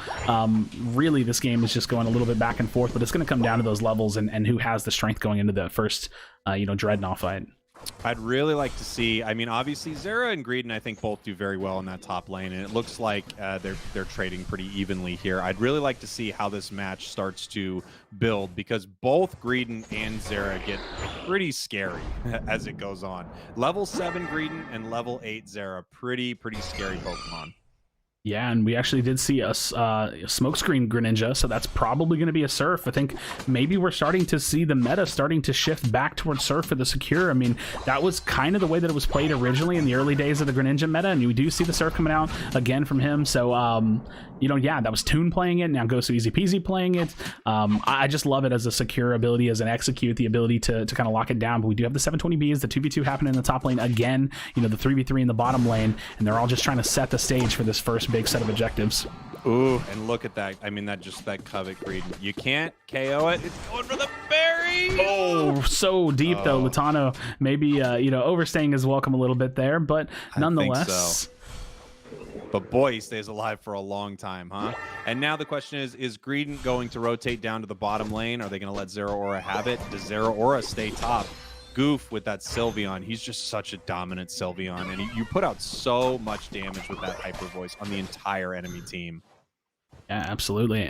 really, this game is just going a little bit back and forth, but it's going to come down to those levels and who has the strength going into the first, you know, Dreadnought fight. I'd really like to see, I mean, obviously Zera and Greedon I think both do very well in that top lane, and it looks like they're trading pretty evenly here. I'd really like to see how this match starts to build, because both Greedon and Zera get pretty scary as it goes on. Level 7 Greedon and level 8 Zera, pretty scary Pokemon. Yeah, and we actually did see a smokescreen Greninja, so that's probably going to be a Surf. I think maybe we're starting to see the meta starting to shift back towards Surf for the secure. I mean, that was kind of the way that it was played originally in the early days of the Greninja meta, and we do see the Surf coming out again from him. So, you know, yeah, that was Toon playing it, now Gosu Easy Peasy playing it. I just love it as a secure ability, as an execute, the ability to kind of lock it down. But we do have the 720Bs, the 2v2 happening in the top lane again, you know, the 3v3 in the bottom lane, and they're all just trying to set the stage for this first big set of objectives. Ooh, and look at that. I mean, that Covet Greedon. You can't KO it. It's going for the berry. Oh, so deep though. Latano maybe you know, overstaying his welcome a little bit there, but nonetheless. I think so. But boy, he stays alive for a long time, huh? And now the question is Greedon going to rotate down to the bottom lane? Are they going to let Zeraora have it? Does Zeraora stay top? Goof with that Sylveon, he's just such a dominant Sylveon, and you put out so much damage with that Hyper Voice on the entire enemy team. Yeah, absolutely.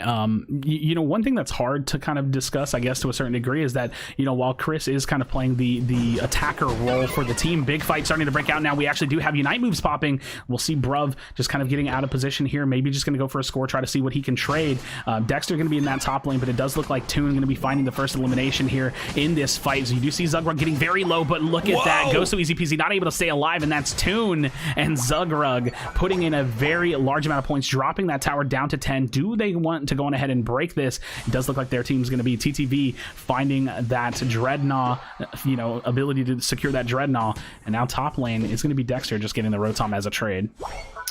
You know, one thing that's hard to kind of discuss, I guess, to a certain degree, is that, you know, while Chris is kind of playing the attacker role for the team, big fight starting to break out now. We actually do have Unite moves popping. We'll see Bruv just kind of getting out of position here, maybe just going to go for a score, try to see what he can trade. Dexter going to be in that top lane, but it does look like Toon going to be finding the first elimination here in this fight. So you do see Zugrug getting very low, but look at that. Gosu Easy Peasy not able to stay alive, and that's Toon and Zugrug putting in a very large amount of points, dropping that tower down to 10. Do they want to go on ahead and break this? It does look like their team's going to be TTV finding that Dreadnought, you know, ability to secure that Dreadnought, and now top lane is going to be Dexter just getting the Rotom as a trade.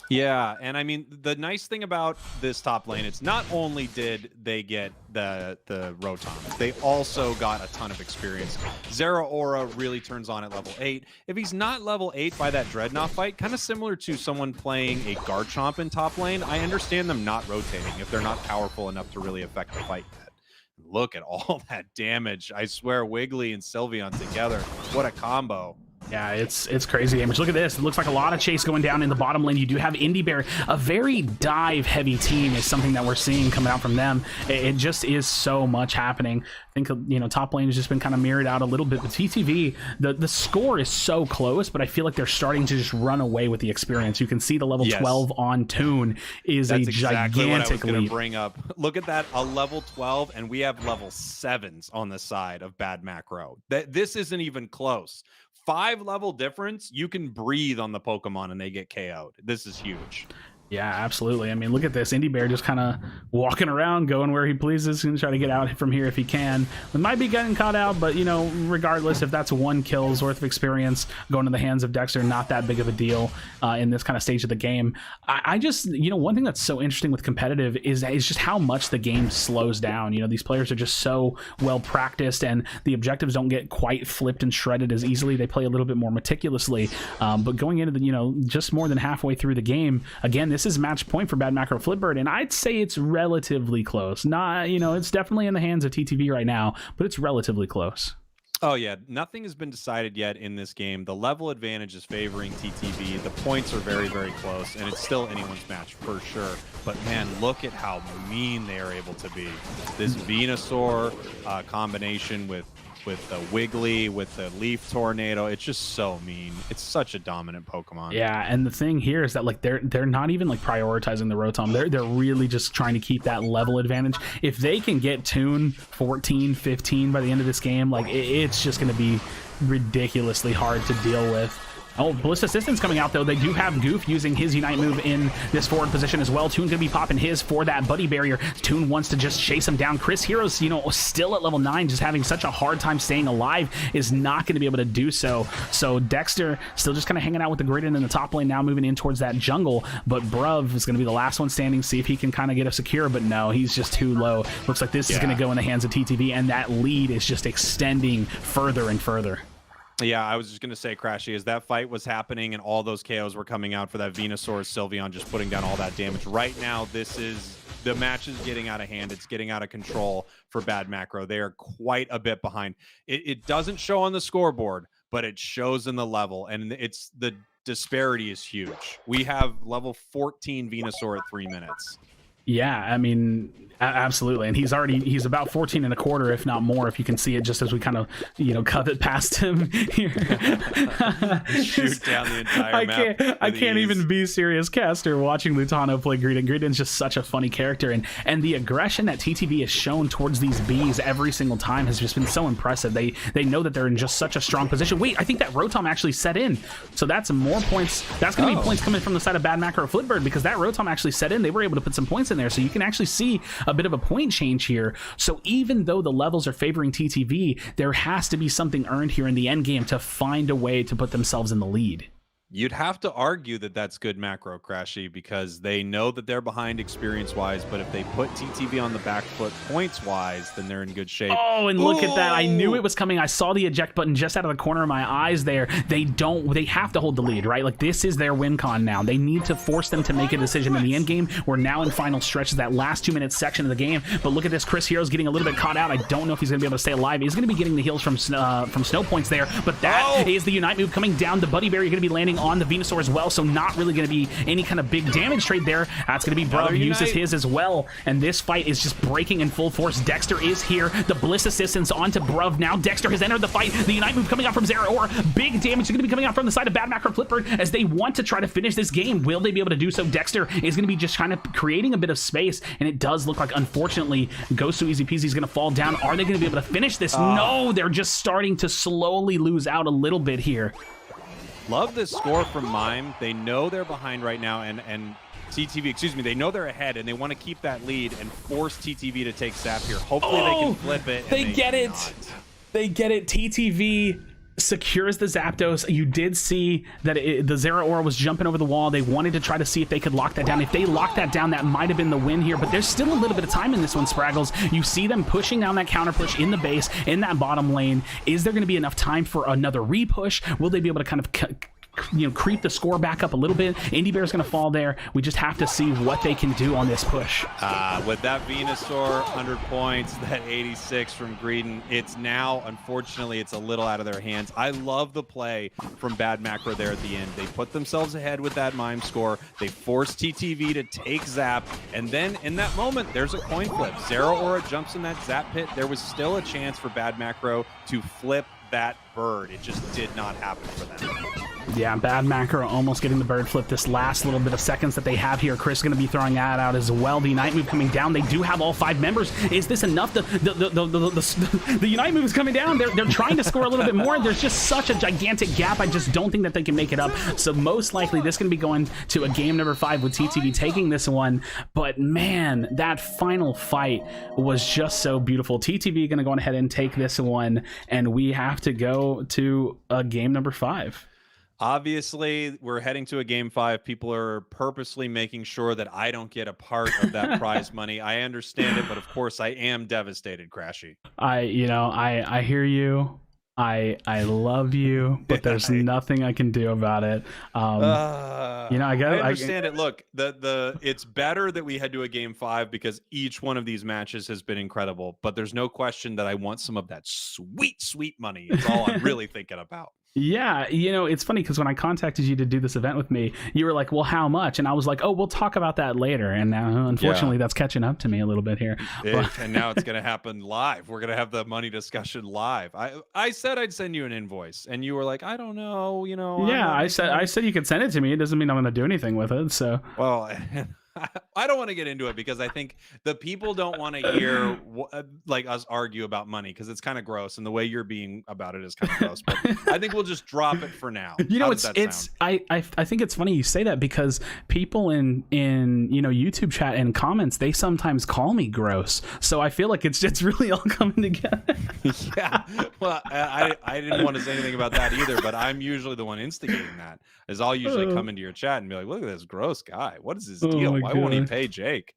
Yeah, and I mean, the nice thing about this top lane, it's not only did they get the Rotom, they also got a ton of experience. Zeraora really turns on at level 8. If he's not level 8 by that Dreadnought fight, kind of similar to someone playing a Garchomp in top lane, I understand them not rotating if they're not powerful enough to really affect the fight yet. Look at all that damage. I swear, Wiggly and Sylveon together, what a combo. Yeah, it's crazy damage. Look at this. It looks like a lot of chase going down in the bottom lane. You do have Indie Bear. A very dive-heavy team is something that we're seeing coming out from them. It just is so much happening. I think, you know, top lane has just been kind of mirrored out a little bit. But TTV, the score is so close, but I feel like they're starting to just run away with the experience. You can see the level 12 on Toon is That's a exactly gigantic what I was going leap. to bring up. Look at that, a level 12, and we have level 7s on the side of Bad Macro. This isn't even close. 5-level difference, you can breathe on the Pokemon and they get KO'd. This is huge. Yeah, absolutely. I mean, look at this. Indie Bear just kind of walking around, going where he pleases, and try to get out from here if he can. It might be getting caught out, but, you know, regardless, if that's 1 kill's worth of experience going to the hands of Dexter, not that big of a deal in this kind of stage of the game. I just, you know, one thing that's so interesting with competitive is just how much the game slows down. You know, these players are just so well practiced, and the objectives don't get quite flipped and shredded as easily. They play a little bit more meticulously. But going into the, you know, just more than halfway through the game, again, this is match point for Bad Macro Flipbird, and I'd say it's relatively close. Not, you know, it's definitely in the hands of TTV right now, but it's relatively close. Oh yeah, nothing has been decided yet in this game. The level advantage is favoring TTV. The points are very, very close, and it's still anyone's match for sure. But man, look at how mean they are able to be. This Venusaur combination with the Wiggly, with the Leaf Tornado, it's just so mean. It's such a dominant Pokemon. Yeah, and the thing here is that, like, they're not even like prioritizing the Rotom. They're really just trying to keep that level advantage. If they can get Toon 14, 15 by the end of this game, like, it's just going to be ridiculously hard to deal with. Oh, Bliss Assistance coming out, though. They do have Goof using his Unite move in this forward position as well. Toon going to be popping his for that buddy barrier. Toon wants to just chase him down. Chris Hero's, you know, still at level 9, just having such a hard time staying alive, is not going to be able to do so. So Dexter still just kind of hanging out with the Gridden in the top lane, now moving in towards that jungle. But Bruv is going to be the last one standing, see if he can kind of get a secure, but no, he's just too low. Looks like this is going to go in the hands of TTV, and that lead is just extending further and further. Yeah, I was just going to say, Krashy, as that fight was happening and all those KOs were coming out for that Venusaur, Sylveon just putting down all that damage. Right now, the match is getting out of hand. It's getting out of control for Bad Macro. They are quite a bit behind. It doesn't show on the scoreboard, but it shows in the level, and the disparity is huge. We have level 14 Venusaur at 3 minutes. Yeah, I mean, absolutely. And he's about 14 and a quarter, if not more, if you can see it just as we kind of, you know, covet past him here. Shoot down the entire map. I can't even be serious caster watching Lutano play Greedent. Greedent's just such a funny character. And the aggression that TTV has shown towards these Bees every single time has just been so impressive. They know that they're in just such a strong position. Wait, I think that Rotom actually set in. So that's more points. That's going to be points coming from the side of Bad Macro Flipbird, because that Rotom actually set in. They were able to put some points in there, so you can actually see a bit of a point change here. So even though the levels are favoring TTV, there has to be something earned here in the end game to find a way to put themselves in the lead. You'd have to argue that that's good macro, Krashy, because they know that they're behind experience-wise, but if they put TTV on the back foot points-wise, then they're in good shape. Oh, and look at that. I knew it was coming. I saw the eject button just out of the corner of my eyes there. They have to hold the lead, right? Like, this is their win con now. They need to force them to make a decision in the end game. We're now in final stretches, that last 2-minute section of the game. But look at this. Chris Hero's getting a little bit caught out. I don't know if he's going to be able to stay alive. He's going to be getting the heals from snow points there, but that is the Unite move coming down. The Buddy Berry going to be landing on the Venusaur as well, so not really going to be any kind of big damage trade there. That's going to be Bruv uses his as well, and this fight is just breaking in full force. Dexter is here. The Bliss Assistance onto Bruv. Now Dexter has entered the fight. The Unite move coming out from Zeraor. Big damage is going to be coming out from the side of Bad Macro Flipbird as they want to try to finish this game. Will they be able to do so? Dexter is going to be just kind of creating a bit of space, and it does look like, unfortunately, Ghost Easy Peasy is going to fall down. Are they going to be able to finish this? No, they're just starting to slowly lose out a little bit here. Love this score from Mime. They know they're behind right now, and TTV, excuse me, they know they're ahead, and they want to keep that lead and force TTV to take Zap here. Hopefully they can flip it. They get it. They get it. TTV secures the Zapdos. You did see that the Zeraora was jumping over the wall. They wanted to try to see if they could lock that down. If they lock that down, that might have been the win here, but there's still a little bit of time in this one, Spraggles. You see them pushing down that counter push in the base, in that bottom lane. Is there going to be enough time for another repush? Will they be able to kind of creep the score back up a little bit? Indie Bear's going to fall there. We just have to see what they can do on this push. With that Venusaur, 100 points, that 86 from Greedent, it's now, unfortunately, it's a little out of their hands. I love the play from Bad Macro there at the end. They put themselves ahead with that Mime score. They forced TTV to take Zap, and then in that moment, there's a coin flip. Zeraora jumps in that Zap pit. There was still a chance for Bad Macro to flip that bird. It just did not happen for them. Yeah, Bad Macro almost getting the bird flip this last little bit of seconds that they have here. Chris is going to be throwing that out as well. The Unite move coming down. They do have all 5 members. Is this enough? The Unite move is coming down. They're trying to score a little bit more. There's just such a gigantic gap. I just don't think that they can make it up. So most likely this is going to be going to a game number 5 with TTV taking this one. But man, that final fight was just so beautiful. TTV going to go ahead and take this one, and we have to go to a game number 5. Obviously, we're heading to a game 5. People are purposely making sure that I don't get a part of that prize money. I understand it, but of course I am devastated, Krashy. I hear you. I love you, but there's nothing I can do about it. I understand it. Look, it's better that we head to a game 5 because each one of these matches has been incredible, but there's no question that I want some of that sweet, sweet money. It's all I'm really thinking about. Yeah, it's funny because when I contacted you to do this event with me, you were like, well, how much? And I was like, oh, we'll talk about that later. And now, unfortunately, that's catching up to me a little bit here. And now it's going to happen live. We're going to have the money discussion live. I said I'd send you an invoice, and you were like, I don't know, Yeah, I said you could send it to me. It doesn't mean I'm going to do anything with it. So, well, I don't want to get into it because I think the people don't want to hear like us argue about money because it's kind of gross, and the way you're being about it is kind of gross. But I think we'll just drop it for now. You know, How does that sound? I think it's funny you say that because people in you know YouTube chat and comments, they sometimes call me gross. So I feel like it's really all coming together. Yeah. Well, I didn't want to say anything about that either, but I'm usually the one instigating that. Is I'll usually come into your chat and be like, "Look at this gross guy. What is his deal? Why won't he pay Jake?"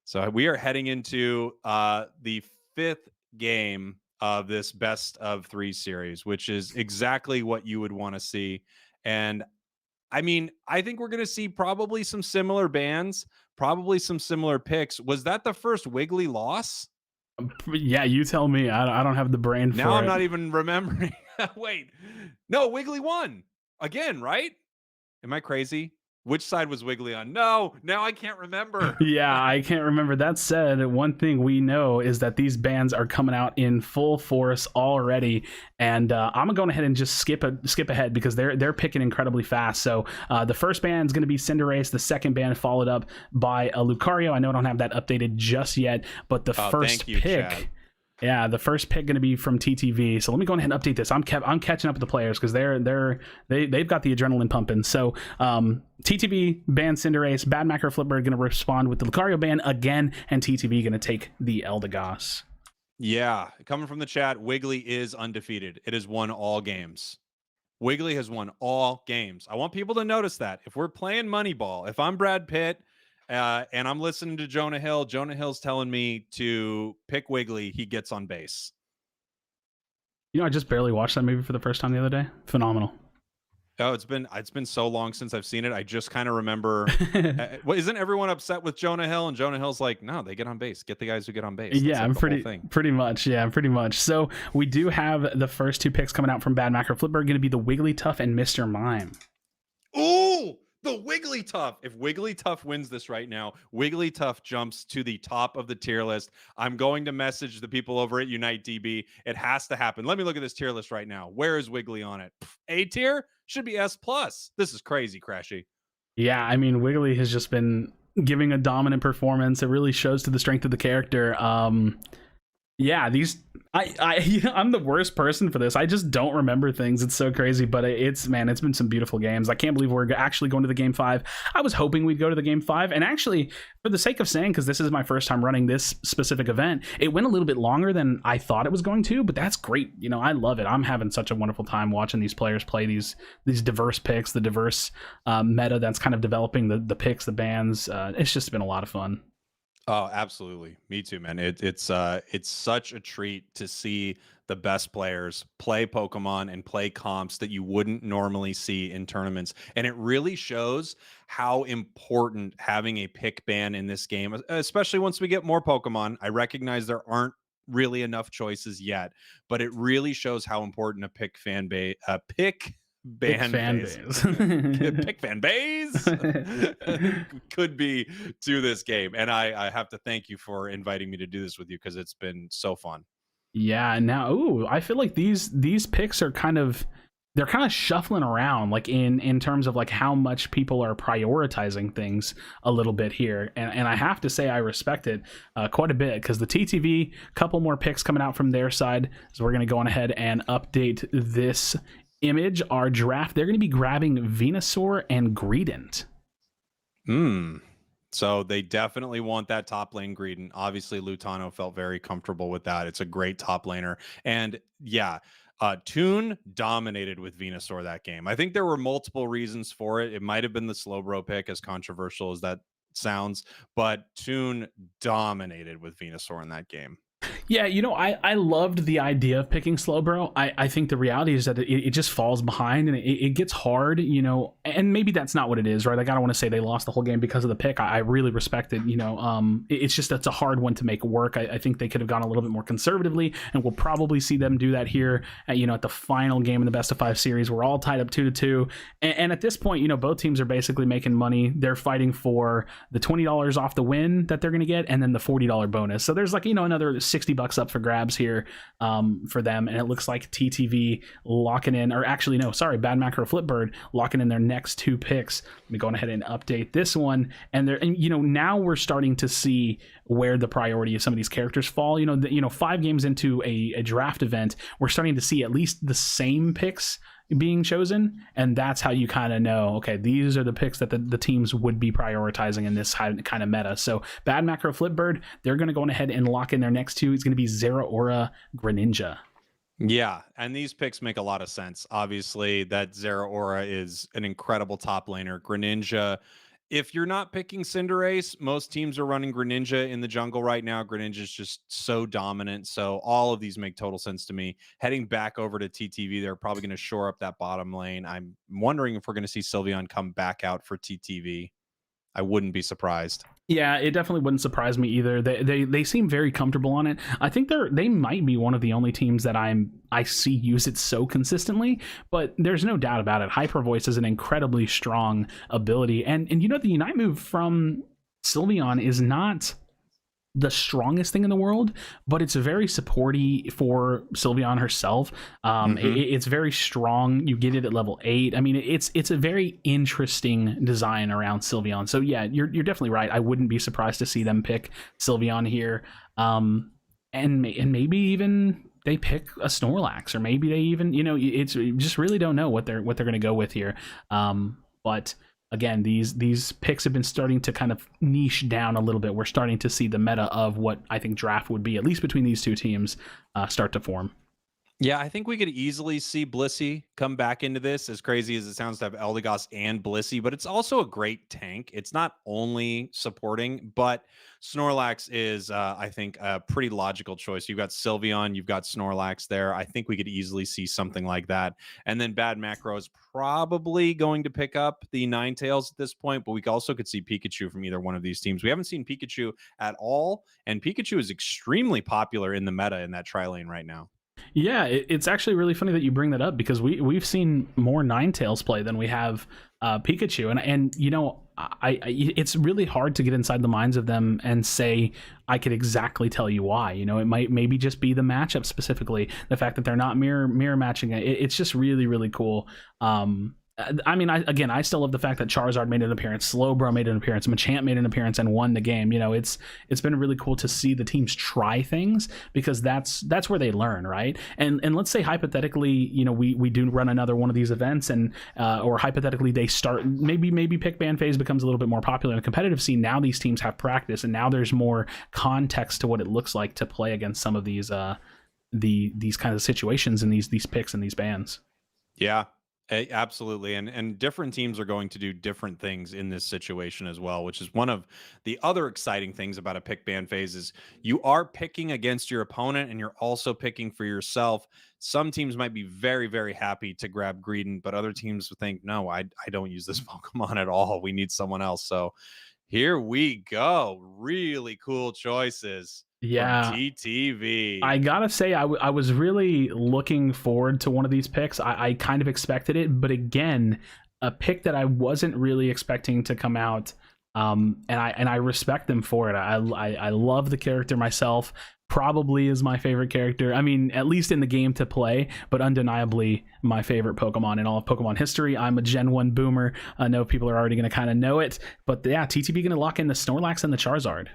So we are heading into the 5th game of this best of 3 series, which is exactly what you would want to see. And I mean, I think we're going to see probably some similar bands, probably some similar picks. Was that the first Wiggly loss? Yeah, you tell me. I don't have the brain for it. Now I'm not even remembering. Wait, no, Wiggly won again, right? Am I crazy? Which side was Wiggly on? No, now I can't remember. Yeah, I can't remember. That said, one thing we know is that these bands are coming out in full force already, and I'm gonna go ahead and just skip ahead because they're picking incredibly fast. So the first band is gonna be Cinderace. The second band followed up by a Lucario. I know I don't have that updated just yet, but the first pick. Chad. Yeah, the first pick going to be from TTV. So let me go ahead and update this. I'm catching up with the players because they've got the adrenaline pumping. So TTV ban Cinderace, Bad Macro Flipper going to respond with the Lucario ban again, and TTV going to take the Eldegoss. Yeah, coming from the chat, Wiggly is undefeated. It has won all games. Wiggly has won all games. I want people to notice that. If we're playing Moneyball, if I'm Brad Pitt, and I'm listening to Jonah Hill. Jonah Hill's telling me to pick Wiggly. He gets on base. You know, I just barely watched that movie for the first time the other day. Phenomenal. Oh, it's been so long since I've seen it. I just kind of remember. Isn't everyone upset with Jonah Hill? And Jonah Hill's like, no, they get on base. Get the guys who get on base. That's yeah, like pretty much. Yeah, pretty much. So we do have the first 2 picks coming out from Bad Macro Flipper going to be the Wigglytuff and Mr. Mime. Ooh! The Wigglytuff. If Wigglytuff wins this right now, Wigglytuff jumps to the top of the tier list. I'm going to message the people over at Unite DB. It has to happen. Let me look at this tier list right now. Where is Wiggly on it? A tier? Should be S+. This is crazy, Krashy. Yeah, I mean, Wiggly has just been giving a dominant performance. It really shows to the strength of the character. Yeah, I'm the worst person for this. I just don't remember things. It's so crazy, but it's been some beautiful games. I can't believe we're actually going to the game 5. I was hoping we'd go to the game 5, and actually, for the sake of saying, because this is my first time running this specific event, it went a little bit longer than I thought it was going to, but that's great. You know, I love it. I'm having such a wonderful time watching these players play these diverse picks, the diverse meta that's kind of developing the picks, the bands. It's just been a lot of fun. Oh, absolutely. Me too, man. It's such a treat to see the best players play Pokemon and play comps that you wouldn't normally see in tournaments. And it really shows how important having a pick ban in this game, especially once we get more Pokemon. I recognize there aren't really enough choices yet, but it really shows how important a pick fan base, pick fan base could be to this game. And I have to thank you for inviting me to do this with you because it's been so fun. Yeah, now I feel like these picks are kind of shuffling around, like in terms of like how much people are prioritizing things a little bit here, and I have to say I respect it quite a bit, because the TTV, couple more picks coming out from their side, so we're going to go on ahead and update this image. Our draft, they're going to be grabbing Venusaur and Greedent. So they definitely want that top lane Greedent. Obviously, Lutano felt very comfortable with that. It's a great top laner. And yeah, Toon dominated with Venusaur that game. I think there were multiple reasons for it. It might have been the Slowbro pick, as controversial as that sounds, but Toon dominated with Venusaur in that game. Yeah, you know, I loved the idea of picking Slowbro. I think the reality is that it just falls behind, and it gets hard, you know, and maybe that's not what it is, right? Like, I don't want to say they lost the whole game because of the pick. I really respect it, you know. It's just, it's a hard one to make work. I think they could have gone a little bit more conservatively, and we'll probably see them do that here at, you know, at the final game in the best of 5 series. We're all tied up 2-2, and at this point, you know, both teams are basically making money. They're fighting for the $20 off the win that they're going to get, and then the $40 bonus. So there's, like, you know, another $60 up for grabs here for them, and it looks like TTV locking in, or actually no, sorry, Bad Macro Flipbird locking in their next 2 picks. Let me go ahead and update this one, and now we're starting to see where the priority of some of these characters fall. 5 games into a draft event, we're starting to see at least the same picks being chosen, and that's how you kind of know, okay, these are the picks that the teams would be prioritizing in this kind of meta. So Bad Macro Flipbird, they're going to go ahead and lock in their next 2. It's going to be Zeraora Greninja. Yeah, and these picks make a lot of sense. Obviously, that Zeraora is an incredible top laner. Greninja, if you're not picking Cinderace, most teams are running Greninja in the jungle right now. Greninja is just so dominant. So all of these make total sense to me. Heading back over to TTV, they're probably going to shore up that bottom lane. I'm wondering if we're going to see Sylveon come back out for TTV. I wouldn't be surprised. Yeah, it definitely wouldn't surprise me either. They seem very comfortable on it. I think they might be one of the only teams that I see use it so consistently, but there's no doubt about it. Hyper Voice is an incredibly strong ability, and the Unite move from Sylveon is not the strongest thing in the world, but it's very supporty for Sylveon herself. It's very strong. You get it at level 8. I mean, it's a very interesting design around Sylveon. So yeah, you're definitely right. I wouldn't be surprised to see them pick Sylveon here, and maybe even they pick a Snorlax, or maybe they even it's you just really don't know what they're going to go with here. But again, these picks have been starting to kind of niche down a little bit. We're starting to see the meta of what I think draft would be, at least between these 2 teams, start to form. Yeah, I think we could easily see Blissey come back into this, as crazy as it sounds to have Eldegoss and Blissey, but it's also a great tank. It's not only supporting, but Snorlax is, I think, a pretty logical choice. You've got Sylveon, you've got Snorlax there. I think we could easily see something like that. And then Bad Macro is probably going to pick up the Ninetales at this point, but we also could see Pikachu from either one of these teams. We haven't seen Pikachu at all, and Pikachu is extremely popular in the meta in that tri-lane right now. Yeah, it's actually really funny that you bring that up, because we've seen more Ninetales play than we have Pikachu, and it's really hard to get inside the minds of them and say I could exactly tell you why. It might maybe just be the matchup specifically, the fact that they're not mirror matching it. It's just really, really cool. I mean, I still love the fact that Charizard made an appearance, Slowbro made an appearance, Machamp made an appearance and won the game. It's been really cool to see the teams try things, because that's where they learn, right? And let's say hypothetically, we do run another one of these events, and or hypothetically they start, maybe pick ban phase becomes a little bit more popular in the competitive scene. Now these teams have practice, and now there's more context to what it looks like to play against some of these these kinds of situations and these picks and these bans. Yeah. Absolutely. And different teams are going to do different things in this situation as well, which is one of the other exciting things about a pick ban phase. Is you are picking against your opponent, and you're also picking for yourself. Some teams might be very, very happy to grab Greedent, but other teams think, no, I don't use this Pokemon at all. We need someone else. So here we go. Really cool choices. Yeah, TTV. I gotta say, I was really looking forward to one of these picks. I kind of expected it, but again, a pick that I wasn't really expecting to come out. And I respect them for it. I love the character myself. Probably is my favorite character. I mean, at least in the game to play, but undeniably my favorite Pokemon in all of Pokemon history. I'm a Gen 1 boomer. I know people are already going to kind of know it, but yeah, TTV going to lock in the Snorlax and the Charizard.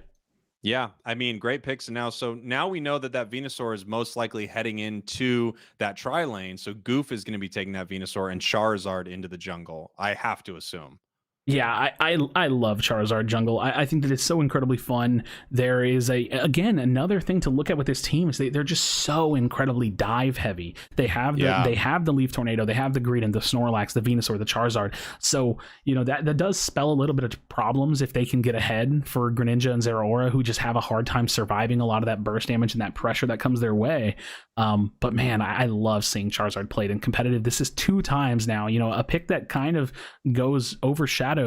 Yeah, I mean, great picks. And now we know that Venusaur is most likely heading into that tri-lane. So Goof is going to be taking that Venusaur and Charizard into the jungle, I have to assume. Yeah, I love Charizard jungle. I think that it's so incredibly fun. There is again another thing to look at with this team is they're just so incredibly dive heavy. They have the Leaf Tornado, they have the Greedent, the Snorlax, the Venusaur, the Charizard. So that does spell a little bit of problems if they can get ahead for Greninja and Zeraora, who just have a hard time surviving a lot of that burst damage and that pressure that comes their way. But man, I love seeing Charizard played in competitive. This is 2 times now. A pick that kind of goes overshadowed,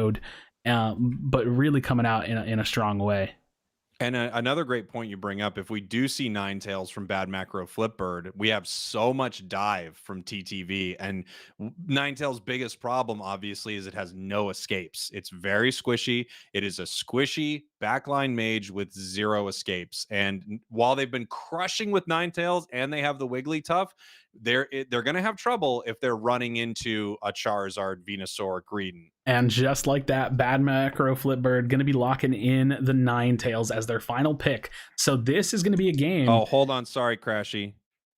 but really coming out in a strong way. And another great point you bring up, if we do see Ninetales from Bad Macro Flipbird, we have so much dive from TTV. And Ninetales' biggest problem, obviously, is it has no escapes. It's very squishy. It is a squishy backline mage with 0 escapes. And while they've been crushing with Ninetales and they have the Wigglytuff, they're going to have trouble if they're running into a Charizard, Venusaur, Greedent. And just like that, Bad Macro Flipbird going to be locking in the Ninetales as their final pick. So this is going to be a game. Oh, hold on. Sorry, Krashy.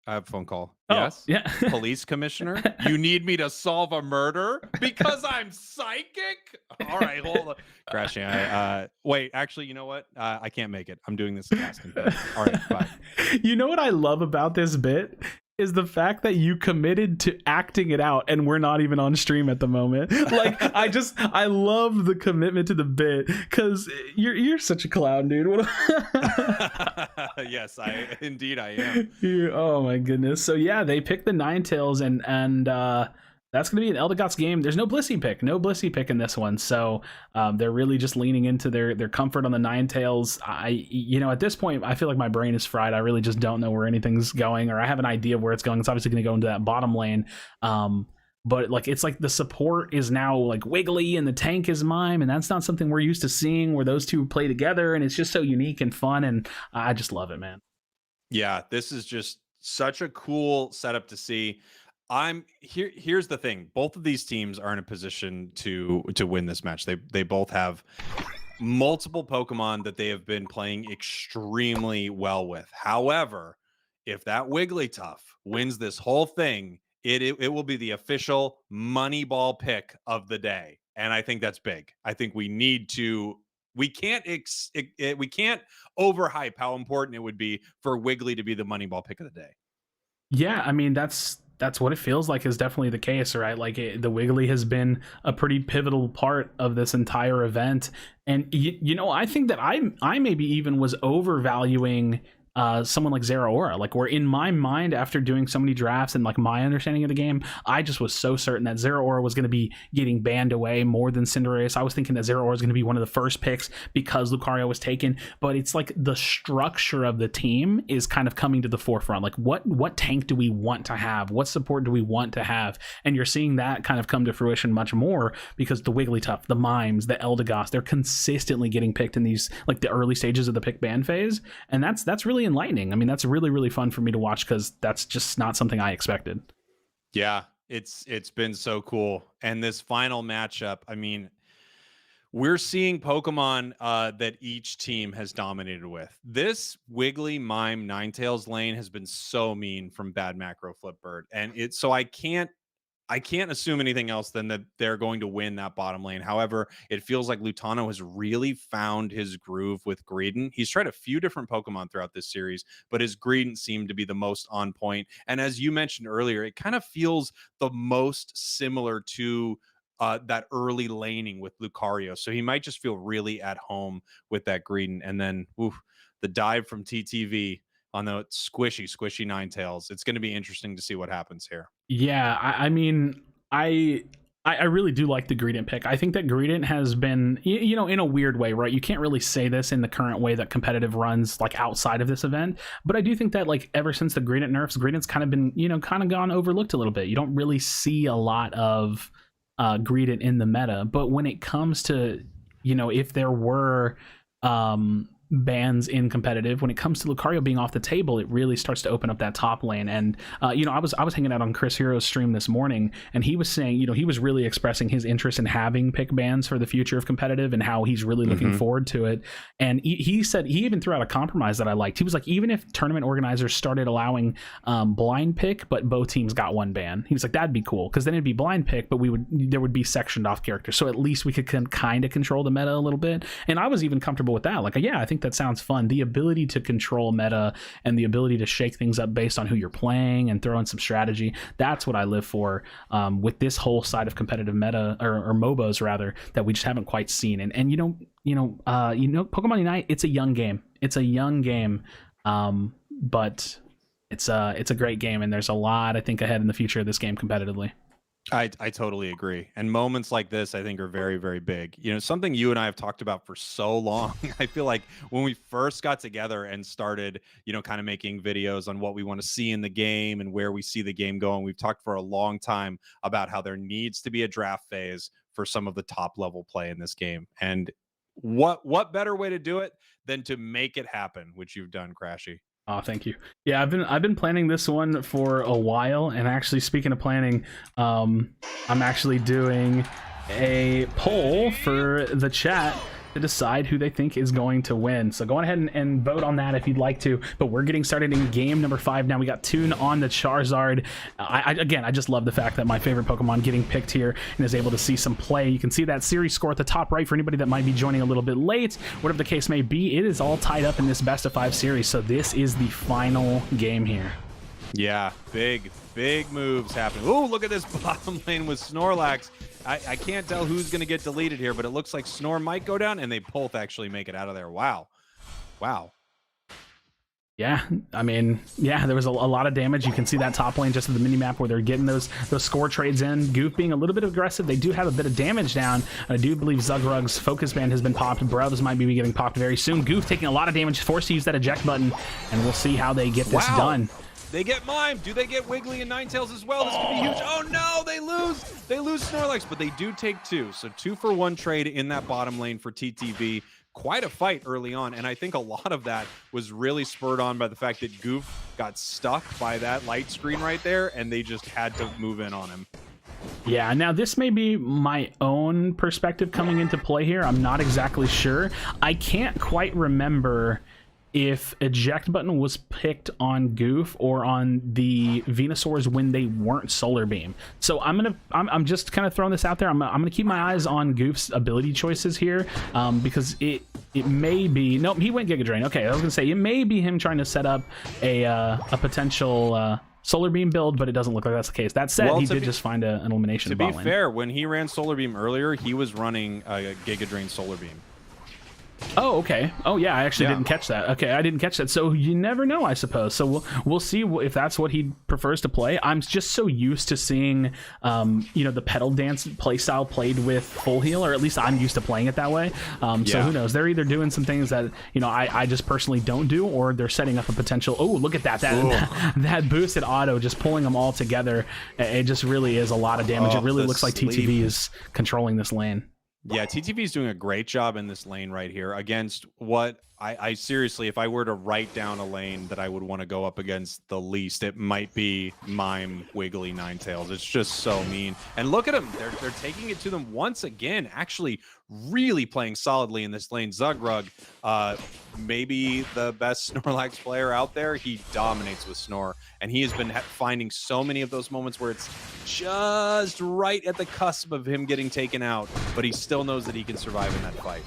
I have a phone call. Oh, Yes? yeah. Police commissioner? You need me to solve a murder because I'm psychic? All right, hold on. Krashy, wait, actually, you know what? I can't make it. I'm doing this casting. All right, bye. You know what I love about this bit? Is the fact that you committed to acting it out and we're not even on stream at the moment. Like, I love the commitment to the bit because you're such a clown, dude. Yes, I am. Oh my goodness. So yeah, they picked the Ninetales and that's going to be an Eldegoss game. There's no Blissey pick in this one. So they're really just leaning into their comfort on the Ninetales. At this point, I feel like my brain is fried. I really just don't know where anything's going, or I have an idea of where it's going. It's obviously going to go into that bottom lane. But like, it's like the support is now like Wiggly and the tank is Mime, and that's not something we're used to seeing where those two play together, and it's just so unique and fun, and I just love it, man. Yeah, this is just such a cool setup to see. Here's the thing. Both of these teams are in a position to win this match. They both have multiple Pokemon that they have been playing extremely well with. However, if that Wigglytuff wins this whole thing, it will be the official Moneyball pick of the day. And I think that's big. I think we can't overhype how important it would be for Wiggly to be the Moneyball pick of the day. Yeah, I mean, that's what it feels like is definitely the case, right? Like the Wiggly has been a pretty pivotal part of this entire event, and I think that I maybe even was overvaluing someone like Zeraora. Like, where in my mind, after doing so many drafts and like my understanding of the game, I just was so certain that Zeraora was going to be getting banned away more than Cinderace. I was thinking that Zeraora was going to be one of the first picks because Lucario was taken, but it's like the structure of the team is kind of coming to the forefront. Like, what tank do we want to have? What support do we want to have? And you're seeing that kind of come to fruition much more because the Wigglytuff, the Mimes, the Eldegoss, they're consistently getting picked in these like the early stages of the pick ban phase, and that's really enlightening. I mean, that's really, really fun for me to watch because that's just not something I expected. Yeah, it's been so cool. And this final matchup, I mean, we're seeing Pokemon that each team has dominated with. This Wiggly Mime Ninetales lane has been so mean from Bad Macro Flipbird, and so I can't assume anything else than that they're going to win that bottom lane. However, it feels like Lutano has really found his groove with Greedent. He's tried a few different Pokemon throughout this series, but his Greedent seemed to be the most on point. And as you mentioned earlier, it kind of feels the most similar to that early laning with Lucario. So he might just feel really at home with that Greedent. And then the dive from TTV on the squishy Ninetales. It's going to be interesting to see what happens here. Yeah, I mean, I really do like the Greedent pick. I think that Greedent has been, in a weird way, right? You can't really say this in the current way that competitive runs like outside of this event, but I do think that like ever since the Greedent nerfs, Greedent's kind of been, kind of gone overlooked a little bit. You don't really see a lot of Greedent in the meta, but when it comes to, if there were bans in competitive, when it comes to Lucario being off the table, it really starts to open up that top lane. And I was hanging out on Chris Hero's stream this morning, and he was saying, he was really expressing his interest in having pick bans for the future of competitive and how he's really looking forward to it. And he said he even threw out a compromise that I liked. He was like, even if tournament organizers started allowing blind pick, but both teams got one ban, he was like, that'd be cool, because then it'd be blind pick, but there would be sectioned off characters, so at least we could kind of control the meta a little bit. And I was even comfortable with that. Like, yeah, I think that sounds fun. The ability to control meta and the ability to shake things up based on who you're playing and throw in some strategy, that's what I live for with this whole side of competitive meta or MOBAs rather, that we just haven't quite seen. And Pokemon Unite, it's a young game, but it's a great game, and there's a lot I think ahead in the future of this game competitively. I totally agree. And moments like this, I think, are very, very big. You know, something you and I have talked about for so long. I feel like when we first got together and started, you know, kind of making videos on what we want to see in the game and where we see the game going, we've talked for a long time about how there needs to be a draft phase for some of the top level play in this game. And what better way to do it than to make it happen, which you've done, Krashy. Oh, thank you. Yeah, I've been planning this one for a while, and actually, speaking of planning, I'm actually doing a poll for the chat to decide who they think is going to win. So go on ahead and vote on that if you'd like to. But we're getting started in game number 5 now. We got Toon on the Charizard. Again, I just love the fact that my favorite Pokemon getting picked here and is able to see some play. You can see that series score at the top right for anybody that might be joining a little bit late. Whatever the case may be, it is all tied up in this best of 5 series. So this is the final game here. Yeah, big moves happening. Oh, look at this bottom lane with Snorlax. I can't tell who's going to get deleted here, but it looks like Snore might go down, and they both actually make it out of there. Wow. Yeah, I mean, yeah, there was a lot of damage. You can see that top lane just at the mini-map where they're getting those score trades in. Goof being a little bit aggressive. They do have a bit of damage down. I do believe Zugrug's focus band has been popped. Bruvs might be getting popped very soon. Goof taking a lot of damage, forced to use that eject button, and we'll see how they get this done. They get Mime. Do they get Wiggly and Ninetales as well? This could be huge. Oh no, they lose. They lose Snorlax, but they do take 2. So 2-for-1 trade in that bottom lane for TTV. Quite a fight early on, and I think a lot of that was really spurred on by the fact that Goof got stuck by that light screen right there, and they just had to move in on him. Yeah, now this may be my own perspective coming into play here. I'm not exactly sure. I can't quite remember if eject button was picked on Goof or on the Venusaurs when they weren't Solar Beam. So I'm just kind of throwing this out there. I'm gonna keep my eyes on Goof's ability choices here, because it may be, nope, he went Giga Drain. Okay, I was gonna say it may be him trying to set up a potential Solar Beam build, but it doesn't look like that's the case. That said, he did just find an elimination. To be fair, when he ran Solar Beam earlier, he was running a Giga Drain Solar Beam. Oh, okay. Oh, yeah, I actually didn't catch that. Okay, I didn't catch that. So you never know, I suppose. So we'll see if that's what he prefers to play. I'm just so used to seeing, you know, the pedal dance playstyle played with full heal, or at least I'm used to playing it that way. So who knows? They're either doing some things that, you know, I just personally don't do, or they're setting up a potential. Oh, look at that. That boosted auto, just pulling them all together. It just really is a lot of damage. It really looks like TTV is controlling this lane. Yeah, TTV is doing a great job in this lane right here against what I seriously, if I were to write down a lane that I would want to go up against the least, it might be Mime, Wiggly, Ninetales. It's just so mean. And look at them. They're taking it to them once again, actually really playing solidly in this lane. Zugrug, maybe the best Snorlax player out there. He dominates with Snore, and he has been finding so many of those moments where it's just right at the cusp of him getting taken out, but he still knows that he can survive in that fight.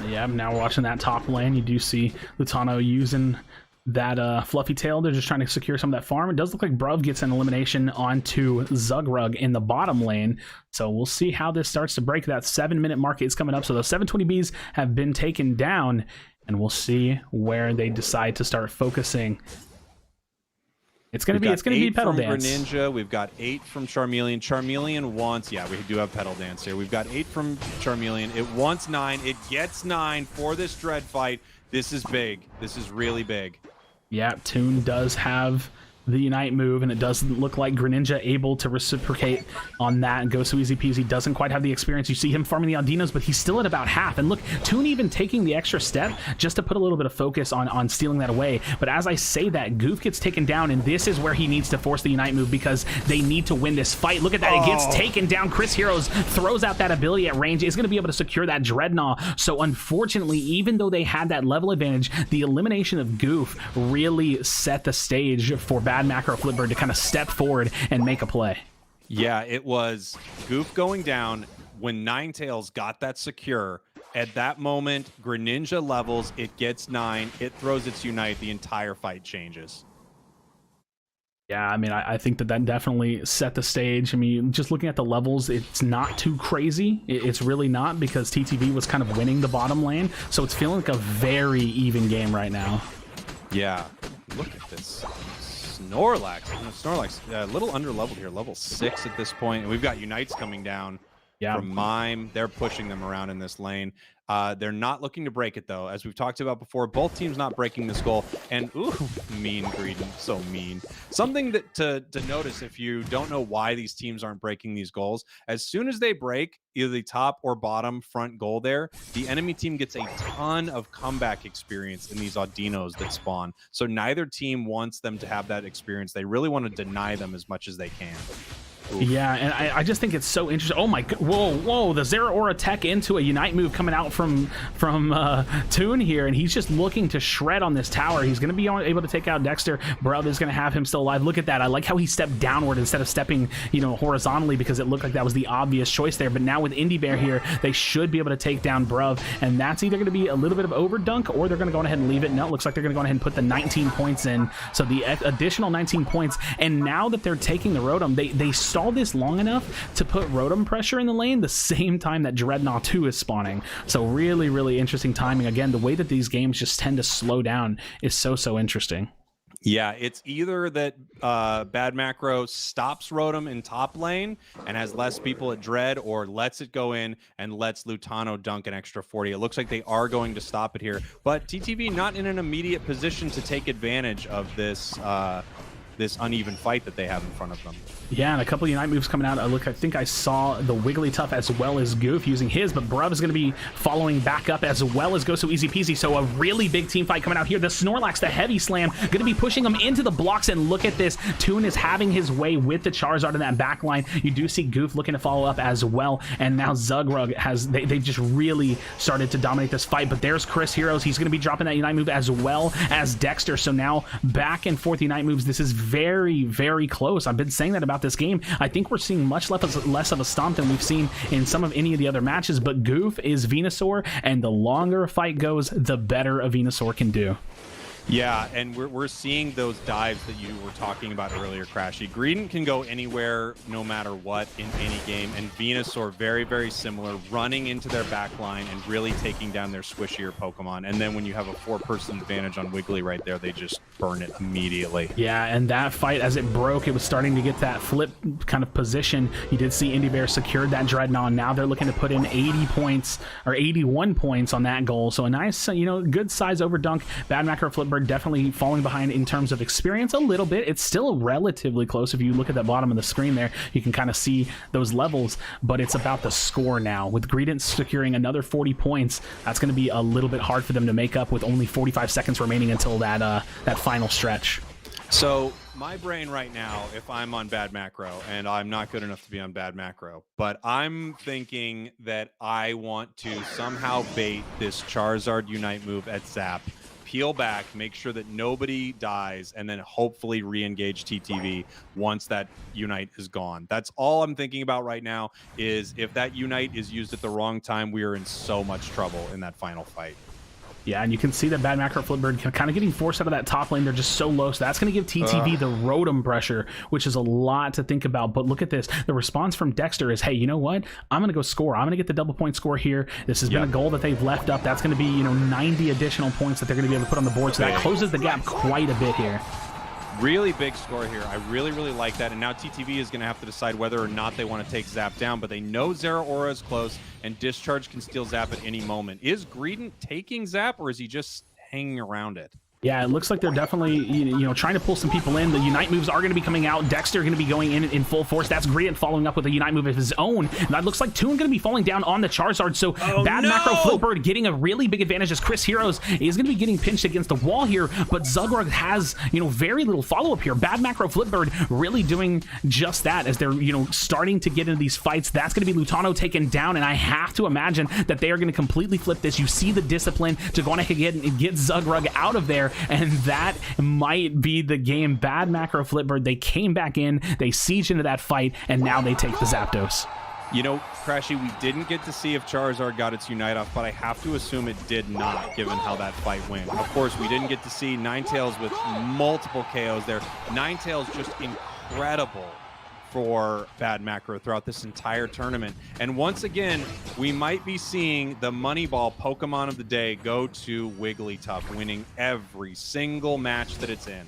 Yeah, now watching that top lane, you do see Lutano using that fluffy tail. They're just trying to secure some of that farm. It does look like Bruv gets an elimination onto Zugrug in the bottom lane. So we'll see how this starts to break. That 7-minute mark is coming up. So those 720Bs have been taken down, and we'll see where they decide to start focusing. It's gonna be pedal dance. Greninja. We've got 8 from Charmeleon. Charmeleon wants, yeah, we do have pedal dance here. We've got 8 from Charmeleon. It wants 9. It gets 9 for this dread fight. This is big. This is really big. Yeah, Toon does have the Unite move, and it doesn't look like Greninja able to reciprocate on that and go so easy peasy. Doesn't quite have the experience. You see him farming the Aldinos, but he's still at about half. And look, Toon even taking the extra step just to put a little bit of focus on stealing that away. But as I say that, Goof gets taken down, and this is where he needs to force the Unite move because they need to win this fight. Look at that. It gets taken down. Chris Heroes throws out that ability at range. Is going to be able to secure that Dreadnought. So unfortunately, even though they had that level advantage, the elimination of Goof really set the stage for Bad Macro Flipbird to kind of step forward and make a play. Yeah, it was Goof going down when Ninetales got that secure. At that moment, Greninja levels, it gets 9, it throws its Unite, the entire fight changes. Yeah, I mean, I think that definitely set the stage. I mean, just looking at the levels, it's not too crazy. It's really not, because TTV was kind of winning the bottom lane, so it's feeling like a very even game right now. Yeah, look at this Snorlax. Snorlax, a little underleveled here, level 6 at this point. And we've got Unites coming down from Mime. They're pushing them around in this lane. They're not looking to break it, though. As we've talked about before, both teams not breaking this goal. And, ooh, mean Greedent, so mean. Something that to notice if you don't know why these teams aren't breaking these goals, as soon as they break either the top or bottom front goal there, the enemy team gets a ton of comeback experience in these Audinos that spawn. So neither team wants them to have that experience. They really want to deny them as much as they can. Oof. Yeah, and I just think it's so interesting. Oh my god! Whoa! The Zeraora tech into a Unite move coming out from Toon here, and he's just looking to shred on this tower. He's going to be able to take out Dexter. Bruv is going to have him still alive. Look at that! I like how he stepped downward instead of stepping, horizontally, because it looked like that was the obvious choice there. But now with Indie Bear here, they should be able to take down Bruv, and that's either going to be a little bit of overdunk, or they're going to go ahead and leave it. No, it looks like they're going to go ahead and put the 19 points in. So the additional 19 points, and now that they're taking the Rotom, they stall this long enough to put Rotom pressure in the lane the same time that Dreadnought 2 is spawning. So really, really interesting timing. Again, the way that these games just tend to slow down is so interesting. Yeah, it's either that Bad Macro stops Rotom in top lane and has less people at Dread, or lets it go in and lets Lutano dunk an extra 40. It looks like they are going to stop it here, but TTV not in an immediate position to take advantage of this this uneven fight that they have in front of them. Yeah, and a couple of Unite moves coming out. I think I saw the Wigglytuff as well as Goof using his, but Bruv is going to be following back up as well as Go, so easy peasy. So a really big team fight coming out here. The Snorlax, the heavy slam, going to be pushing him into the blocks, and look at this. Toon is having his way with the Charizard in that back line. You do see Goof looking to follow up as well, and now Zugrug they've just really started to dominate this fight, but there's Chris Heroes. He's going to be dropping that Unite move as well as Dexter, so now back and forth Unite moves. This is very, very close. I've been saying that about this game. I think we're seeing much less of a stomp than we've seen in some of any of the other matches, but Goof is Venusaur, and the longer a fight goes, the better a Venusaur can do. Yeah, and we're seeing those dives that you were talking about earlier, Krashy. Greedent can go anywhere, no matter what, in any game, and Venusaur, very, very similar, running into their back line and really taking down their squishier Pokemon. And then when you have a 4-person advantage on Wiggly right there, they just burn it immediately. Yeah, and that fight, as it broke, it was starting to get that flip kind of position. You did see Indie Bear secured that Dreadnought. Now they're looking to put in 80 points, or 81 points on that goal. So a nice, good size overdunk. Bad Macro Flipbird definitely falling behind in terms of experience a little bit. It's still relatively close. If you look at the bottom of the screen there, you can kind of see those levels, but it's about the score now. With Greedent securing another 40 points, that's going to be a little bit hard for them to make up with only 45 seconds remaining until that final stretch. So my brain right now, if I'm on Bad Macro, and I'm not good enough to be on Bad Macro, but I'm thinking that I want to somehow bait this Charizard Unite move at Zap, peel back, make sure that nobody dies, and then hopefully re-engage TTV once that Unite is gone. That's all I'm thinking about right now, is if that Unite is used at the wrong time, we are in so much trouble in that final fight. Yeah, and you can see that Bad Macro Flipbird kind of getting forced out of that top lane. They're just so low, so that's going to give TTV the Rotom pressure, which is a lot to think about. But look at this. The response from Dexter is, hey, you know what? I'm going to go score. I'm going to get the double point score here. This has been a goal that they've left up. That's going to be, 90 additional points that they're going to be able to put on the board, so that closes the gap quite a bit here. Really big score here. I really, really like that. And now TTV is going to have to decide whether or not they want to take Zap down, but they know Zeraora is close, and Discharge can steal Zap at any moment. Is Greedent taking Zap, or is he just hanging around it? Yeah, it looks like they're definitely, trying to pull some people in. The Unite moves are going to be coming out. Dexter going to be going in full force. That's Greedent following up with a Unite move of his own. And that looks like Toon going to be falling down on the Charizard. So Bad Macro Flipbird getting a really big advantage as Chris Heroes is going to be getting pinched against the wall here. But Zugrug has, very little follow-up here. Bad Macro Flipbird really doing just that as they're, starting to get into these fights. That's going to be Lutano taken down, and I have to imagine that they are going to completely flip this. You see the discipline to go on ahead and get Zugrug out of there, and that might be the game. Bad Macro Flipbird, they came back in, they siege into that fight, and now they take the Zapdos. Krashy, we didn't get to see if Charizard got its Unite off, but I have to assume it did not, given how that fight went. Of course, we didn't get to see Ninetales with multiple KOs there. Ninetales just incredible for Bad Macro throughout this entire tournament. And once again, we might be seeing the Moneyball Pokemon of the day go to Wigglytuff, winning every single match that it's in.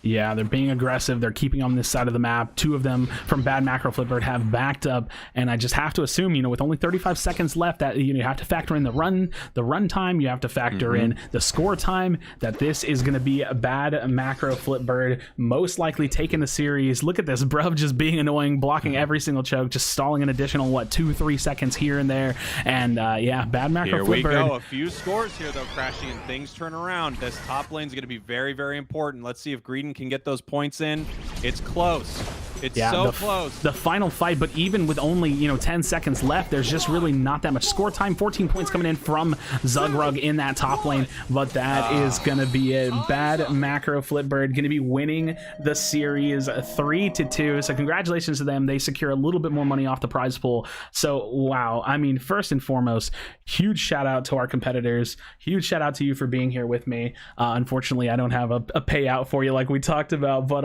Yeah, they're being aggressive. They're keeping on this side of the map. Two of them from Bad Macro Flipbird have backed up, and I just have to assume, with only 35 seconds left, that you have to factor in the run time. You have to factor in the score time. That this is going to be a Bad Macro Flipbird most likely taking the series. Look at this, Bruv just being annoying, blocking every single choke, just stalling an additional 2-3 seconds here and there, and yeah, Bad Macro Flipbird. Here we go. A few scores here though, Krashy, and things turn around. This top lane is going to be very, very important. Let's see if Greedon can get those points in. It's close. It's so close. The final fight, but even with only 10 seconds left, there's just really not that much score time. 14 points coming in from Zugrug in that top lane, but that is gonna be it. Bad Macro Flipbird gonna be winning the series 3-2. So congratulations to them. They secure a little bit more money off the prize pool. So wow, I mean, first and foremost, huge shout out to our competitors. Huge shout out to you for being here with me. Unfortunately, I don't have a payout for you like we talked about, but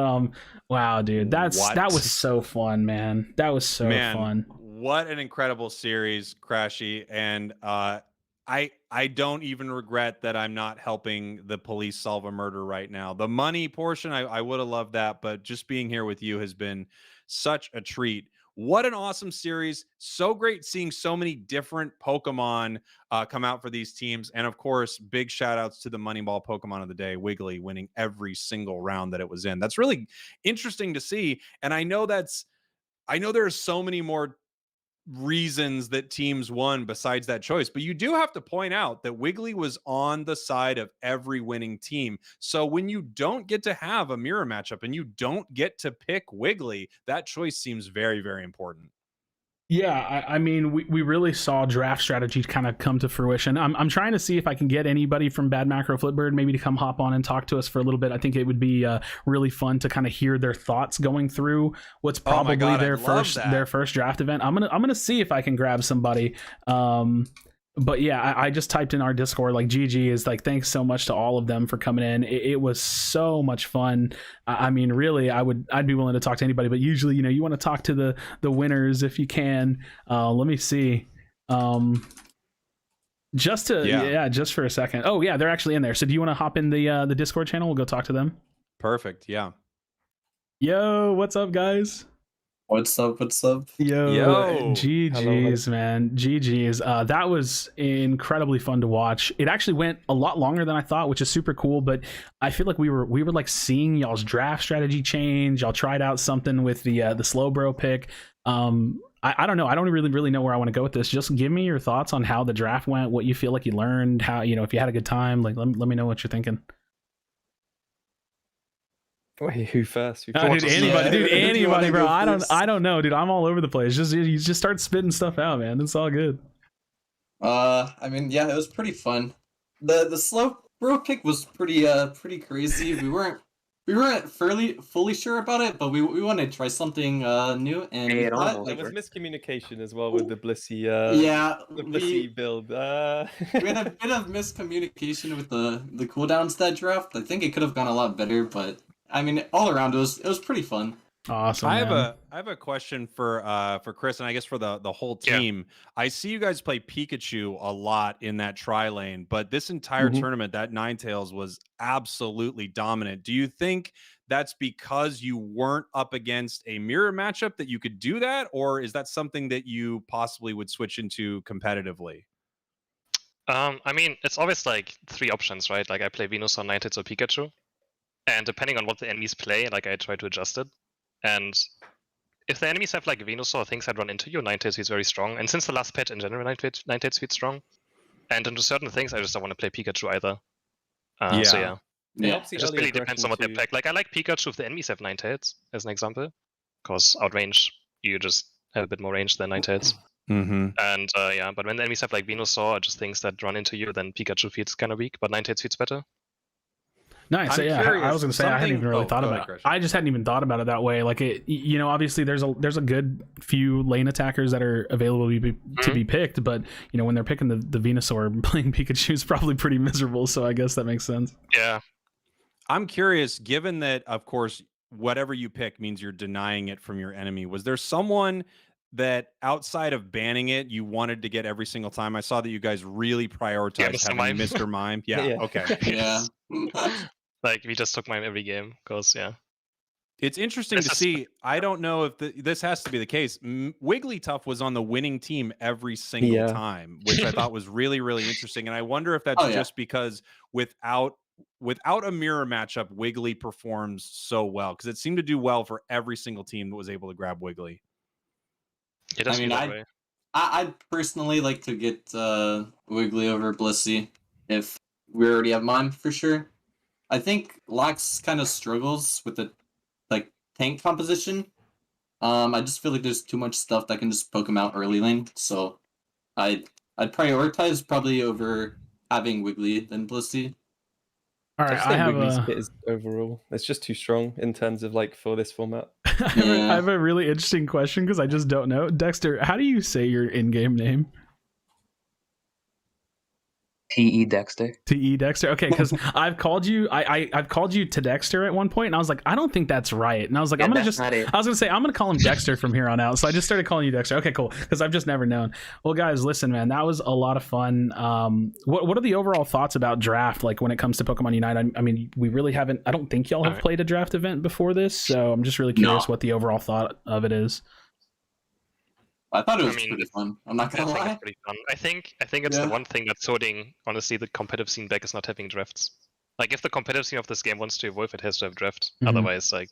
wow, dude, that was so fun, man. That was so fun. What an incredible series, Krashy. And I don't even regret that I'm not helping the police solve a murder right now. The money portion, I would have loved that, but just being here with you has been such a treat. What an awesome series. So great seeing so many different Pokemon come out for these teams. And of course, big shout outs to the Moneyball Pokemon of the day, Wiggly, winning every single round that it was in. That's really interesting to see. And I know there are so many more reasons that teams won besides that choice, but you do have to point out that Wiggly was on the side of every winning team. So when you don't get to have a mirror matchup and you don't get to pick Wiggly, that choice seems very, very important. Yeah, I mean, we really saw draft strategy kind of come to fruition. I'm trying to see if I can get anybody from Bad Macro Flipbird maybe to come hop on and talk to us for a little bit. I think it would be really fun to kind of hear their thoughts going through what's probably their first draft event. I'm gonna see if I can grab somebody. But yeah, I just typed in our Discord, like, GG is like, thanks so much to all of them for coming in. It was so much fun. I mean, really, I'd be willing to talk to anybody, but usually, you want to talk to the winners if you can. Let me see. Just for a second. Oh yeah, they're actually in there. So do you want to hop in the Discord channel? We'll go talk to them. Perfect. Yeah. Yo, what's up, guys? What's up? Yo. GG's, man. GG's. That was incredibly fun to watch. It actually went a lot longer than I thought, which is super cool, but I feel like we were like seeing y'all's draft strategy change. Y'all tried out something with the slow bro pick. I don't know. I don't really know where I want to go with this. Just give me your thoughts on how the draft went, what you feel like you learned, how, if you had a good time, like let me know what you're thinking. Wait, who first? Dude, anybody, bro. I don't know, dude. I'm all over the place. You just start spitting stuff out, man. It's all good. I mean, yeah, it was pretty fun. The slow bro pick was pretty crazy. We weren't fully sure about it, but we wanted to try something new, and there was miscommunication as well with the Blissey Blissey build. We had a bit of miscommunication with the cooldowns that draft. I think it could have gone a lot better, but I mean, all around it was pretty fun. Awesome. I have a question for Chris, and I guess for the whole team. Yeah. I see you guys play Pikachu a lot in that tri lane, but this entire tournament, that Ninetales was absolutely dominant. Do you think that's because you weren't up against a mirror matchup that you could do that, or is that something that you possibly would switch into competitively? I mean, it's always like three options, right? Like I play Venusaur, Ninetales, or Pikachu. And depending on what the enemies play, like I try to adjust it. And if the enemies have like Venusaur or things that run into you, Ninetales feels very strong. And since the last patch in general, Ninetales feels strong. And into certain things, I just don't want to play Pikachu either. So yeah. It just really depends on what they pick. Like I like Pikachu if the enemies have Ninetales, as an example. Because outrange, you just have a bit more range than Ninetales. And yeah, but when the enemies have like Venusaur or just things that run into you, then Pikachu feels kind of weak, but Ninetales feels better. Nice. So yeah, I was gonna say I hadn't even really thought about it. I just hadn't even thought about it that way. Like it, obviously there's a good few lane attackers that are available to be picked, but when they're picking the Venusaur, playing Pikachu is probably pretty miserable. So I guess that makes sense. Yeah. I'm curious, given that of course whatever you pick means you're denying it from your enemy. Was there someone that outside of banning it, you wanted to get every single time? I saw that you guys really prioritized having Mr. Mime. Yeah. Okay. Yeah. Like we just took mine every game because yeah. It's interesting to see. I don't know if this has to be the case. Wigglytuff was on the winning team every single time, which I thought was really, really interesting. And I wonder if that's just because without a mirror matchup, Wiggly performs so well, because it seemed to do well for every single team that was able to grab Wiggly. I mean, I'd personally like to get Wiggly over Blissey if we already have mine for sure. I think Lax kind of struggles with the tank composition. I just feel like there's too much stuff that can just poke him out early lane, so I'd prioritize probably over having Wiggly than Blissey. All right, I have Wiggly's kit is overall. It's just too strong in terms of for this format. I have a really interesting question because I just don't know. Dexter, how do you say your in-game name? TE Dexter. TE Dexter. Okay, because I've called you. I've called you to Dexter at one point, and I was like, I don't think that's right. And I was like, I was gonna say I'm gonna call him Dexter from here on out. So I just started calling you Dexter. Okay, cool. Because I've just never known. Well, guys, listen, man, that was a lot of fun. What are the overall thoughts about draft? Like when it comes to Pokemon Unite? I mean, we really haven't. I don't think y'all have played a draft event before this, so I'm just really curious what the overall thought of it is. I thought it was pretty fun. I'm not gonna lie. It's pretty fun. I think it's the one thing that's holding, honestly, the competitive scene back is not having drafts. Like if the competitive scene of this game wants to evolve, it has to have draft. Otherwise, I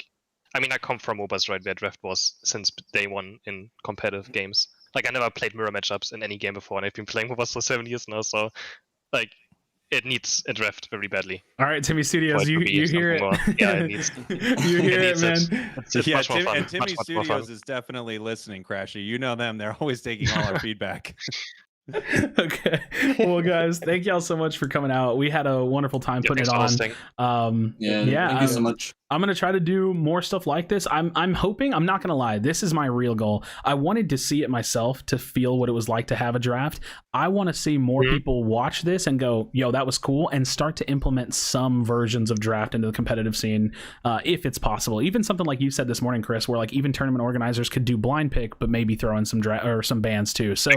come from MOBAs, right, where draft was since day one in competitive games. Like I never played mirror matchups in any game before, and I've been playing MOBAs for 7 years now. So, it needs a draft very badly. All right, Timmy Studios, you hear it. Yeah, it needs. You hear it, man. And Timmy Studios is definitely listening, Krashy. You know them; they're always taking all our feedback. Okay, well, guys, thank y'all so much for coming out. We had a wonderful time putting it on. Thank you so much. I'm gonna try to do more stuff like this. I'm hoping. I'm not gonna lie. This is my real goal. I wanted to see it myself to feel what it was like to have a draft. I want to see more people watch this and go, "Yo, that was cool," and start to implement some versions of draft into the competitive scene, if it's possible. Even something like you said this morning, Chris, where even tournament organizers could do blind pick, but maybe throw in some draft or some bans too. So,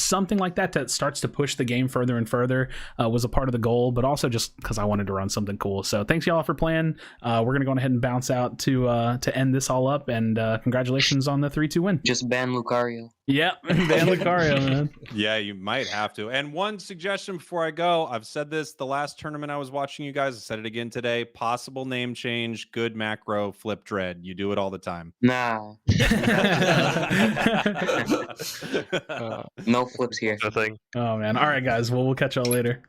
something like that starts to push the game further and further was a part of the goal, but also just because I wanted to run something cool. So, thanks y'all for playing. We're gonna go ahead and bounce out to end this all up, and congratulations on the 3-2 win. Just ban Lucario. Yeah, ban Lucario, man. Yeah, you might have to. And one suggestion before I go, I've said this the last tournament I was watching you guys. I said it again today. Possible name change, good macro, flip dread. You do it all the time. Nah. No flips here. Nothing. Oh man. All right, guys. Well, we'll catch y'all later.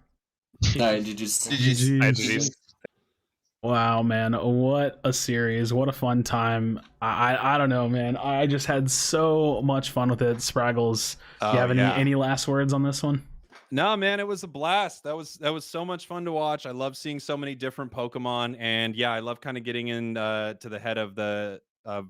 All right, GG's. Wow, man, what a series. What a fun time. I don't know, man. I just had so much fun with it. Spraggles, do you have any last words on this one? No, man, it was a blast. That was so much fun to watch. I love seeing so many different Pokemon, and I love kind of getting in to the head of the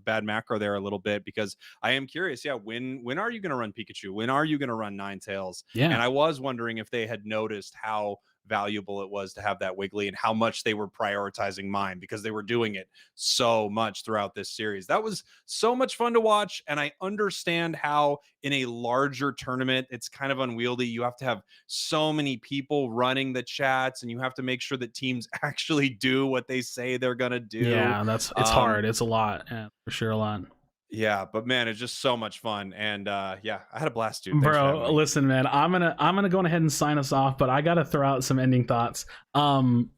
bad macro there a little bit, because I am curious. When are you going to run Pikachu? When are you going to run Ninetales? And I was wondering if they had noticed how valuable it was to have that Wiggly and how much they were prioritizing mine, because they were doing it so much throughout this series. That was so much fun to watch, and I understand how in a larger tournament it's kind of unwieldy. You have to have so many people running the chats, and you have to make sure that teams actually do what they say they're gonna do. It's hard. It's a lot. For sure, a lot. Yeah, but man, it's just so much fun, and I had a blast, dude. Thanks, bro. Listen, man, I'm gonna go ahead and sign us off, but I gotta throw out some ending thoughts.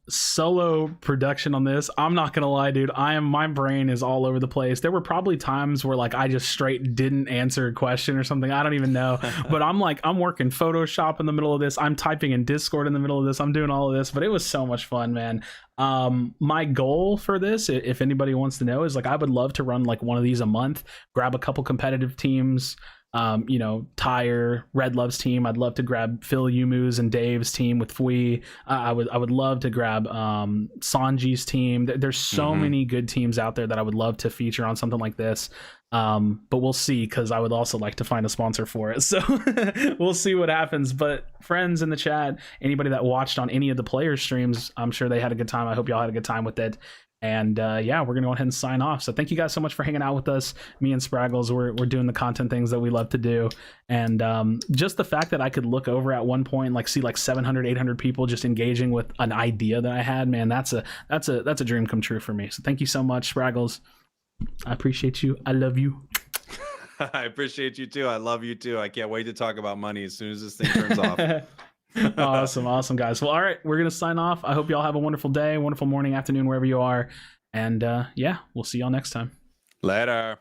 Solo production on this, I'm not gonna lie, dude. My brain is all over the place. There were probably times where I just straight didn't answer a question or something. I don't even know, but I'm working Photoshop in the middle of this. I'm typing in Discord in the middle of this. I'm doing all of this, but it was so much fun, man. My goal for this, if anybody wants to know, is I would love to run one of these a month, grab a couple competitive teams, Tyre, Red Love's team. I'd love to grab Phil Yumu's and Dave's team with Fui. I would love to grab Sanji's team. There's so many good teams out there that I would love to feature on something like this. But we'll see, because I would also like to find a sponsor for it. So we'll see what happens. But friends in the chat, anybody that watched on any of the players' streams, I'm sure they had a good time. I hope y'all had a good time with it. And yeah, we're gonna go ahead and sign off. So thank you guys so much for hanging out with us. Me and Spraggles, we're doing the content things that we love to do. And just the fact that I could look over at one point, like see like 700, 800 people just engaging with an idea that I had, man, that's a dream come true for me. So thank you so much, Spraggles. I appreciate you. I love you. I appreciate you too. I love you too. I can't wait to talk about money as soon as this thing turns off. Awesome, guys. Well, all right, we're gonna sign off. I hope y'all have a wonderful day, wonderful morning, afternoon, wherever you are, and yeah, we'll see y'all next time. Later.